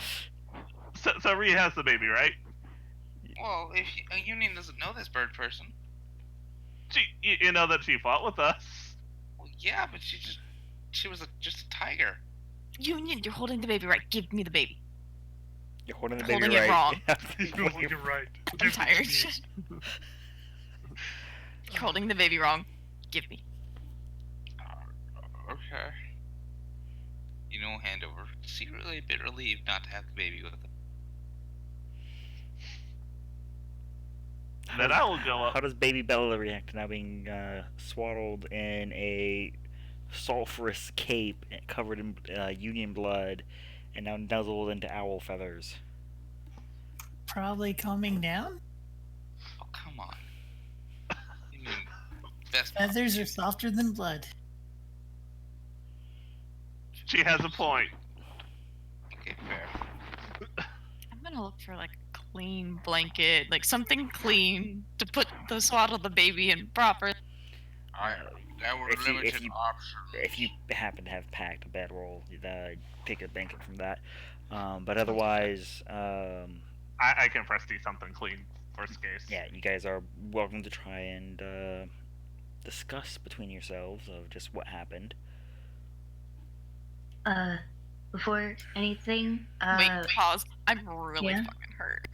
So Rhea has the baby, right? Well, if Union doesn't know this bird person. You know that she fought with us. Well, yeah, but she was just a tiger. Union, you're holding the baby right. Give me the baby. You're holding the Holding baby it right. wrong. You're holding it right. I'm tired. You're holding the baby wrong. Give me. Okay. You know, hand over. Secretly a bit relieved not to have the baby with them. Then I will go How up. does baby Bella react to now being swaddled in a sulfurous cape covered in Union blood and now nuzzled into owl feathers? Probably calming down. Oh, come on. You mean best Feathers are softer than blood. She has a point. Okay, fair. I'm gonna look for like a clean blanket, like something clean to put the swaddle the baby in proper. There were if you limited options. if you happen to have packed a bedroll, pick a blanket from that. But otherwise, I can press do something clean, worst case. yeah, you guys are welcome to try and discuss between yourselves of just what happened. Before anything, Wait, pause. I'm really yeah. fucking hurt.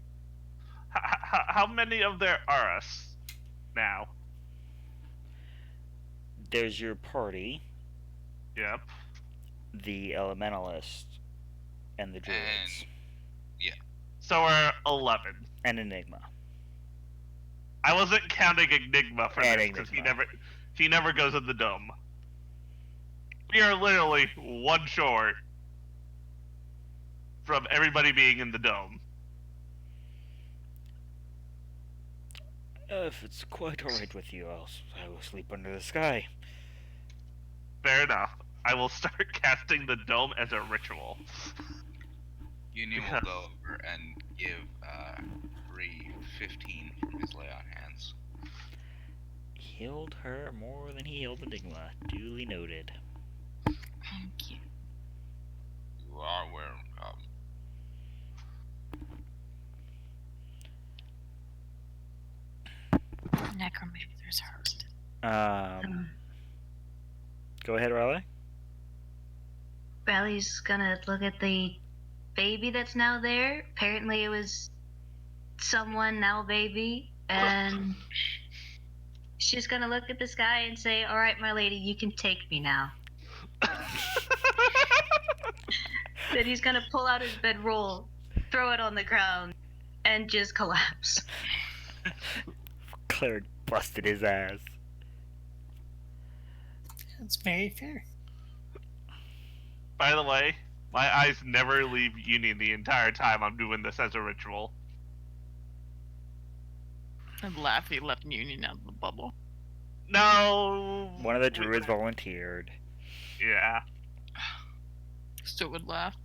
How many of there are us now? There's your party, Yep. the elementalist, and the druids, So we're 11. and Enigma. I wasn't counting Enigma for And this because Enigma. he never goes in the dome. We are literally one short from everybody being in the dome. If it's quite alright with you, I will sleep under the sky. Fair enough. I will start casting the dome as a ritual. Union will go over and give Bree 15 from his lay on hands. Healed her more than he healed Enigma. Duly noted. Thank you. You are welcome. Necromancer's hurt. Go ahead, Riley. Riley's gonna look at the baby that's now there. Apparently, it was someone, now baby, and she's gonna look at this guy and say, "All right, my lady, you can take me now." Then he's gonna pull out his bedroll, throw it on the ground, and just collapse. Cleric busted his ass. That's very fair. By the way, my eyes never leave Union the entire time I'm doing this as a ritual. I'm laughing, left Union out of the bubble. No. One of the druids volunteered. Yeah. Still would laugh.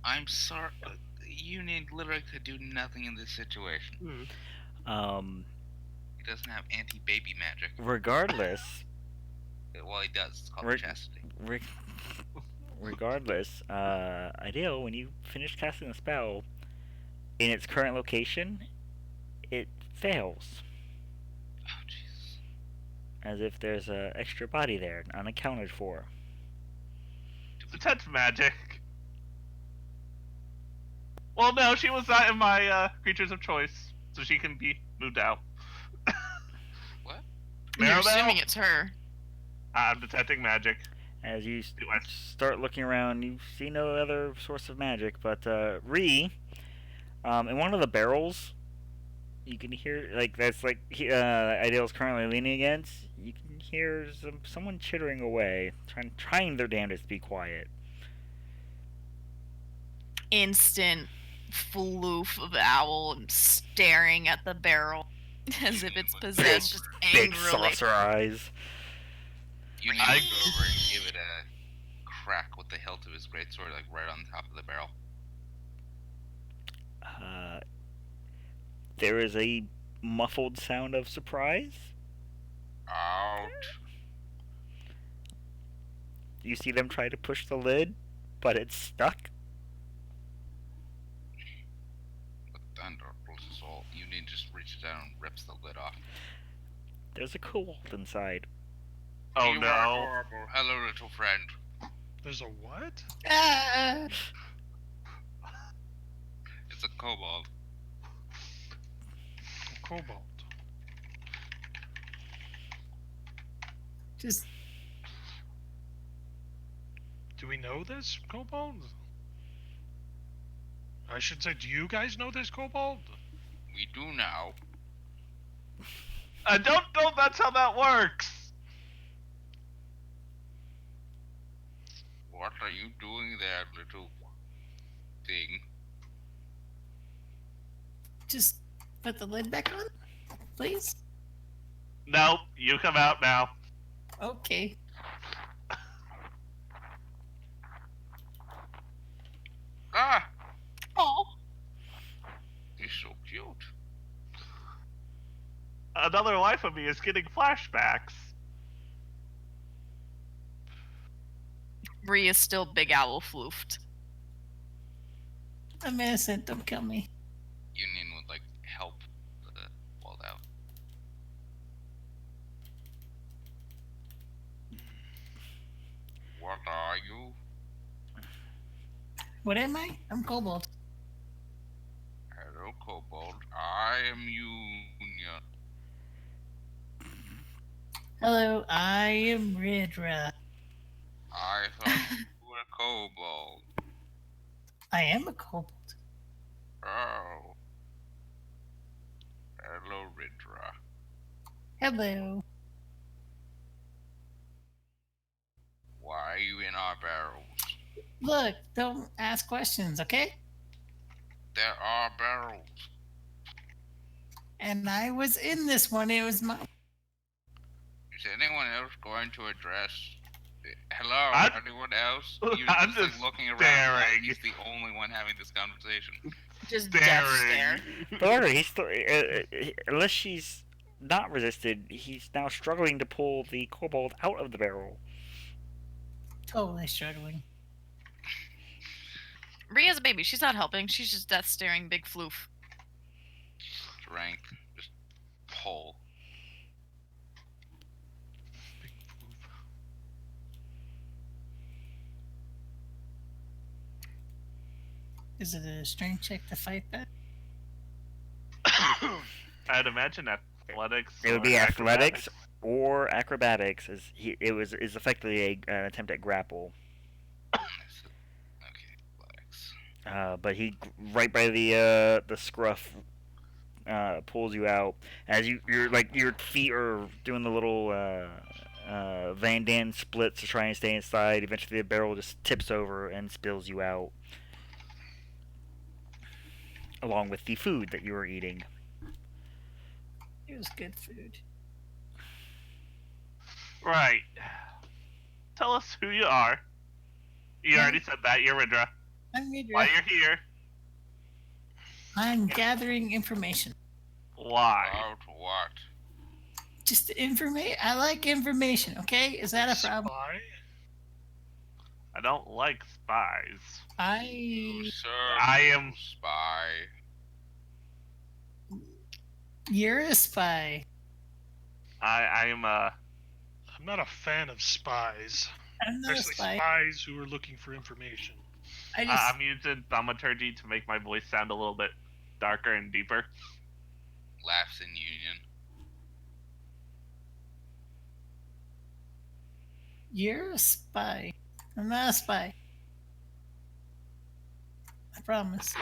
I'm sorry. Union literally could do nothing in this situation. He doesn't have anti-baby magic. Regardless, Well, he does. It's called chastity. regardless, Ideal, when you finish casting the spell, in its current location, it fails. Oh, Jesus. As if there's a extra body there, unaccounted for. Detect magic. Well, no, she was not in my creatures of choice, so she can be moved out. What? You're Maribel? assuming it's her. I'm detecting magic. As you Do I- start looking around, you see no other source of magic, but in one of the barrels, you can hear, Ideal's currently leaning against, you can hear someone chittering away, trying their damnedest to be quiet. Instant floof of owl and staring at the barrel as if it's possessed, just Big angrily. saucer eyes. Union will go over and give it a crack with the hilt of his greatsword, like right on top of the barrel. There is a muffled sound of surprise. Out. You see them try to push the lid, but it's stuck. With thunder pulls his soul. Union just reaches down and rips the lid off. There's a kobold inside. Oh You no. are horrible. Hello, little friend. There's a what? Ah! It's a kobold. A cobalt. Just Do we know this cobalt? I should say, do you guys know this cobalt? We do now. I don't know if that's how that works. What are you doing there, little thing? just put the lid back on, please. No, you come out now. Okay. Ah! Oh, another life of me is getting flashbacks. Bree is still Big Owl floofed. I'm innocent. Don't kill me. Union would like help the walled out. What are you? What am I? I'm Kobold. Hello, Kobold. I am Union. Hello, I am Ridra. I thought you were Kobold. I am a kobold. Oh. Hello, Ridra. Hello. Why are you in our barrels? Look, don't ask questions, okay? There are barrels. And I was in this one. It was my. Is anyone else going to address? Hello, I'm- anyone else? You're I'm just like just looking around. staring. He's the only one having this conversation. Just death stare. However, he's still, unless she's not resisted, he's now struggling to pull the kobold out of the barrel. Totally struggling. Ria's a baby. She's not helping. She's just death staring Big Floof. Strength. Just pull. Big floof. Is it a strength check to fight that? I'd imagine athletics. It would or be athletics or acrobatics, as is effectively an attempt at grapple. Okay, athletics. But he right by the scruff pulls you out as you're like your feet are doing the little Van Damme splits to try and stay inside. Eventually, the barrel just tips over and spills you out, along with the food that you were eating. It was good food. Right. Tell us who you are. You already said that. You're Ridra. I'm Ridra. Why you're here? I'm gathering information. Why? About what? Just information. I like information. Okay, is that a problem? Spy? I don't like spies. You, sir, I am- spy. You're a spy. I am a. I'm not a fan of spies. I'm not a Especially spy. spies who are looking for information. I just. I'm using thaumaturgy to make my voice sound a little bit darker and deeper. Laughs in union. You're a spy. I'm not a spy. I promise.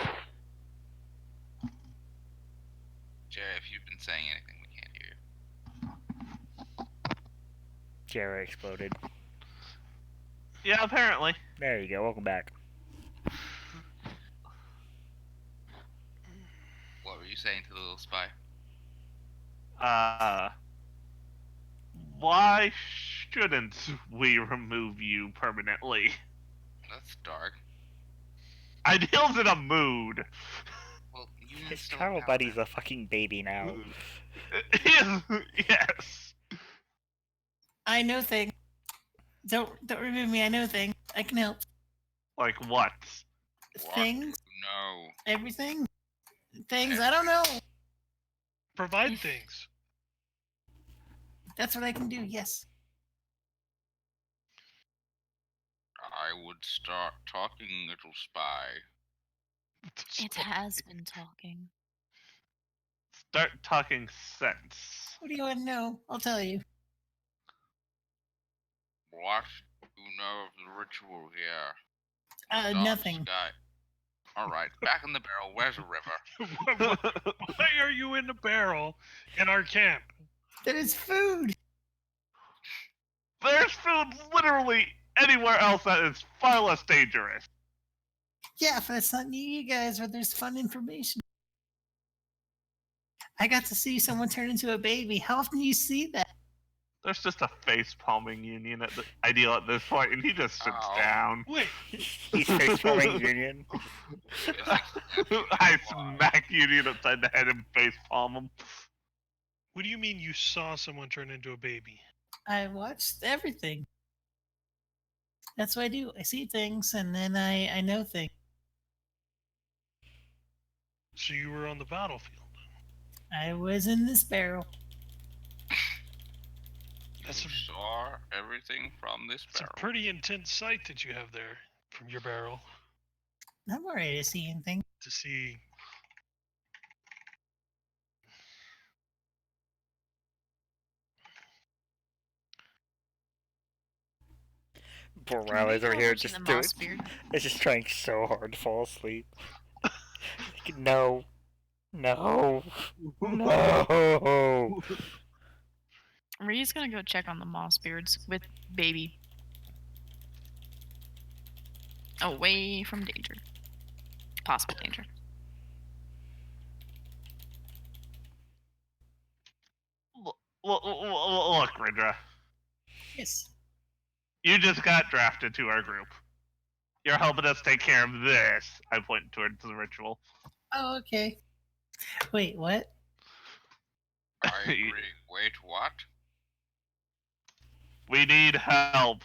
Jerry, if you've been saying anything, we can't hear you. Jarrah exploded. Yeah, apparently. There you go. Welcome back. What were you saying to the little spy? Why shouldn't we remove you permanently? That's dark. Ideal's in a mood. Well, union's His still travel a buddy's paladin. a fucking baby now. Yes. I know things. Don't remove me. I know things. I can help. Like what? What? Things. No. Everything. Things. I don't know. Provide things. That's what I can do. Yes. I would start talking, little spy. It has been talking. Start talking sense. What do you want to know? I'll tell you. What do you know of the ritual here? Dark Nothing. Sky. Alright, back in the barrel. Where's the river? Why are you in the barrel in our camp? That is food. There's food literally anywhere else that is far less dangerous. Yeah, but it's not near you guys where there's fun information. I got to see someone turn into a baby. How often do you see that? There's just a face palming union at the ideal at this point, and he just sits Ow. down. Wait, He's face forming union. It's like, yeah, you know, I why? smack union upside the head and face palm him. What do you mean you saw someone turn into a baby? I watched everything. That's what I do. I see things, and then I know things. So you were on the battlefield. I was in this barrel. That's You a, saw everything from this it's a barrel. pretty intense sight that you have there from your barrel I'm already seeing things. to see. Poor Can we Riley's go over over here to just the doing. moss beard? It's just trying so hard to fall asleep. No. No. No. Ree's gonna go check on the moss beards with baby. Away from danger. Possible danger. Look, Rindra. Yes. You just got drafted to our group. You're helping us take care of this. I point towards the ritual. Oh, okay. Wait, what? I agree. Wait, what? We need help.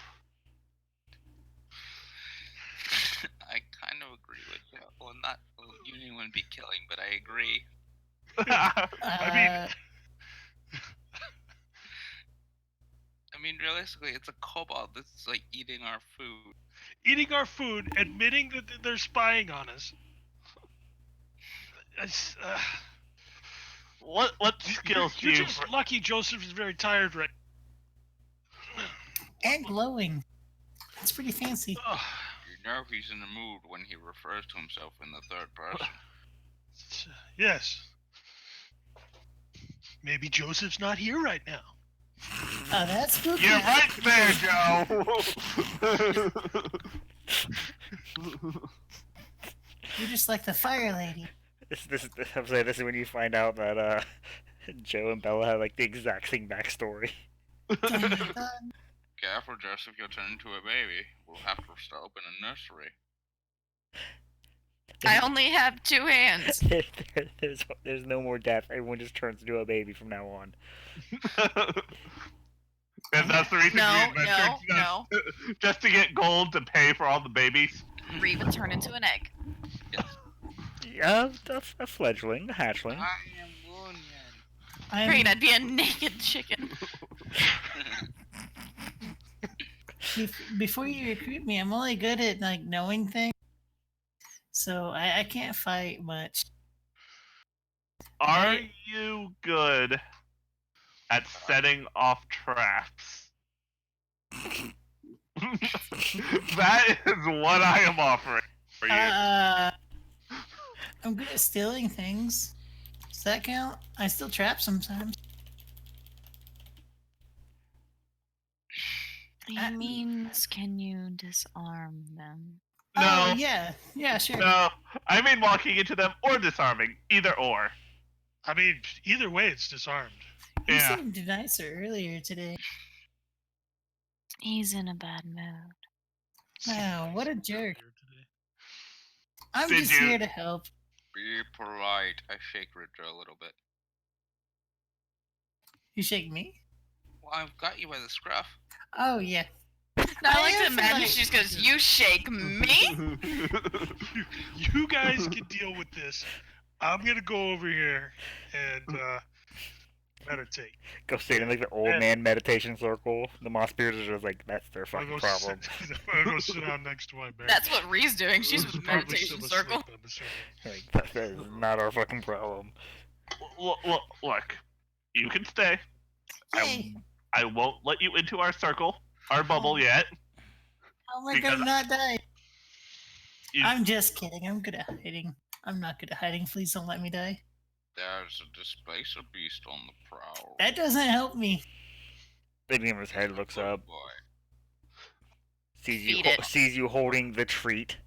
I kind of agree with you. Well, not Union wouldn't be killing, but I agree. I mean, realistically, it's a kobold that's like eating our food. Eating our food, admitting that they're spying on us. What skills do You're you? just lucky Joseph is very tired right And glowing. That's pretty fancy. now. You know he's in the mood when he refers to himself in the third person. Yes. Maybe Joseph's not here right now. Oh, that's spooky. You're right there, Joe. You're just like the fire lady. I'm saying this is when you find out that Joe and Bella have like the exact same backstory. Dun, dun, dun. Careful, Joseph, you'll turn into a baby. We'll have to start open a nursery. I only have 2 hands. There's no more death. Everyone just turns into a baby from now on. And that's the reason No, we invented no. just to get gold to pay for all the babies. Ree would turn into an egg. Yeah, a fledgling, a hatchling. I am Union. Great, I'd be a naked chicken. Before you recruit me, I'm only good at like knowing things, so I can't fight much. Are you good at setting off traps? That is what I am offering for you. I'm good at stealing things. Does that count? I still trap sometimes. He means, can you disarm them? Oh, No. yeah, sure. No, I mean walking into them or disarming, either or. I mean, either way, it's disarmed. You Yeah. seemed nicer earlier today. He's in a bad mood. Wow, what a jerk. I'm Did just you- here to help. Be polite. I shake Ridger a little bit. You shake me? Well, I've got you by the scruff. Oh, yeah. Now I I like to am imagine like- she just goes, "You shake me?" You guys can deal with this. I'm gonna go over here and meditate. Go sit in like the old man meditation circle. The moss beards are just like, that's their I'll fucking go problem. I'll go sit down next to my bear. That's what Ree's doing. She's Who's with probably meditation still asleep, circle. I'm assuming. Like, that is not our fucking problem. Look, you can stay. Yay. I won't let you into our circle, our bubble yet. How am I Because gonna not die? You- I'm just kidding. I'm good at hiding. I'm not good at hiding. Please don't let me die. There's a displacer beast on the prowl. That doesn't help me. Baby in his head looks Good up, boy. Feed it. sees you holding the treat,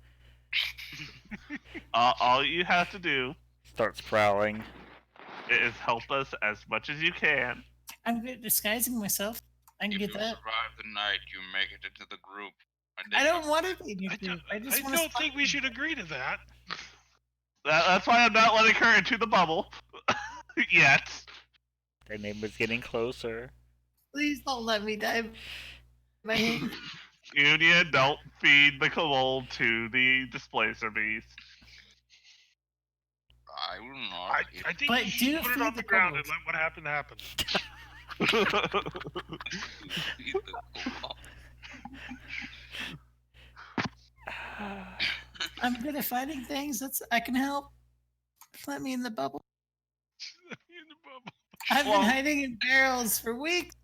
All you have to do starts prowling. is help us as much as you can. I'm good at disguising myself. I can If get you that. survive the night, you make it into the group. And I then don't want to be in your I group. don't, I just I want don't think we should agree to that. That's why I'm not letting her into the bubble yet. Enigma's getting closer. Please don't let me die. My hand. Union, don't feed the kobold to the displacer beast. I will not. I think But you do should put it feed on the the ground and kobolds. let what happened happen. Feed the kobold. I'm good at finding things. I can help. Let me in the bubble. In the bubble. I've Well- been hiding in barrels for weeks.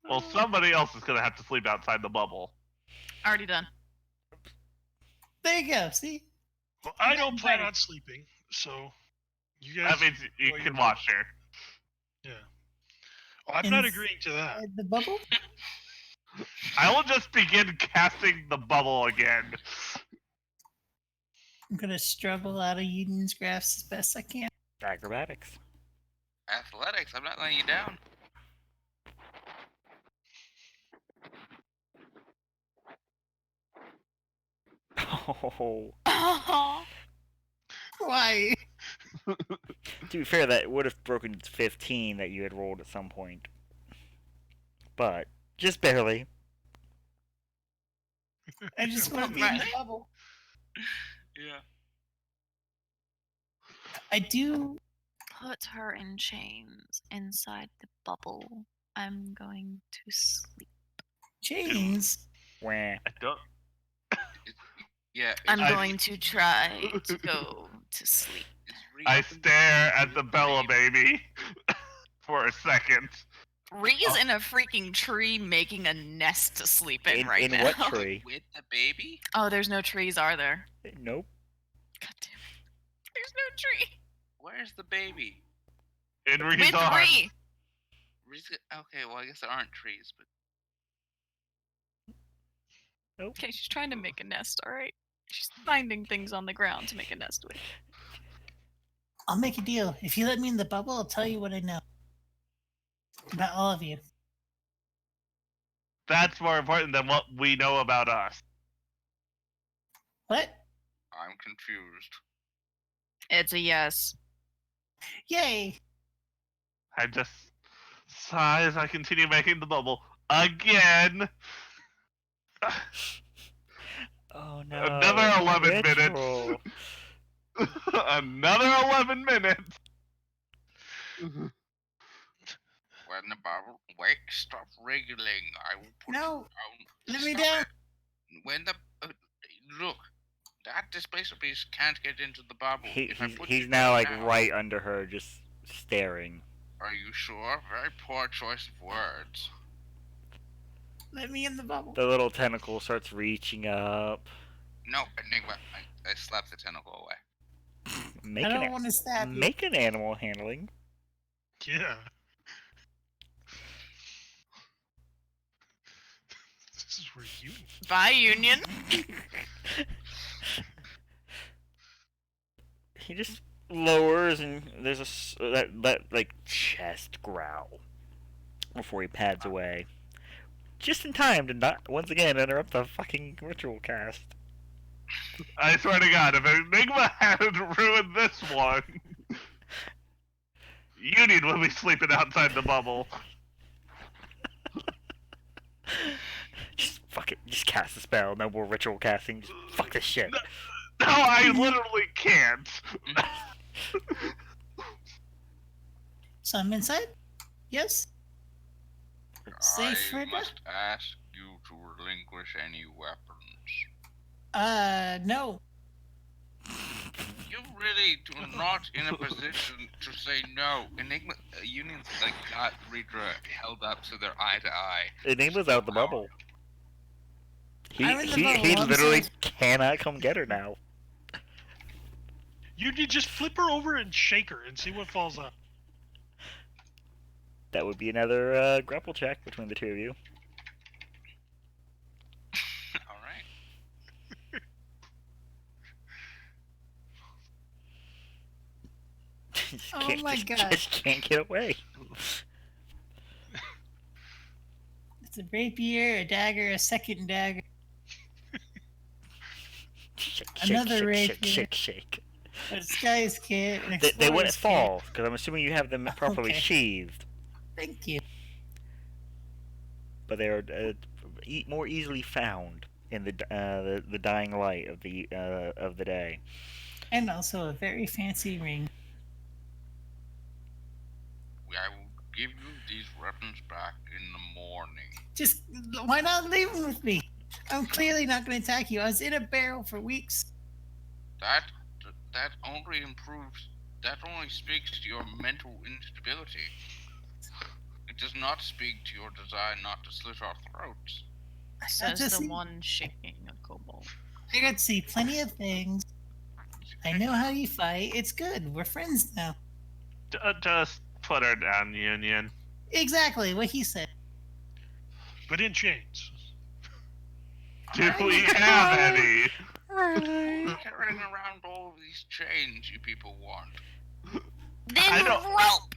Well, somebody else is gonna have to sleep outside the bubble. Already done. There you go. See? Well, I don't plan on sleeping, so you guys. That means you enjoy can your watch her. Yeah. Well, I'm not agreeing to that. Inside the bubble? I will just begin casting the bubble again. I'm gonna struggle out of Union's graphs as best I can. Acrobatics. Athletics, I'm not letting you down. Oh. Oh, Why? To be fair, that would have broken to 15 that you had rolled at some point. But, just barely. I just want to be in the bubble. Yeah. I do. Put her in chains inside the bubble. I'm going to sleep. Chains. Wah. I don't. Yeah. I'm I- going to try to go to sleep. I stare at the Bella baby for a second. Ree's in a freaking tree making a nest to sleep in right in now. what tree? With the baby? Oh, there's no trees, are there? Nope. God damn it. There's no tree. Where's the baby? In Reed's With arms. Ree. Okay, well, I guess there aren't trees, but Okay, she's trying to make a nest, alright? She's finding things on the ground to make a nest with. I'll make a deal. If you let me in the bubble, I'll tell you what I know about all of you. That's more important than what we know about us. What? I'm confused. It's a yes. Yay! I just sigh as I continue making the bubble again. Oh no. Another 11 Ritual. minutes. Another 11 minutes. When the bubble. Wait, stop wriggling. I will put No. you down. Let me Stop down. it. When the. Look, that displacer piece can't get into the bubble. If I put He's you now down like now- right under her, just staring. Are you sure? Very poor choice of words. Let me in the bubble. The little tentacle starts reaching up. No, Enigma. I slapped the tentacle away. Make I an don't want to stab you. make an animal handling. Yeah. This is where you. Bye, Union. He just lowers and there's that like chest growl before he pads away. Just in time to not once again interrupt the fucking ritual cast. I swear to God, if Enigma hadn't ruined this one, Union will be sleeping outside the bubble. Just fuck it, just cast a spell. No more ritual casting. Just fuck this shit. No, I literally can't. So I'm inside? Yes? Safe for I now? must ask you to relinquish any weapons. No. You really do not in a position to say no. Enigma Union's like got Reedra held up so they're eye to eye. Enigma's out the bubble. He I'm in the he, bubble, he I'm literally safe. cannot come get her now. You need just flip her over and shake her and see what falls out. That would be another grapple check between the two of you. Alright. Just Oh can't- my just- God. Just can't get away. It's a rapier, a dagger, a second dagger. Shake, Another shake, rapier. shake, shake, shake. A disguise kit, an They wouldn't explorer's kit. fall, because I'm assuming you have them properly Okay. sheathed. Thank you. But they are more easily found in the dying light of the day. And also a very fancy ring. I will give you these weapons back in the morning. Just why not leave them with me? I'm clearly not going to attack you. I was in a barrel for weeks. That only improves. That only speaks to your mental instability. It does not speak to your desire not to slit our throats. Says just the see- one shaking a kobold. I got to see plenty of things. I know how you fight. It's good. We're friends now. Just put her down, Union. Exactly what he said. But in chains. Do we have any? Carrying around all of these chains you people want. Then rope.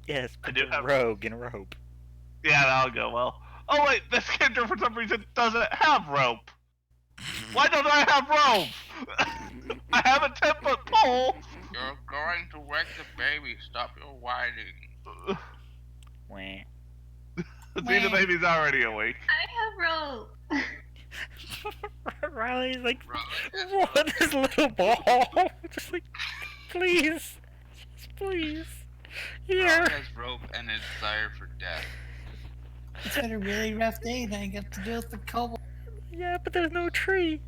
Yes, I put do the have- rogue in a rope. Yeah, that'll go well. Oh wait, this character for some reason doesn't have rope. Why don't I have rope? I have a 10-foot pole. You're going to wake the baby. Stop your whining. Wah. See, the baby's already awake. I have rope. Riley's like, Riley, what this little ball? Just like, please, just please, here. Riley has rope and a desire for death. It's been a really rough day, and I got to deal with the kobold. Yeah, but there's no tree.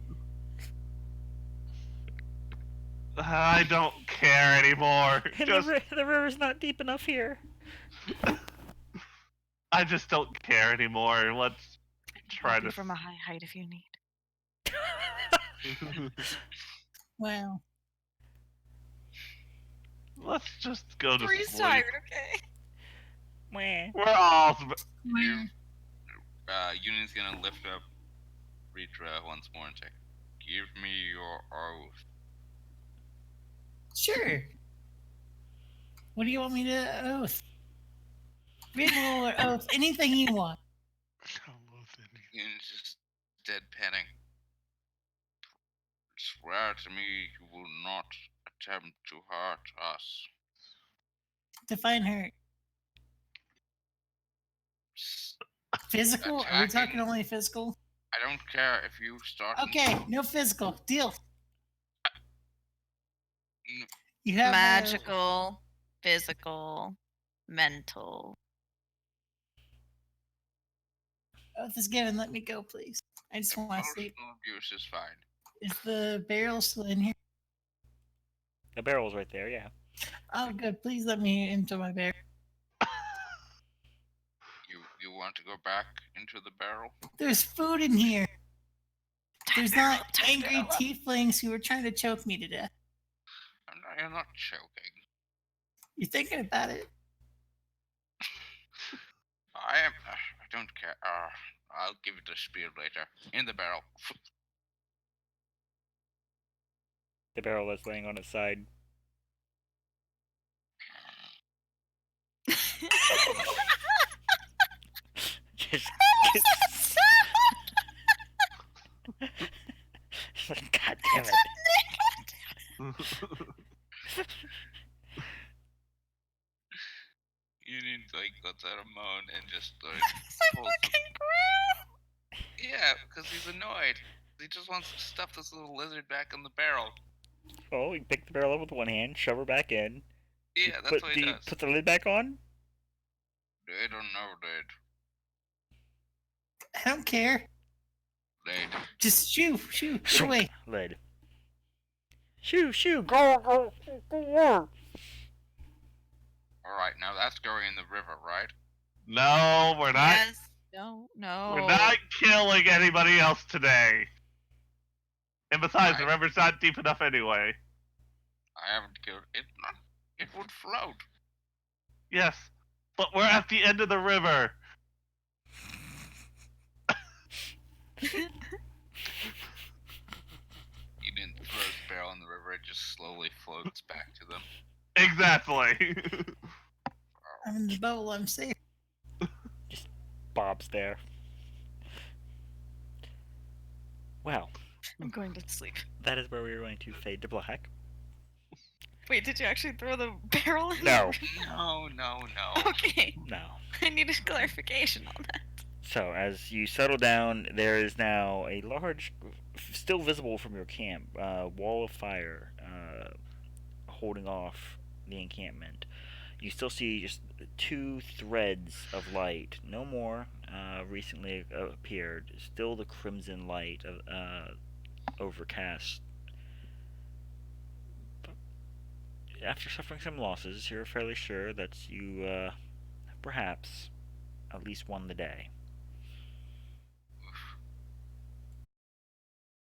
I don't care anymore. And the river's not deep enough here. I just don't care anymore. Let's try Help you to. from a high height if you need. Wow. Let's just go to Bree's sleep. tired, okay? Wah. We're all. Union's gonna lift up Ritra once more and say, "Give me your oath." Sure. What do you want me to oath? Ritual or oath? Anything you want. Union's just deadpanning. Swear to me you will not attempt to hurt us. Define hurt. S- Physical? Are we Attacking. talking only physical? I don't care if you start. Okay, no physical. Deal. N- You have Magical, physical, mental. oath is given. Let me go, please. I just want to sleep. Emotional abuse is fine. Is the barrel still in here? The barrel's right there, yeah. Oh, good. Please let me into my barrel. You want to go back into the barrel? There's food in here. There's not Tie angry barrel up. tieflings who are trying to choke me to death. You're not choking. You're thinking about it. I am. I don't care. I'll give it a spear later. In the barrel. The barrel is laying on its side. Just, God damn it. Union lets out a moan and just I pulls fucking ground. yeah, because he's annoyed. He just wants to stuff this little lizard back in the barrel. Oh, you pick the barrel up with one hand, shove her back in. Yeah, that's what he does. Put the lid back on? I don't know, dude. I don't care. Lid. Just shoo. Get away. Lid. Shoo, go. Alright, now that's going in the river, right? No, we're not. Yes. No. We're not killing anybody else today. And besides, the Right. river's not deep enough anyway. I haven't killed it. It would float. Yes, but we're at the end of the river. You didn't throw the barrel in the river, it just slowly floats back to them. Exactly. I'm in the bowl. I'm safe. Bob's there. Well, I'm going to sleep. That is where we are going to fade to black. Wait, did you actually throw the barrel in? No. No. Okay. No. I needed clarification on that. So, as you settle down, there is now a large, still visible from your camp, wall of fire holding off the encampment. You still see just 2 threads of light, no more recently appeared. Still the crimson light of overcast. But after suffering some losses, you're fairly sure that you perhaps at least won the day.